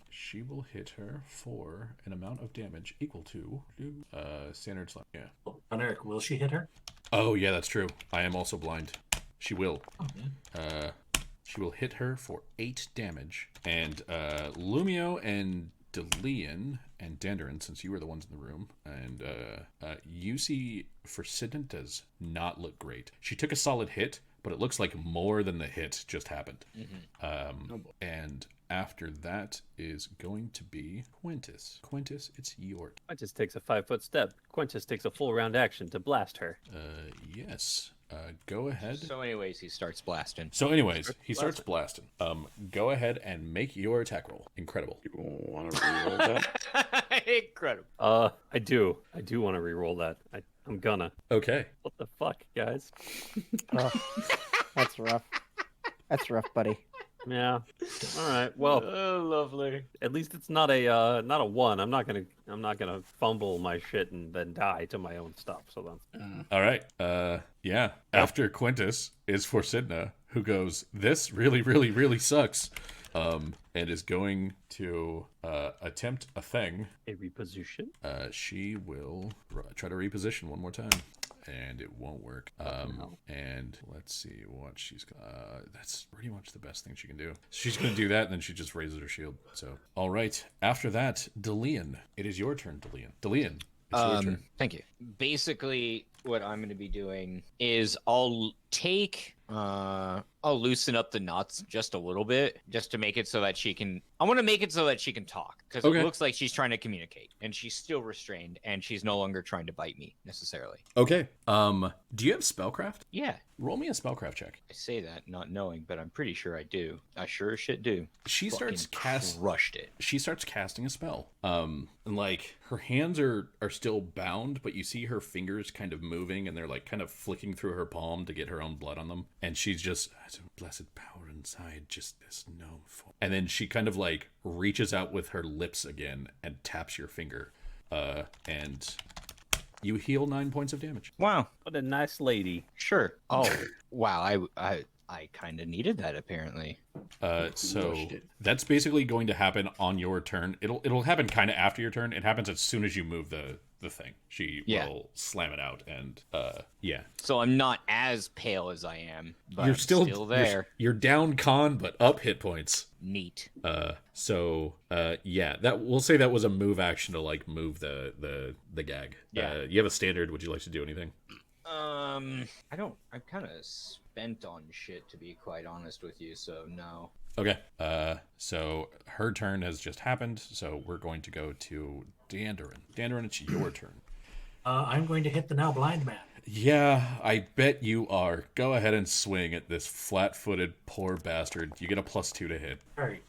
She will hit her for an amount of damage equal to standard slam. Yeah. On Eric, will she hit her? Oh yeah, that's true. I am also blind. She will. Oh, yeah. She will hit her for 8 damage. And Lumio and Delian and Dandarin, since you were the ones in the room, and you see Forsidna does not look great. She took a solid hit, but it looks like more than the hit just happened. And after that is going to be Quintus. Quintus, it's your Quintus takes a 5-foot step. Quintus takes a full round action to blast her. yes. Go ahead. So, anyways, he starts blasting. So anyways, he starts blasting. Go ahead and make your attack roll. Incredible. You want to reroll that? Incredible. I do want to re-roll that. I'm gonna. Okay. What the fuck, guys? Oh, that's rough. That's rough, buddy. Yeah. All right. Well, Oh, lovely. at least it's not a 1. I'm not gonna fumble my shit and then die to my own stuff. So then. All right. Yeah. After Quintus is Forsidna, who goes, "This really, really, really sucks," and is going to attempt a thing. A reposition. She will try to reposition one more time, and it won't work. And let's see what she's. That's pretty much the best thing she can do. She's going to do that, and then she just raises her shield. So, all right. After that, Delian. It is your turn, Delian. Delian. It's your turn. Thank you. Basically, what I'm going to be doing is I'll loosen up the knots just a little bit, just to make it so that she can. I want to make it so that she can talk, because Okay. it looks like she's trying to communicate, and she's still restrained, and she's no longer trying to bite me necessarily. Okay. Do you have spellcraft? Yeah, Roll me a spellcraft check. I say that not knowing, but I'm pretty sure I do. I sure as shit do. She starts Crushed it. She starts casting a spell. And like her hands are still bound, but you see her fingers kind of moving, and they're like kind of flicking through her palm to get her own blood on them. And she's just, blessed power inside, just this gnome form. And then she kind of like reaches out with her lips again and taps your finger. And you heal 9 points of damage. Wow. What a nice lady. Sure. Oh, wow. I kind of needed that apparently. So Rushed it. that's basically going to happen on your turn. It'll happen kind of after your turn. It happens as soon as you move the thing. She will slam it out, and yeah. So I'm not as pale as I am, but You're I'm still there. You're down con, but up hit points. Neat. Yeah, that we'll say that was a move action to like move the gag. Yeah. You have a standard. Would you like to do anything? I don't. I'm kind of spent on shit, to be quite honest with you. So no. Okay. So her turn has just happened. So we're going to go to Dandarin. Dandarin, it's your turn. I'm going to hit the now blind man. Yeah, I bet you are. Go ahead and swing at this flat-footed poor bastard. You get a +2 to hit. All right.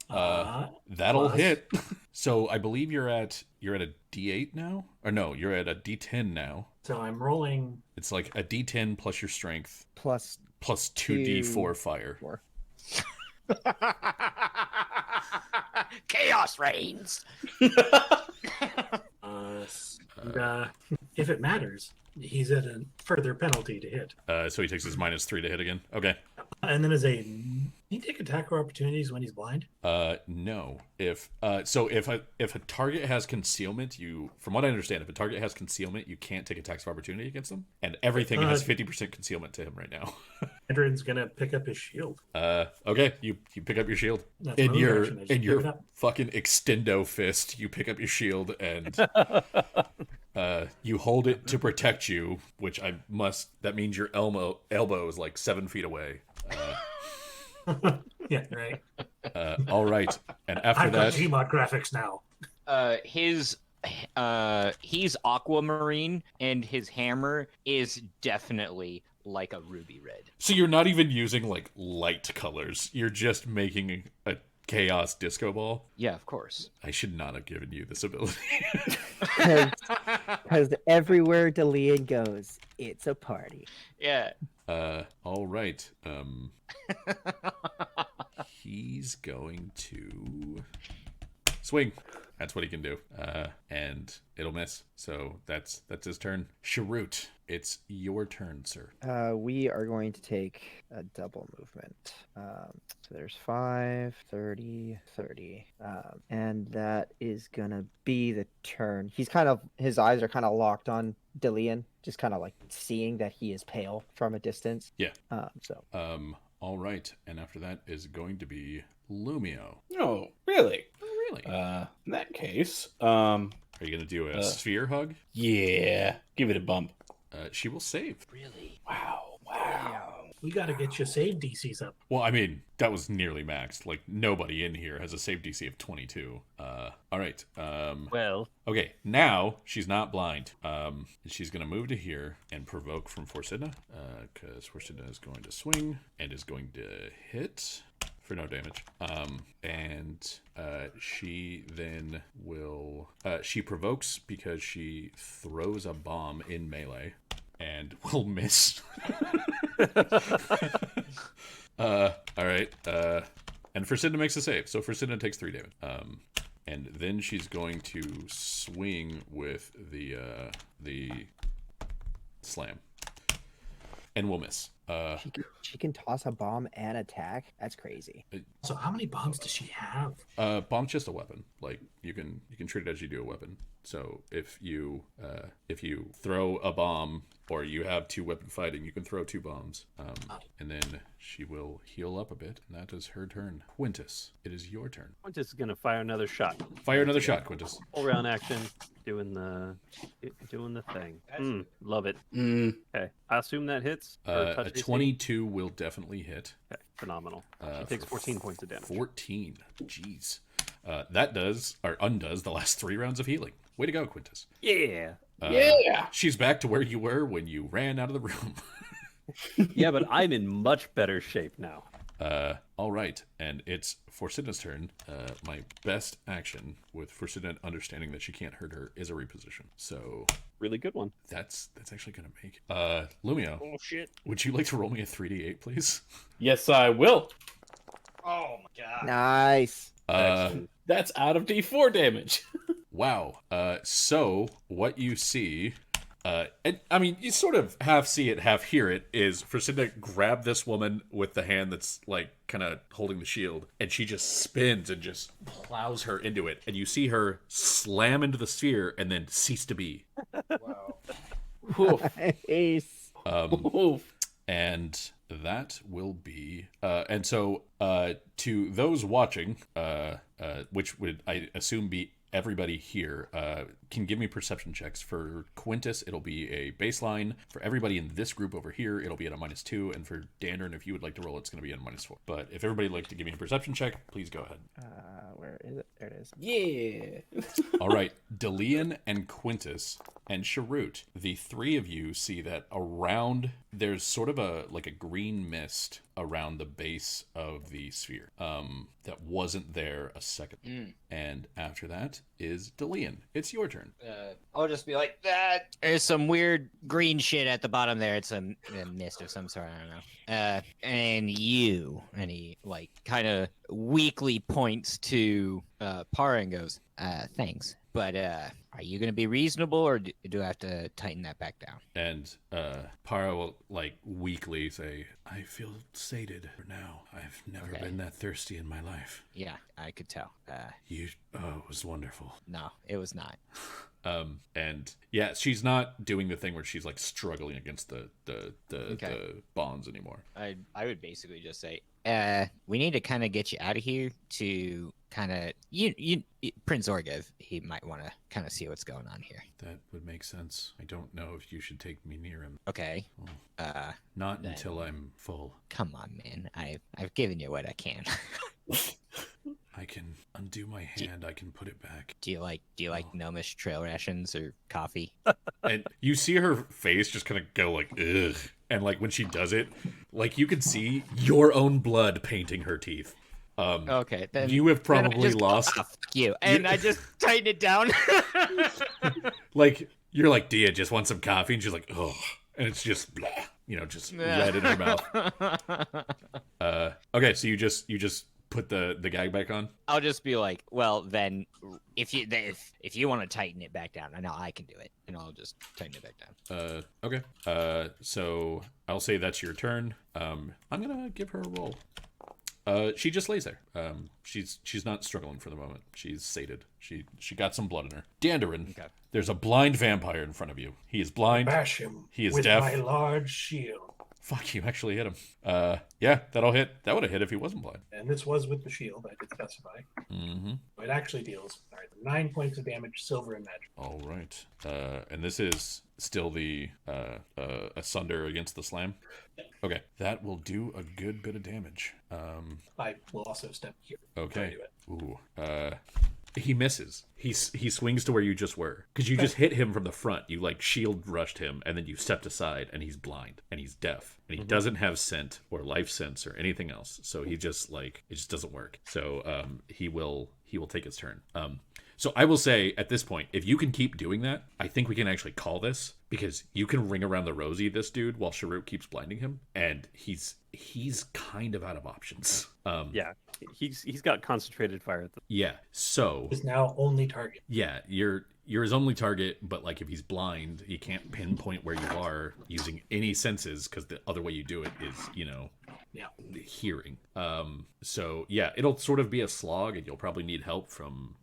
That'll Plus. hit. So I believe you're at a D8 now, or no, you're at a D10 now. So I'm rolling. It's like a D10 plus your strength Plus plus 2d4 fire. 4. Chaos reigns. If it matters, he's at a further penalty to hit. So he takes his -3 to hit again. Okay. And then as a Can he take attack or opportunities when he's blind? No. If a target has concealment, from what I understand, if a target has concealment, you can't take attacks of opportunity against them, and everything has 50% concealment to him right now. Eberron's gonna pick up his shield. Okay, you pick up your shield. That's In my move your action. I just in pick your it up. fucking extendo fist, you pick up your shield and you hold it to protect you, which that means your elbow is like 7 feet away. Yeah, right. All right, and after I've got that, Gmod graphics now. He's aquamarine, and his hammer is definitely like a ruby red. so you're not even using like light colors. You're just making a chaos disco ball. Yeah, of course. I should not have given you this ability. Because everywhere Delian goes, it's a party. Yeah. All right. He's going to swing. That's what he can do. And it'll miss. So that's his turn. Sharut, it's your turn, sir. We are going to take a double movement. So there's 5, 30, 30. And that is going to be the turn. His eyes are kind of locked on Delian, just kind of like seeing that he is pale from a distance. Yeah. All right. And after that is going to be Lumio. Oh, really? Oh, really? In that case, are you going to do a sphere hug? yeah, give it a bump. She will save. Really? Wow. We got to get your save DCs up. Well, I mean, that was nearly maxed. Like, nobody in here has a save DC of 22. All right. Well, Okay, now she's not blind. She's going to move to here and provoke from Forsidna, because Forsidna is going to swing and is going to hit for no damage. And she then will... she provokes because she throws a bomb in melee and will miss. All right. And Forsidna makes a save, so Forsidna takes 3 damage. And then she's going to swing with the slam, and will miss. she can toss a bomb and attack. That's crazy. So how many bombs does she have? Bomb's just a weapon. Like you can treat it as you do a weapon. So if you throw a bomb or you have 2 weapon fighting, you can throw 2 bombs. And then she will heal up a bit, and that is her turn. Quintus, it is your turn. Quintus is gonna fire another shot. Fire another shot, Quintus. Full round action, doing the thing. Love it. Okay, I assume that hits. A 22 will definitely hit. Okay, phenomenal. She takes 14 points of damage. 14. Jeez. That does or undoes the last 3 rounds of healing. Way to go, Quintus. Yeah. Yeah. She's back to where you were when you ran out of the room. Yeah, but I'm in much better shape now. All right, and it's Forsidna's turn. My best action, with Forsidna understanding that she can't hurt her, is a reposition. So Really good one. that's actually gonna make Lumio. Oh shit. Would you like to roll me a 3d8, please? Yes, I will. Oh my god. Nice. That's out of D4 damage. Wow. So what you see, and I mean, you sort of half see it, half hear it, is Forsidna grab this woman with the hand that's like kind of holding the shield, and she just spins and just plows her into it, and you see her slam into the sphere and then cease to be. Oof. Nice. Oof. And that will be and so to those watching, which would I assume be everybody here, can give me perception checks. For Quintus, it'll be a baseline. For everybody in this group over here, it'll be at a -2, and for Dandern, if you would like to roll, it's going to be at a -4. But if everybody would like to give me a perception check, please go ahead. Where is it? There it is. Yeah. All right, Delian and Quintus and Sharut, the 3 of you see that around there's sort of a green mist around the base of the sphere that wasn't there a second. And after that is Delian. It's your turn. I'll just be like, that. There's some weird green shit at the bottom there. It's a mist of some sort. I don't know. And he like kind of weakly points to Para and goes, thanks. But are you gonna be reasonable, or do I have to tighten that back down? And Para will like weakly say, I feel sated for now. I've never Okay. been that thirsty in my life. Yeah, I could tell. It was wonderful. No, it was not. And yeah, she's not doing the thing where she's like struggling against the Okay. the bonds anymore. I would basically just say, we need to kind of get you out of here to kind of you Prince Orgev. He might want to kind of see what's going on here. That would make sense. I don't know if you should take me near him. Okay. Not Then- until I'm full. Come on, man. I've given you what I can. I can undo my hand. I can put it back. Do you like gnomish trail rations or coffee? And you see her face just kind of go like, ugh. And like when she does it, like you can see your own blood painting her teeth. Okay, then You have then I probably just go, lost. "Ah, fuck you, and I just tighten it down. Like you're like, do you just want some coffee? And she's like, oh, and it's just, blah, just red in her mouth. Okay, so you just put the gag back on. I'll just be like, well, then if you want to tighten it back down, I know I can do it, and I'll just tighten it back down. Okay. So I'll say that's your turn. I'm gonna give her a roll. She just lays there. She's not struggling for the moment. She's sated. She got some blood in her. Dandarin, Okay. there's a blind vampire in front of you. He is blind. Bash him He is with deaf. my large shield. Fuck, you actually hit him. Yeah, that'll hit. That would have hit if he wasn't blind. And this was with the shield, I did specify. Mm-hmm. It actually deals 9 points of damage, silver and magic. All right. And this is still the asunder against the slam. Okay, that will do a good bit of damage. I will also step here. Okay. to do it. Ooh. He misses. He swings to where you just were because you just hit him from the front. You like shield rushed him, and then you stepped aside, and he's blind and he's deaf, and he doesn't have scent or life sense or anything else. So he just like it just doesn't work. So he will take his turn. So I will say at this point, if you can keep doing that, I think we can actually call this because you can ring around the rosy this dude while Sharuk keeps blinding him, and he's kind of out of options. Yeah, he's got concentrated fire at the. Yeah. So Is now only target. yeah, you're his only target, but like if he's blind, he can't pinpoint where you are using any senses because the other way you do it is, Yeah. hearing. So yeah, it'll sort of be a slog, and you'll probably need help from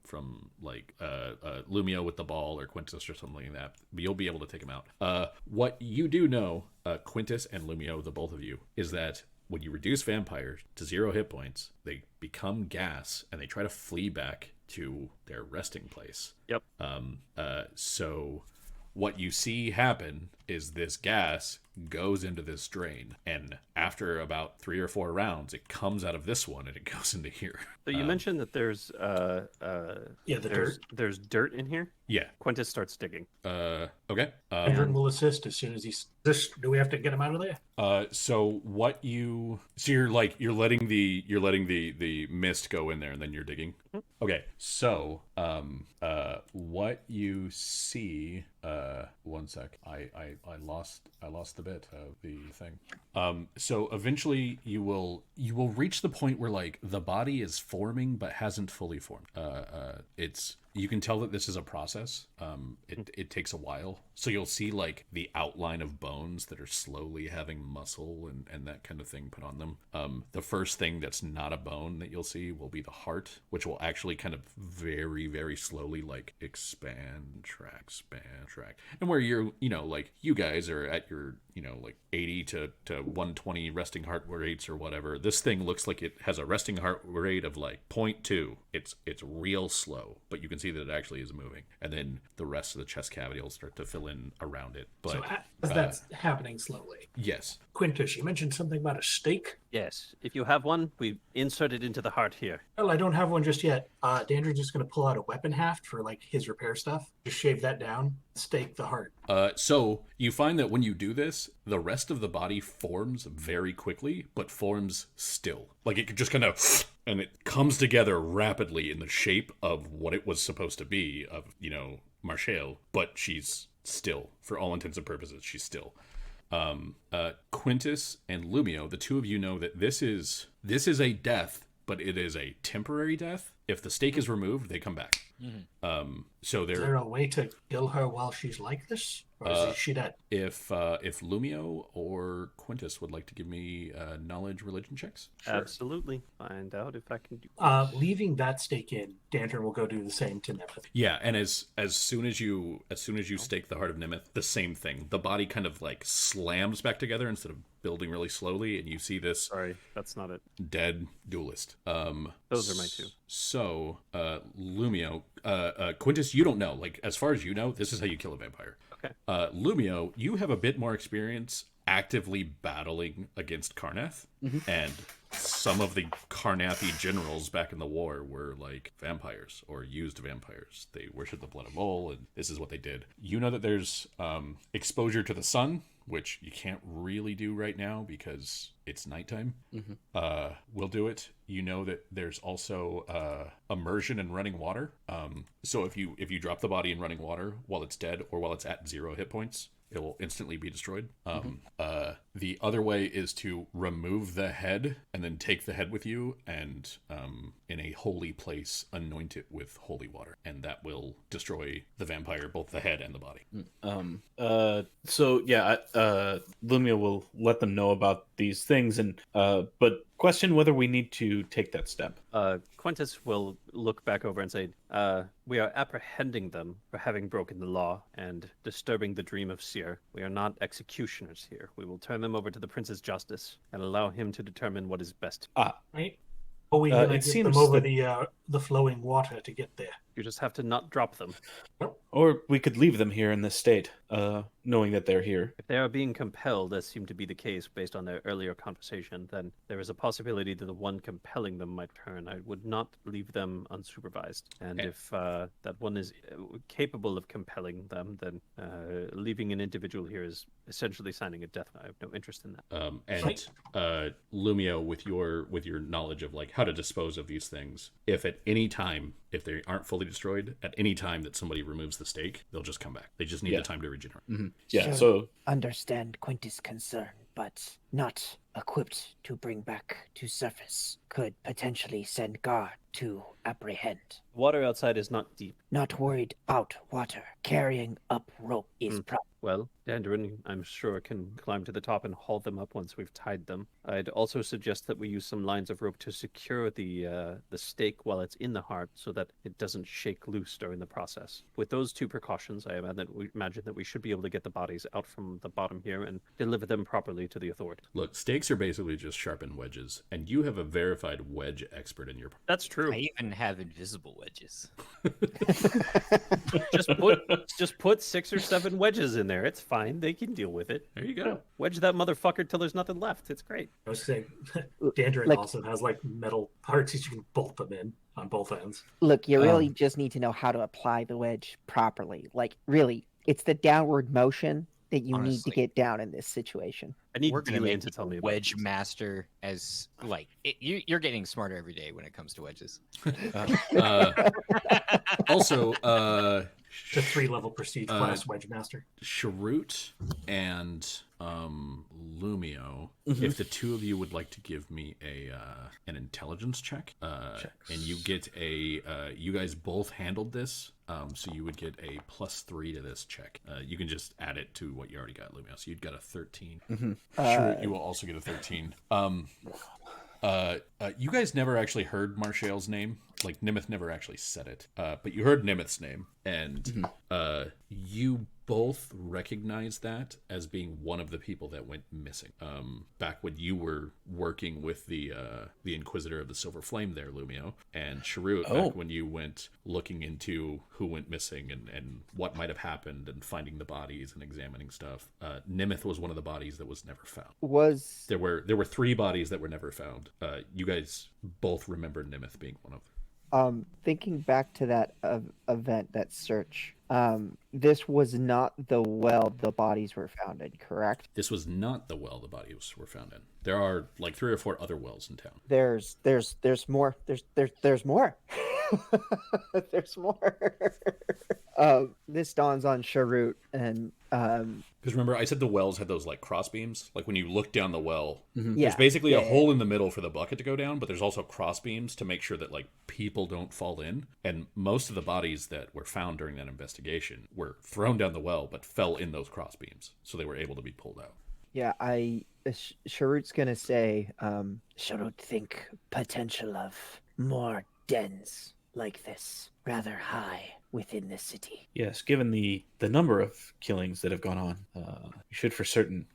like Lumio with the ball or Quintus or something like that. But you'll be able to take him out. What you do know, Quintus and Lumio, the both of you, is that when you reduce vampires to 0 hit points, they become gas and they try to flee back to their resting place. Yep. So what you see happen is this gas goes into this drain, and after about 3 or 4 rounds, it comes out of this one and it goes into here. So you mentioned that there's Yeah, the dirt. there's dirt in here. Yeah. Quintus starts digging. Okay. Eberron will assist as soon as he's. Do we have to get him out of there? So you're letting the mist go in there, and then you're digging. Okay. So what you see. One sec. I lost the bit of the thing. So eventually you will reach the point where like the body is forming but hasn't fully formed. You can tell that this is a process. It takes a while. So you'll see like the outline of bones that are slowly having muscle and that kind of thing put on them. The first thing that's not a bone that you'll see will be the heart, which will actually kind of very, very slowly like expand, track. And where you're, like you guys are at your, like 80 to 120 resting heart rates or whatever. This thing looks like it has a resting heart rate of like 0.2. It's real slow, but you can see that it actually is moving. And then the rest of the chest cavity will start to fill in around it. But So as that's happening slowly. yes. Quintus, you mentioned something about a stake. Yes, if you have one, we insert it into the heart here. Well, I don't have one just yet. Dandridge is going to pull out a weapon haft for like his repair stuff. Just shave that down, stake the heart. So you find that when you do this, the rest of the body forms very quickly, but forms still. Like it could just kind of, and it comes together rapidly in the shape of what it was supposed to be of, Marshall, but she's still, for all intents and purposes, she's still. Quintus and Lumio, the two of you know that this is a death, but it is a temporary death. If the stake is removed, they come back. So Is there a way to kill her while she's like this? Or is she dead? if Lumio or Quintus would like to give me knowledge religion checks. Absolutely. Find out if I can do. Leaving that stake in, Danton will go do the same to Nemeth. Yeah, and as soon as you stake the heart of Nemeth, the same thing. The body kind of like slams back together instead of building really slowly, and you see this Sorry, that's not it. dead duelist. Those are my two. So, Lumio, Quintus, you don't know. Like, as far as you know, this is how you kill a vampire. Okay. Lumio, you have a bit more experience actively battling against Karnath, and some of the Karnathi generals back in the war were like vampires or used vampires. They worshiped the blood of Mole, and this is what they did. You know that there's exposure to the sun, which you can't really do right now because it's nighttime. We'll do it. You know that there's also immersion in running water. So if you drop the body in running water while it's dead or while it's at 0 hit points, it will instantly be destroyed. The other way is to remove the head and then take the head with you and in a holy place anoint it with holy water, and that will destroy the vampire, both the head and the body. So yeah, Lumia will let them know about these things, and but question whether we need to take that step. Quintus will look back over and say, we are apprehending them for having broken the law and disturbing the dream of Seer. We are not executioners here. We will turn them over to the Prince's justice and allow him to determine what is best. Right? Are we going to it get seems them over that- the flowing water to get there? You just have to not drop them. Or we could leave them here in this state, knowing that they're here. If they are being compelled, as seemed to be the case based on their earlier conversation, then there is a possibility that the one compelling them might turn. I would not leave them unsupervised. And if that one is capable of compelling them, then leaving an individual here is essentially signing a death. I have no interest in that. Lumio, with your knowledge of like how to dispose of these things, if at any time, if they aren't fully destroyed, at any time that somebody removes the stake, they'll just come back. They just need the time to regenerate. Yeah, so Understand Quintus' concern, but not equipped to bring back to surface. Could potentially send guard to apprehend. Water outside is not deep. Not worried about water. Carrying up rope is problem. Well, Dandrin, I'm sure, can climb to the top and haul them up once we've tied them. I'd also suggest that we use some lines of rope to secure the stake while it's in the heart so that it doesn't shake loose during the process. With those two precautions, I imagine that we should be able to get the bodies out from the bottom here and deliver them properly to the authorities. Look, stakes are basically just sharpened wedges, and you have a verified wedge expert in your... That's true. I even have invisible wedges. Just put 6 or 7 wedges in there. It's fine. They can deal with it. There you go. Wedge that motherfucker till there's nothing left. It's great. I was saying, Dandrin Like- also has like metal parts that you can bolt them in on both ends. Look, you really just need to know how to apply the wedge properly. Like, really, it's the downward motion that you need to Honestly. get down in this situation. I need We're gonna D-Lane make to tell me about wedge this. master as like you're getting smarter every day when it comes to wedges. Also, The 3-level prestige class wedge master. Sharut and Lumio, if the two of you would like to give me an intelligence check, and you get you guys both handled this, so you would get a +3 to this check. You can just add it to what you already got, Lumio. So you'd got a 13. Sharut, you will also get a 13. You guys never actually heard Marshall's name. Like, Nimeth never actually said it. But you heard Nimeth's name, and you both recognize that as being one of the people that went missing. Back when you were working with the Inquisitor of the Silver Flame there, Lumio, and Sharut, back when you went looking into who went missing and what might have happened and finding the bodies and examining stuff. Nimeth was one of the bodies that was never found. There were 3 bodies that were never found. You guys both remember Nimeth being one of them. Thinking back to that event, that search, this was not the well the bodies were found in, correct? This was not the well the bodies were found in. There are like 3 or 4 other wells in town. There's more. There's more. There's more. This dawns on Sharut, and Because remember, I said the wells had those like cross beams. Like when you look down the well, yeah, there's basically a yeah. hole in the middle for the bucket to go down, but there's also cross beams to make sure that like people don't fall in. And most of the bodies that were found during that investigation were thrown down the well, but fell in those cross beams, so they were able to be pulled out. Yeah, Sharut's gonna say, Sharut think potential of more dens like this rather high within the city. Yes, given the number of killings that have gone on, we should for certain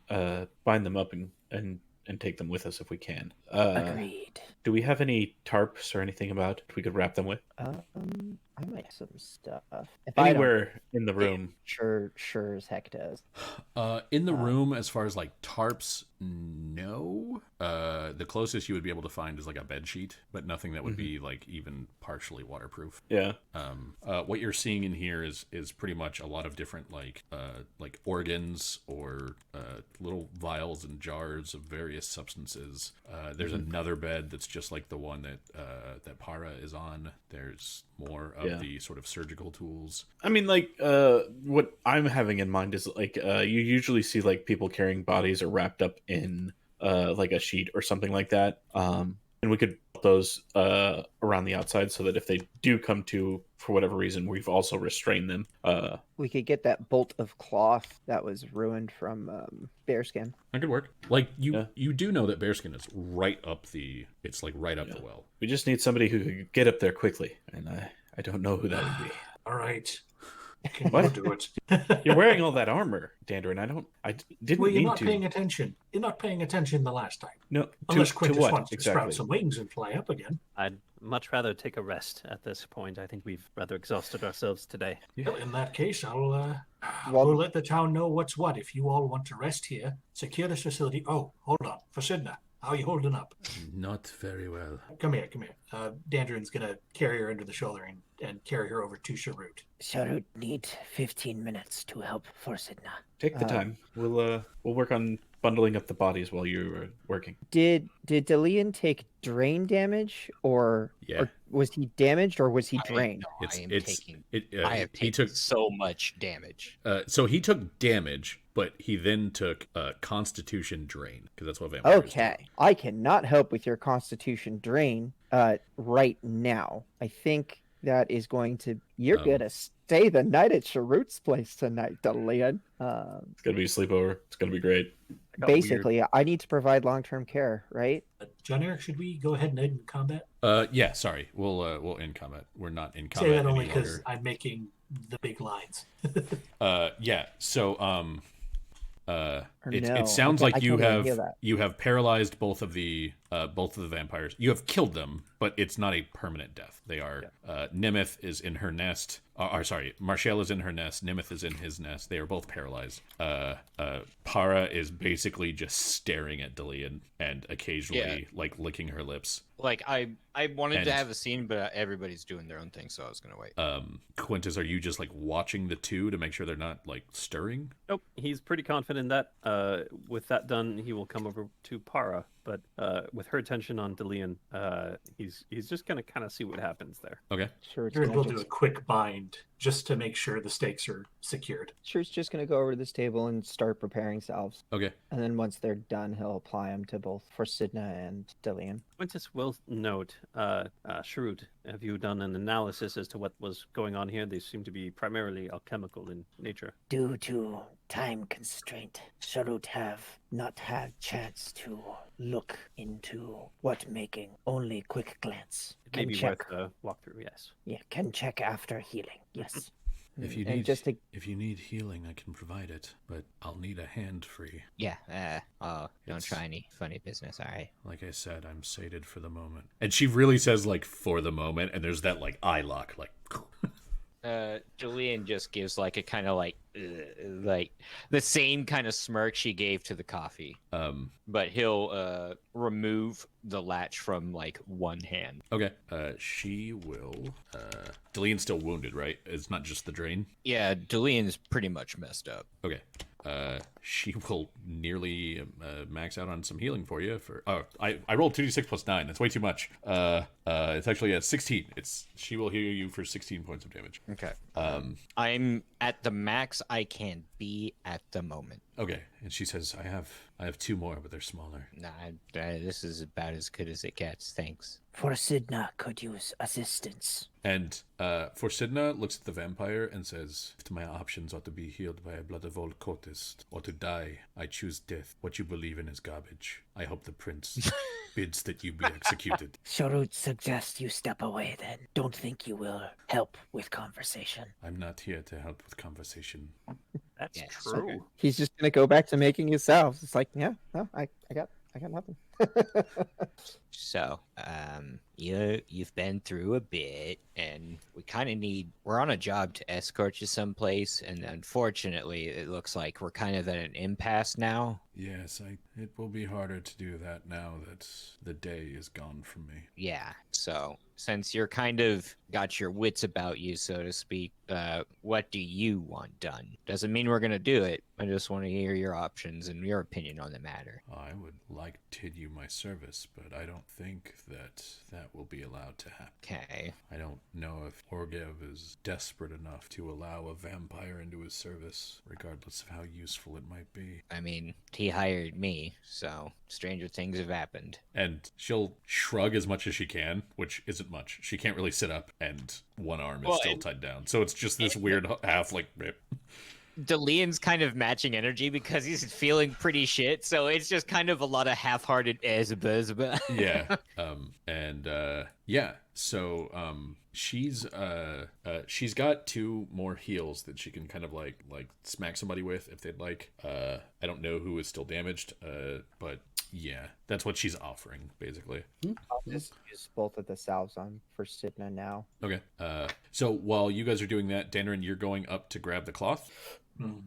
bind them up and take them with us if we can. Agreed. Do we have any tarps or anything about we could wrap them with? I might have some stuff. If I don't, Anywhere in the room. sure as heck does. In the room, as far as like tarps, no. The closest you would be able to find is like a bed sheet, but nothing that would be like even partially waterproof. Yeah. What you're seeing in here is pretty much a lot of different like organs or little vials and jars of various substances. There's another bed that's just like the one that Para is on. There's more of the sort of surgical tools. I mean, like, what I'm having in mind is like, you usually see like people carrying bodies or wrapped up in like a sheet or something like that. And we could put those around the outside so that if they do come to for whatever reason, we've also restrained them. We could get that bolt of cloth that was ruined from bearskin. That could work. Like you do know that bearskin is right up the well. We just need somebody who could get up there quickly, and I don't know who that would be. All right. Can you What? do it? You're wearing all that armor, Dandrin. I didn't Well, you're mean not to. paying attention. You're not paying attention the last time. No, Unless to Quintus what wants to exactly? sprout some wings and fly up again. I'd much rather take a rest at this point. I think we've rather exhausted ourselves today. Well, in that case, I'll Well- we'll let the town know what's what. If you all want to rest here, secure this facility. Oh, hold on. For Sidna, how are you holding up? Not very well. Come here. Dandrin's going to carry her under the shoulder and carry her over to Sharut. Sharut need 15 minutes to help for Sidna. Take the time. We'll work on bundling up the bodies while you were working. Did Delian take drain damage, or was he damaged, or was he drained? I have taken so much damage. So he took damage, but he then took Constitution drain because that's what vampires do. Okay, I cannot help with your Constitution drain right now. I think that is going to. You're gonna stay the night at Sharut's place tonight, Delian. It's gonna be a sleepover. It's gonna be great. Basically, I need to provide long-term care, right? John Eric, should we go ahead and end combat? Yeah, sorry. We'll end combat. We're not in combat Say that any only because longer. I'm making the big lines. Yeah. So Or it no, sounds I like can't you even hear that. have paralyzed both of the vampires. You have killed them, but it's not a permanent death. They are Nemeth is in her nest. Marshall is in her nest. Nemeth is in his nest. They are both paralyzed. Para is basically just staring at Delian and occasionally like licking her lips. Like I wanted to And- have a scene, but everybody's doing their own thing, so I was gonna wait. Quintus, are you just like watching the two to make sure they're not like stirring? Nope, he's pretty confident that with that done, he will come over to Para. But with her attention on Delian, he's just gonna kind of see what happens there. Okay. Sure, it's We'll do a quick bind just to make sure the stakes are secured. Sure, it's just gonna go over to this table and start preparing salves, Okay. and then once they're done, he'll apply them to both for Sidna and Delian. Quintus will note, Sharut, have you done an analysis as to what was going on here? They seem to be primarily alchemical in nature. Due to time constraint, Sharut have not had chance to look into what making. Only quick glance. It may Can be check. worth a walkthrough, yes. Yeah, can check after healing. Yes. If you And need just to if you need healing, I can provide it, but I'll need a hand free. Yeah. Don't It's- try any funny business. All right. Like I said, I'm sated for the moment. And she really says like for the moment, and there's that like eye lock, like Julian just gives like a kind of like the same kind of smirk she gave to the coffee, but he'll remove the latch from like one hand. okay. She will Delian's still wounded, right? It's not just the drain. Yeah, Julian's pretty much messed up. Okay. she will nearly max out on some healing for you. I rolled 2d6 plus 9. That's way too much. It's actually at 16. She will heal you for 16 points of damage. Okay. I'm at the max I can be at the moment. Okay, and she says, I have 2 more, but they're smaller. Nah, this is about as good as it gets. Thanks. Forsidna could use assistance. And Forsidna looks at the vampire and says, if my options are to be healed by a blood of old cultist or to die, I choose death. What you believe in is garbage. I hope the prince bids that you be executed. Sharut suggests you step away then. Don't think you will help with conversation. I'm not here to help with conversation. That's Yes. true. He's just gonna go back to making his salves. It's like, yeah, no, I got nothing. So, you've been through a bit, and we're on a job to escort you someplace, and unfortunately, it looks like we're kind of at an impasse now. Yes, it will be harder to do that now that the day is gone from me. Yeah, so since you're kind of got your wits about you, so to speak, what do you want done? Doesn't mean we're gonna do it. I just want to hear your options and your opinion on the matter. I would like to continue my service, but I don't think that will be allowed to happen. Okay. I don't know if Orgev is desperate enough to allow a vampire into his service, regardless of how useful it might be. I mean, he hired me, so stranger things have happened. And she'll shrug as much as she can, which isn't much. She can't really sit up, and one arm is still tied down. So it's just this weird half, like, rip. Delian's kind of matching energy because he's feeling pretty shit, so it's just kind of a lot of half-hearted Yeah. So she's got 2 more heals that she can kind of like smack somebody with if they'd like. I don't know who is still damaged, but yeah, that's what she's offering basically. I'll just use both of the salves on for Sidna now. Okay. So while you guys are doing that, Dandarin, you're going up to grab the cloth.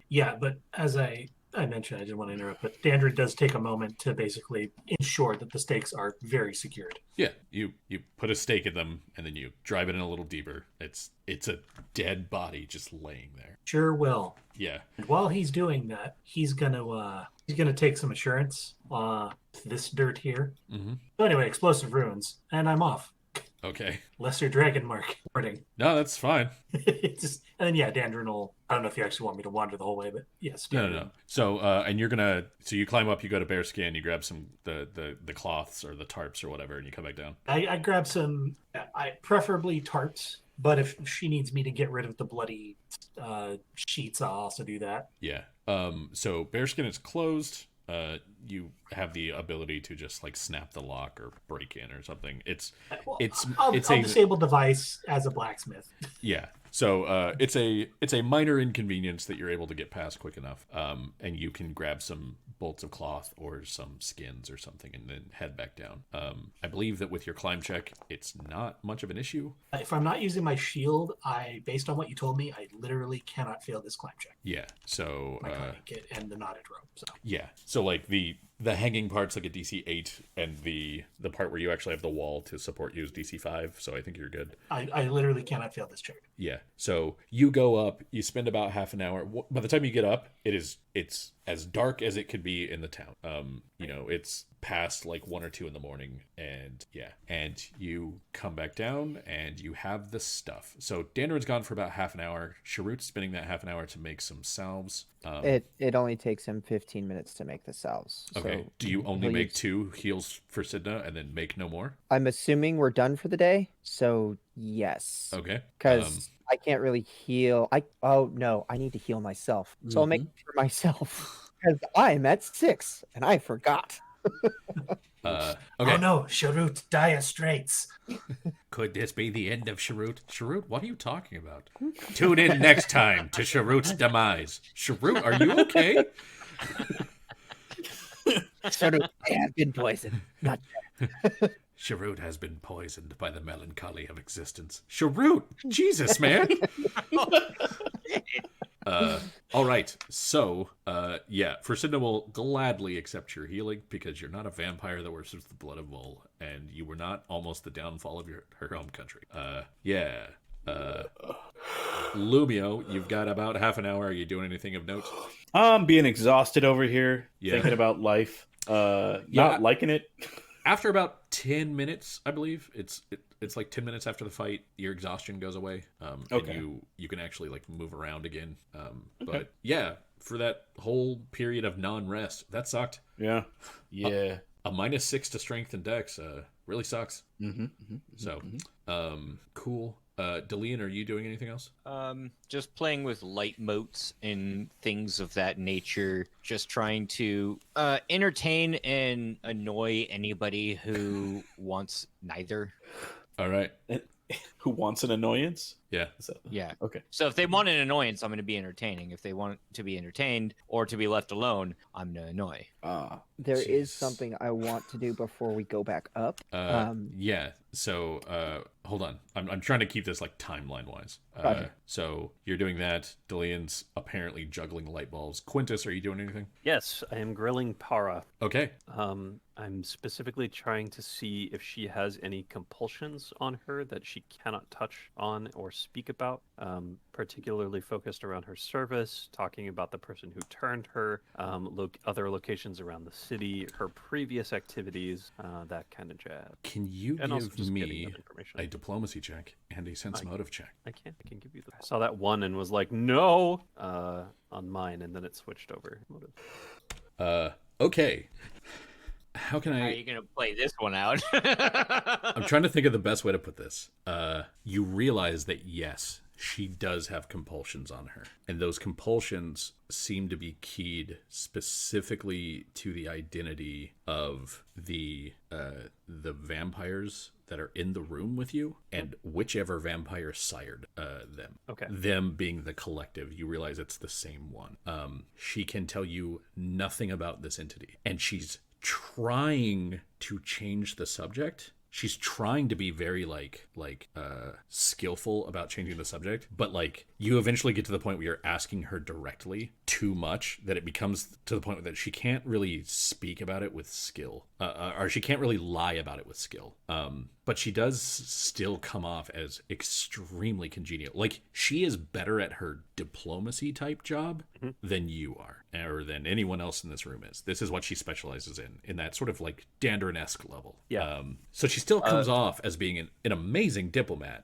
Yeah, but as I mentioned, I didn't want to interrupt, but Dandrin does take a moment to basically ensure that the stakes are very secured. Yeah, you put a stake in them and then you drive it in a little deeper. It's a dead body just laying there. Sure will. Yeah. And while he's doing that, he's gonna take some assurance this dirt here. Mm-hmm. So anyway, explosive ruins, and I'm off. Okay. Lesser dragon mark warning. No, that's fine. And then yeah, Dandrin will. I don't know if you actually want me to wander the whole way, but yes. No. So and so you climb up, you go to Bearskin, you grab some the cloths or the tarps or whatever, and you come back down. I grab some. I preferably tarps, but if she needs me to get rid of the bloody sheets, I'll also do that. Yeah. So Bearskin is closed. You have the ability to just like snap the lock or break in or something. I'll disable device as a blacksmith. Yeah. So it's a minor inconvenience that you're able to get past quick enough. And you can grab some bolts of cloth or some skins or something and then head back down. I believe that with your climb check, it's not much of an issue. If I'm not using my shield, based on what you told me, I literally cannot fail this climb check. Yeah. So My climbing kit and the knotted rope. So yeah. So like the hanging part's like a DC 8 and the part where you actually have the wall to support you is DC 5. So I think you're good. I literally cannot fail this check. Yeah. So you go up, you spend about half an hour. By the time you get up, it's as dark as it could be in the town. It's past like 1 or 2 in the morning, and yeah, and you come back down and you have the stuff. So Dandarin's gone for about half an hour. Sharut's spending that half an hour to make some salves. It only takes him 15 minutes to make the salves. Okay. So Do you only he'll make use- 2 heals for Sidna and then make no more? I'm assuming we're done for the day, so yes. Okay. Because I can't really heal. Oh no, I need to heal myself. So I'll make it for myself because I'm at 6 and I forgot. Okay. Oh no, Sharut, dire straits. Could this be the end of Sharut? Sharut, what are you talking about? Tune in next time to Sharut's demise. Sharut, are you okay? Sharut, I have been poisoned. Not Sharut has been poisoned by the melancholy of existence. Sharut! Jesus, man! All right. So, Furcinda will gladly accept your healing because you're not a vampire that worships the blood of Vol, and you were not almost the downfall of her home country. Lumio, you've got about half an hour. Are you doing anything of note? I'm being exhausted over here, Yeah. thinking about life. Yeah. Not liking it. After about 10 minutes, I believe it's like 10 minutes after the fight, your exhaustion goes away. Okay. And you can actually like move around again. Okay. But yeah, for that whole period of non-rest, that sucked. Yeah. Yeah. A -6 to strength and dex really sucks. Mm-hmm. So, cool. Delian, are you doing anything else? Just playing with light motes and things of that nature. Just trying to entertain and annoy anybody who wants neither. All right. Who wants an annoyance? Yeah. Yeah. Okay. So if they want an annoyance, I'm going to be entertaining. If they want to be entertained or to be left alone, I'm going to annoy. There is Jeez. something I want to do before we go back up. Yeah. So, hold on. I'm trying to keep this like timeline wise. Gotcha. So you're doing that. Delian's apparently juggling light bulbs. Quintus, are you doing anything? Yes, I am grilling Para. Okay. I'm specifically trying to see if she has any compulsions on her that she cannot touch on or speak about, particularly focused around her service, talking about the person who turned her, other locations around the city, her previous activities, that kind of jazz. Can you And also give just getting me that information. a diplomacy check and a sense motive check? I can give you the. I saw that one and was like, no, on mine, and then it switched over. Motive. Okay. How can How are I... you going to play this one out? I'm trying to think of the best way to put this. You realize that, yes, she does have compulsions on her. And those compulsions seem to be keyed specifically to the identity of the vampires that are in the room with you and whichever vampire sired them. Okay. Them being the collective. You realize it's the same one. She can tell you nothing about this entity. And she's trying to change the subject. She's trying to be very skillful about changing the subject, but like you eventually get to the point where you're asking her directly too much that it becomes to the point that she can't really speak about it with skill, or she can't really lie about it with skill. But she does still come off as extremely congenial. Like she is better at her diplomacy type job than you are, or than anyone else in this room is. This is what she specializes in that sort of like Dandrin-esque level. Yeah. So she still comes off as being an amazing diplomat,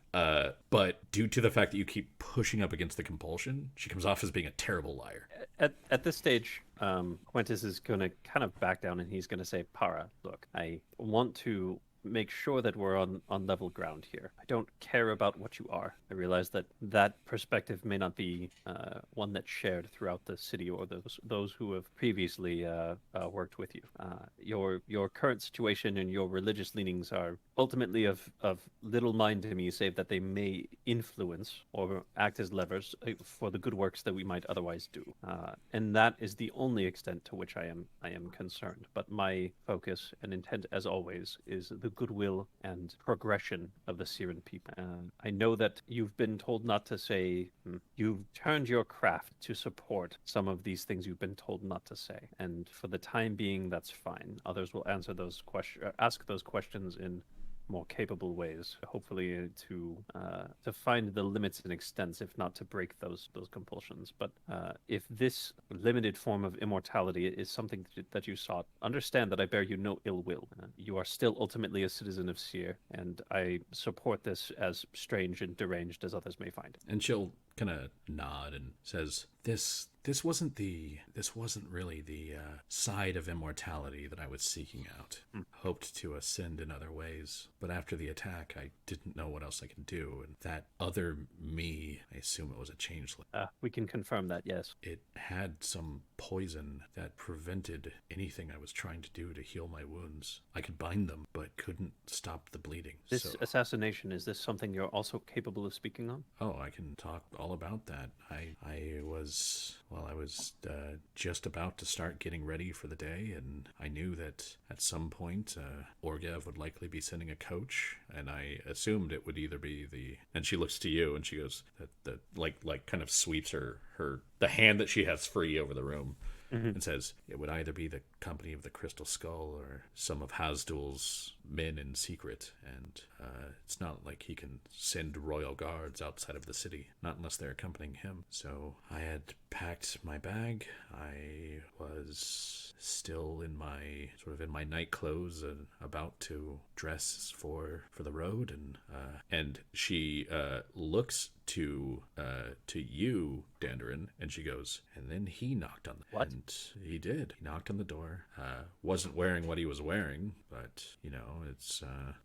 but due to the fact that you keep pushing up against the compulsion, she comes off as being a terrible liar. At this stage, Quintus is going to kind of back down and he's going to say, Para, look, I want to make sure that we're on level ground here. I don't care about what you are. I realize that perspective may not be one that's shared throughout the city or those who have previously worked with you. Your current situation and your religious leanings are ultimately of little mind to me, save that they may influence or act as levers for the good works that we might otherwise do. And that is the only extent to which I am concerned. But my focus and intent, as always, is the goodwill and progression of the Siren people. I know that you've been told not to say. You've turned your craft to support some of these things you've been told not to say, and for the time being, that's fine. Others will answer those ask those questions in more capable ways, hopefully to find the limits and extents, if not to break those compulsions. But if this limited form of immortality is something that you sought, understand that I bear you no ill will. You are still ultimately a citizen of Seer, and I support this as strange and deranged as others may find it. And she'll kind of nod and says, This wasn't really the side of immortality that I was seeking out. Hoped to ascend in other ways, but after the attack, I didn't know what else I could do. And that other me, I assume it was a changeling. We can confirm that, yes. It had some poison that prevented anything I was trying to do to heal my wounds. I could bind them, but couldn't stop the bleeding. This assassination, is this something you're also capable of speaking on? Oh, I can talk all about that. I was just about to start getting ready for the day, and I knew that at some point Orgev would likely be sending a coach, and I assumed it would either be and she looks to you and she goes, that like kind of sweeps her the hand that she has free over the room. And says it would either be the company of the Crystal Skull or some of Hasdul's men in secret, and it's not like he can send royal guards outside of the city, not unless they're accompanying him. So I had packed my bag. I was still in my night clothes and about to dress for the road, and she looks to you, Dandarin, and she goes, and then he knocked on the What? And he did. He knocked on the door. Wasn't wearing what he was wearing, but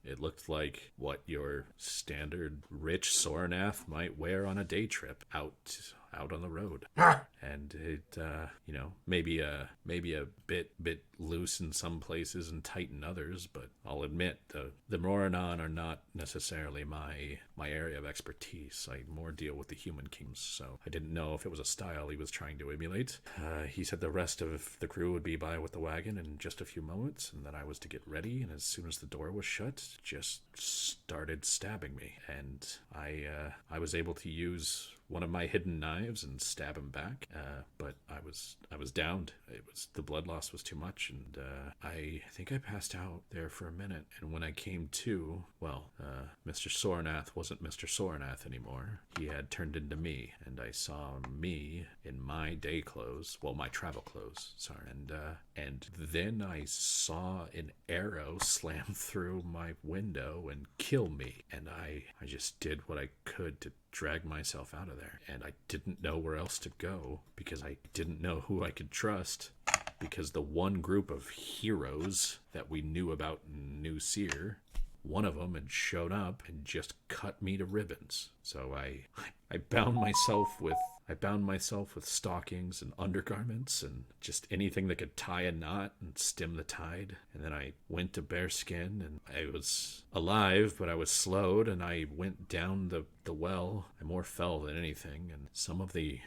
it looked like what your standard rich Sornath might wear on a day trip out on the road. And it maybe a bit loose in some places and tight in others, but I'll admit the Moranon are not necessarily my area of expertise. I more deal with the human kings, so I didn't know if it was a style he was trying to emulate. He said the rest of the crew would be by with the wagon in just a few moments, and that I was to get ready, and as soon as the door was shut, just started stabbing me, and I was able to use one of my hidden knives and stab him back, but I was downed. The blood loss was too much, and I think I passed out there for a minute. And when I came to, Mr. Sornath wasn't Mr. Sornath anymore. He had turned into me, and I saw me in my day clothes, my travel clothes. Sorry, and then I saw an arrow slam through my window and kill me, and I just did what I could to drag myself out of there, and I didn't know where else to go because I didn't know who I could trust, because the one group of heroes that we knew about in New Seer, one of them had shown up and just cut me to ribbons. So I bound myself with stockings and undergarments and just anything that could tie a knot and stem the tide. And then I went to bearskin, and I was alive, but I was slowed, and I went down the well. I more fell than anything, and some of the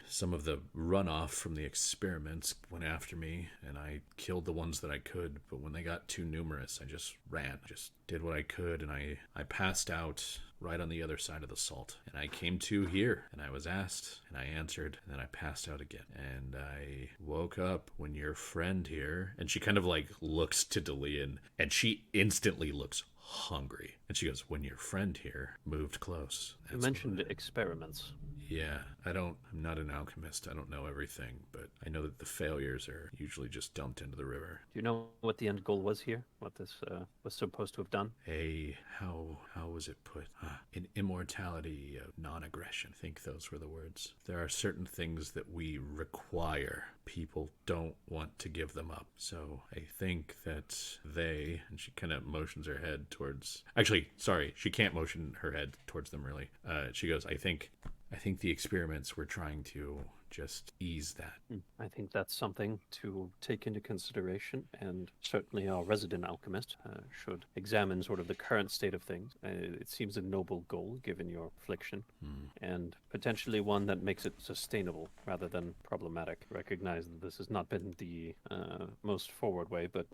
runoff from the experiments went after me, and I killed the ones that I could. But when they got too numerous, I just ran, just did what I could, and I passed out right on the other side of the salt. And I came to here, and I was asked, and I answered, and then I passed out again. And I woke up when your friend here, and she kind of looks to Delian, and she instantly looks hungry. And she goes, when your friend here moved close. You mentioned experiments. Yeah, I'm not an alchemist. I don't know everything, but I know that the failures are usually just dumped into the river. Do you know what the end goal was here? What this was supposed to have done? How was it put? An immortality of non-aggression. I think those were the words. There are certain things that we require. People don't want to give them up. So I think that and she kind of motions her head towards, actually, sorry, she can't motion her head towards them really. She goes, I think the experiments were trying to just ease that. I think that's something to take into consideration, and certainly our resident alchemist should examine sort of the current state of things. It seems a noble goal given your affliction, and potentially one that makes it sustainable rather than problematic. Recognize that this has not been the most forward way, but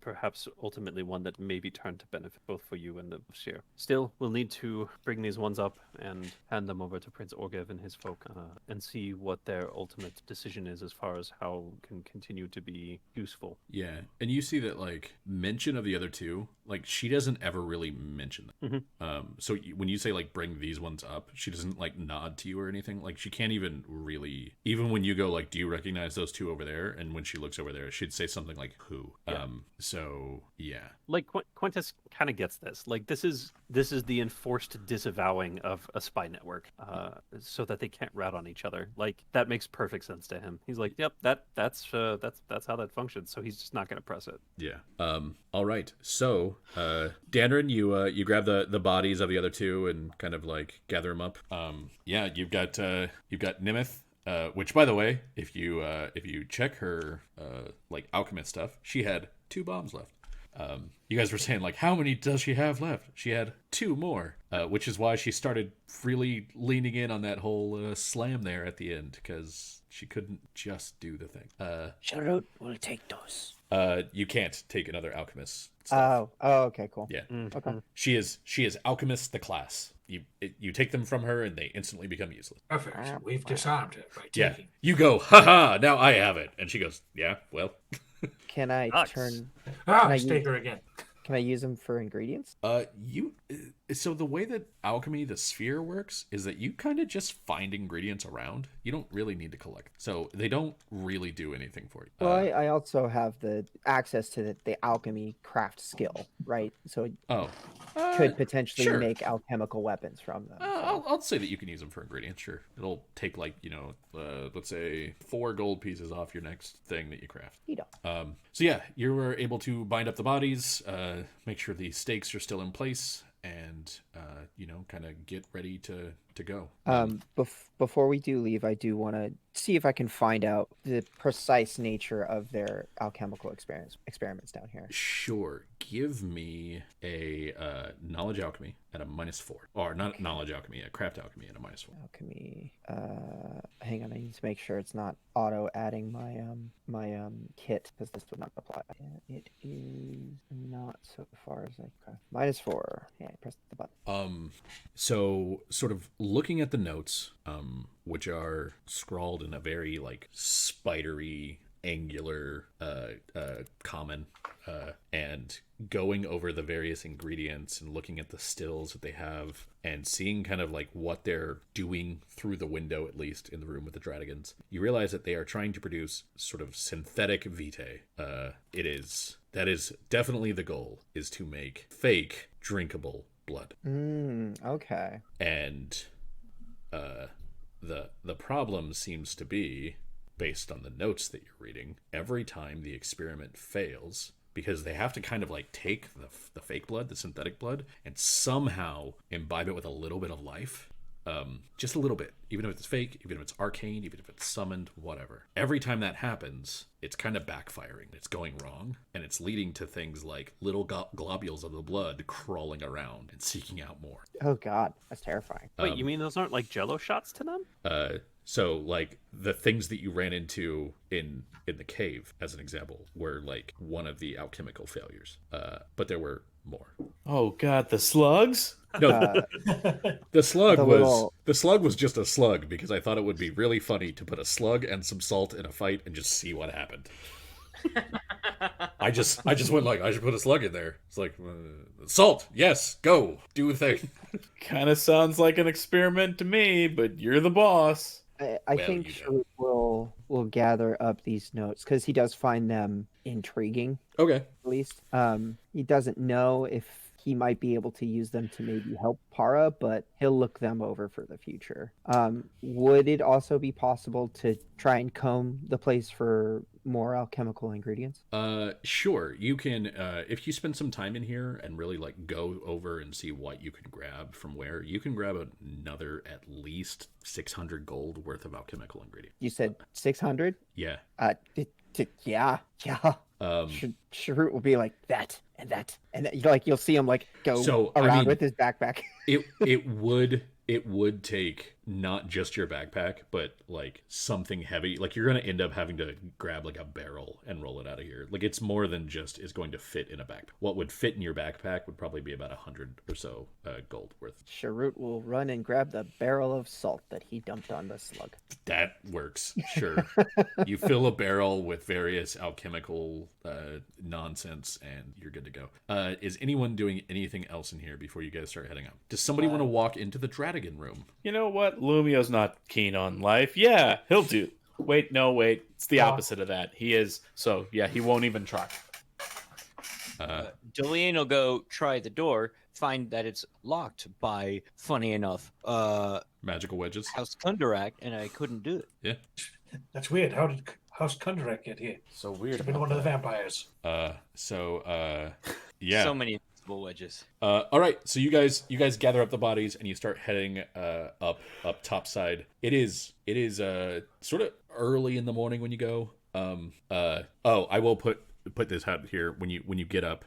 perhaps ultimately one that may be turned to benefit both for you and the Shire. Still, we'll need to bring these ones up and hand them over to Prince Orgev and his folk, and see what their ultimate decision is as far as how can continue to be useful. Yeah, and you see that mention of the other two, she doesn't ever really mention them. So when you say bring these ones up, she doesn't nod to you or anything. She can't even really, even when you go do you recognize those two over there, and when she looks over there, she'd say something like who. Yeah. So yeah, Quintus kind of gets this. This is the enforced disavowing of a spy network, so that they can't rat on each other. That makes perfect sense to him. He's like, yep, that's how that functions. So he's just not going to press it. Yeah. All right. So, Dandarin, you grab the bodies of the other two and kind of gather them up. Yeah, you've got Nimith. Which, by the way, if you check her alchemist stuff, she had 2 bombs left. You guys were saying how many does she have left? She had 2 more, which is why she started really leaning in on that whole slam there at the end, because she couldn't just do the thing. Sharut will take those. You can't take another alchemist stuff. Oh, okay, cool. Yeah. Okay. She is alchemist the class. You take them from her and they instantly become useless. Perfect. We've disarmed it by Yeah. taking. You go, haha, now I have it. And she goes, yeah, well. Can I Nice. turn? Ah, I mistake her again. Can I use them for ingredients? So the way that alchemy, the sphere works, is that you kind of just find ingredients around. You don't really need to collect. So they don't really do anything for you. Well, I also have the access to the alchemy craft skill, right? So could potentially sure. make alchemical weapons from them. So. I'll say that you can use them for ingredients. Sure, it'll take like let's say 4 gold pieces off your next thing that you craft. So yeah, you were able to bind up the bodies, make sure the stakes are still in place, and kind of get ready to go. Before we do leave, I do want to see if I can find out the precise nature of their alchemical experiments down here. Sure. Give me a knowledge alchemy at a -4, or not knowledge alchemy, a craft alchemy at a -4. Alchemy. Hang on, I need to make sure it's not auto adding my kit, because this would not apply. It is not so far as I can. -4. Yeah, press the button. So sort of looking at the notes, which are scrawled in a very like spidery, angular, common, and going over the various ingredients and looking at the stills that they have and seeing kind of like what they're doing through the window, at least in the room with the dragons, you realize that they are trying to produce sort of synthetic vitae. That is definitely the goal, is to make fake drinkable blood. Okay. And the problem seems to be, based on the notes that you're reading, every time the experiment fails, because they have to kind of like take the fake blood, the synthetic blood, and somehow imbibe it with a little bit of life. Just a little bit, even if it's fake, even if it's arcane, even if it's summoned, whatever. Every time that happens, it's kind of backfiring. It's going wrong, and it's leading to things like little globules of the blood crawling around and seeking out more. Oh God, that's terrifying. Wait, you mean those aren't like Jello shots to them? So like the things that you ran into in the cave, as an example, were like one of the alchemical failures. But there were more. Oh God, the slugs? No, the slug the was just a slug, because I thought it would be really funny to put a slug and some salt in a fight and just see what happened. I just went like, I should put a slug in there. It's like, salt, yes, go, do a thing. Kind of sounds like an experiment to me, but you're the boss. I think Sharuk will gather up these notes, because he does find them intriguing. Okay. At least he doesn't know if he might be able to use them to maybe help Para, but he'll look them over for the future. Would it also be possible to try and comb the place for more alchemical ingredients? Sure. You can, if you spend some time in here and really like go over and see what you can grab from where, you can grab another at least 600 gold worth of alchemical ingredients. You said 600? Yeah. Yeah. Sharut will be like that and that, and that. Like you'll see him like go around with his backpack. It would take not just your backpack, but like something heavy. Like you're going to end up having to grab like a barrel and roll it out of here. Like it's more than just is going to fit in a backpack. What would fit in your backpack would probably be about 100 or so gold worth. Sharut will run and grab the barrel of salt that he dumped on the slug. That works, sure. You fill a barrel with various alchemical nonsense and you're good to go. Is anyone doing anything else in here before you guys start heading up? Does somebody want to walk into the Dradigan room? You know what? Lumio's not keen on life. Yeah, he'll do. Wait. It's the opposite of that. He is. So, yeah, he won't even try. Julian will go try the door, find that it's locked by, funny enough, magical wedges. House Kundarak, and I couldn't do it. Yeah. That's weird. How did House Kundarak get here? So weird. Should have been one of the vampires. Yeah. So many invisible wedges. All right, so you guys gather up the bodies and you start heading up topside. It is sort of early in the morning when you go. I will put this out here when you get up.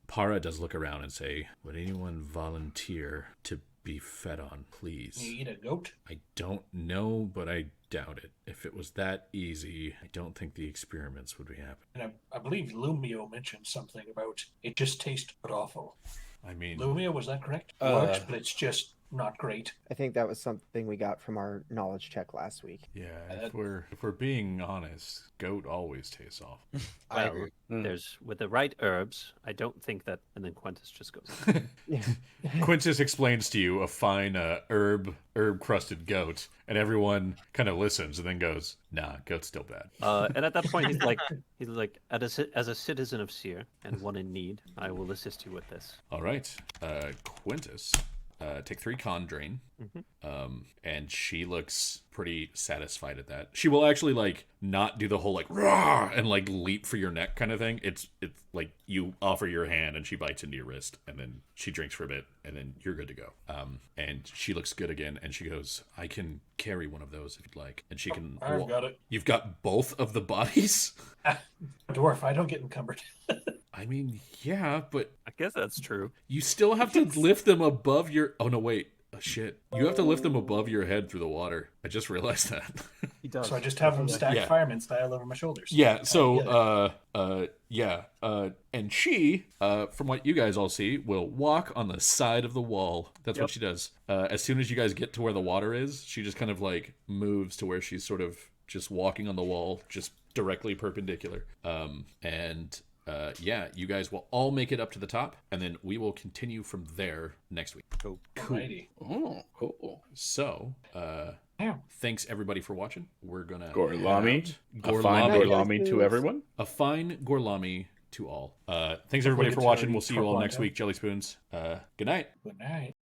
Para does look around and say, "Would anyone volunteer to be fed on, please?" You eat a goat? I don't know, but I doubt it. If it was that easy, I don't think the experiments would be happening. And I believe Lumio mentioned something about it just tastes awful. I mean, Lumio, was that correct? Works, but it's just not great. I think that was something we got from our knowledge check last week. Yeah, if we're being honest, goat always tastes awful. I Well, agree. there's with the right herbs. I don't think that. And then Quintus just goes. Quintus explains to you a fine herb crusted goat, and everyone kind of listens and then goes, "Nah, goat's still bad." And at that point, he's like, as a citizen of Seer and one in need, I will assist you with this. All right, Quintus, take 3 con drain. And she looks pretty satisfied at that. She will actually like not do the whole like rah and like leap for your neck kind of thing. It's like you offer your hand and she bites into your wrist and then she drinks for a bit and then you're good to go. And she looks good again and she goes, "I can carry one of those if you'd like." And she can. I've got it. You've got both of the bodies. Dwarf, I don't get encumbered. I mean, yeah, but I guess that's true. you still have to lift them above your. Oh no, wait. Oh, shit. You have to lift them above your head through the water. I just realized that. He does. So I just have them stacked Yeah. fireman style over my shoulders. Yeah, so, Yeah. and she, from what you guys all see, will walk on the side of the wall. That's what she does. As soon as you guys get to where the water is, she just kind of, like, moves to where she's sort of just walking on the wall, just directly perpendicular. Yeah, you guys will all make it up to the top, and then we will continue from there next week. Cool. Alrighty. Oh, cool. So, Yeah. thanks everybody for watching. We're gonna Gorlami. head A out. fine Gorlami. Gorlami to everyone. A fine Gorlami to all. Thanks everybody for watching. We'll see you all next week, Jelly Spoons. Good night. Good night.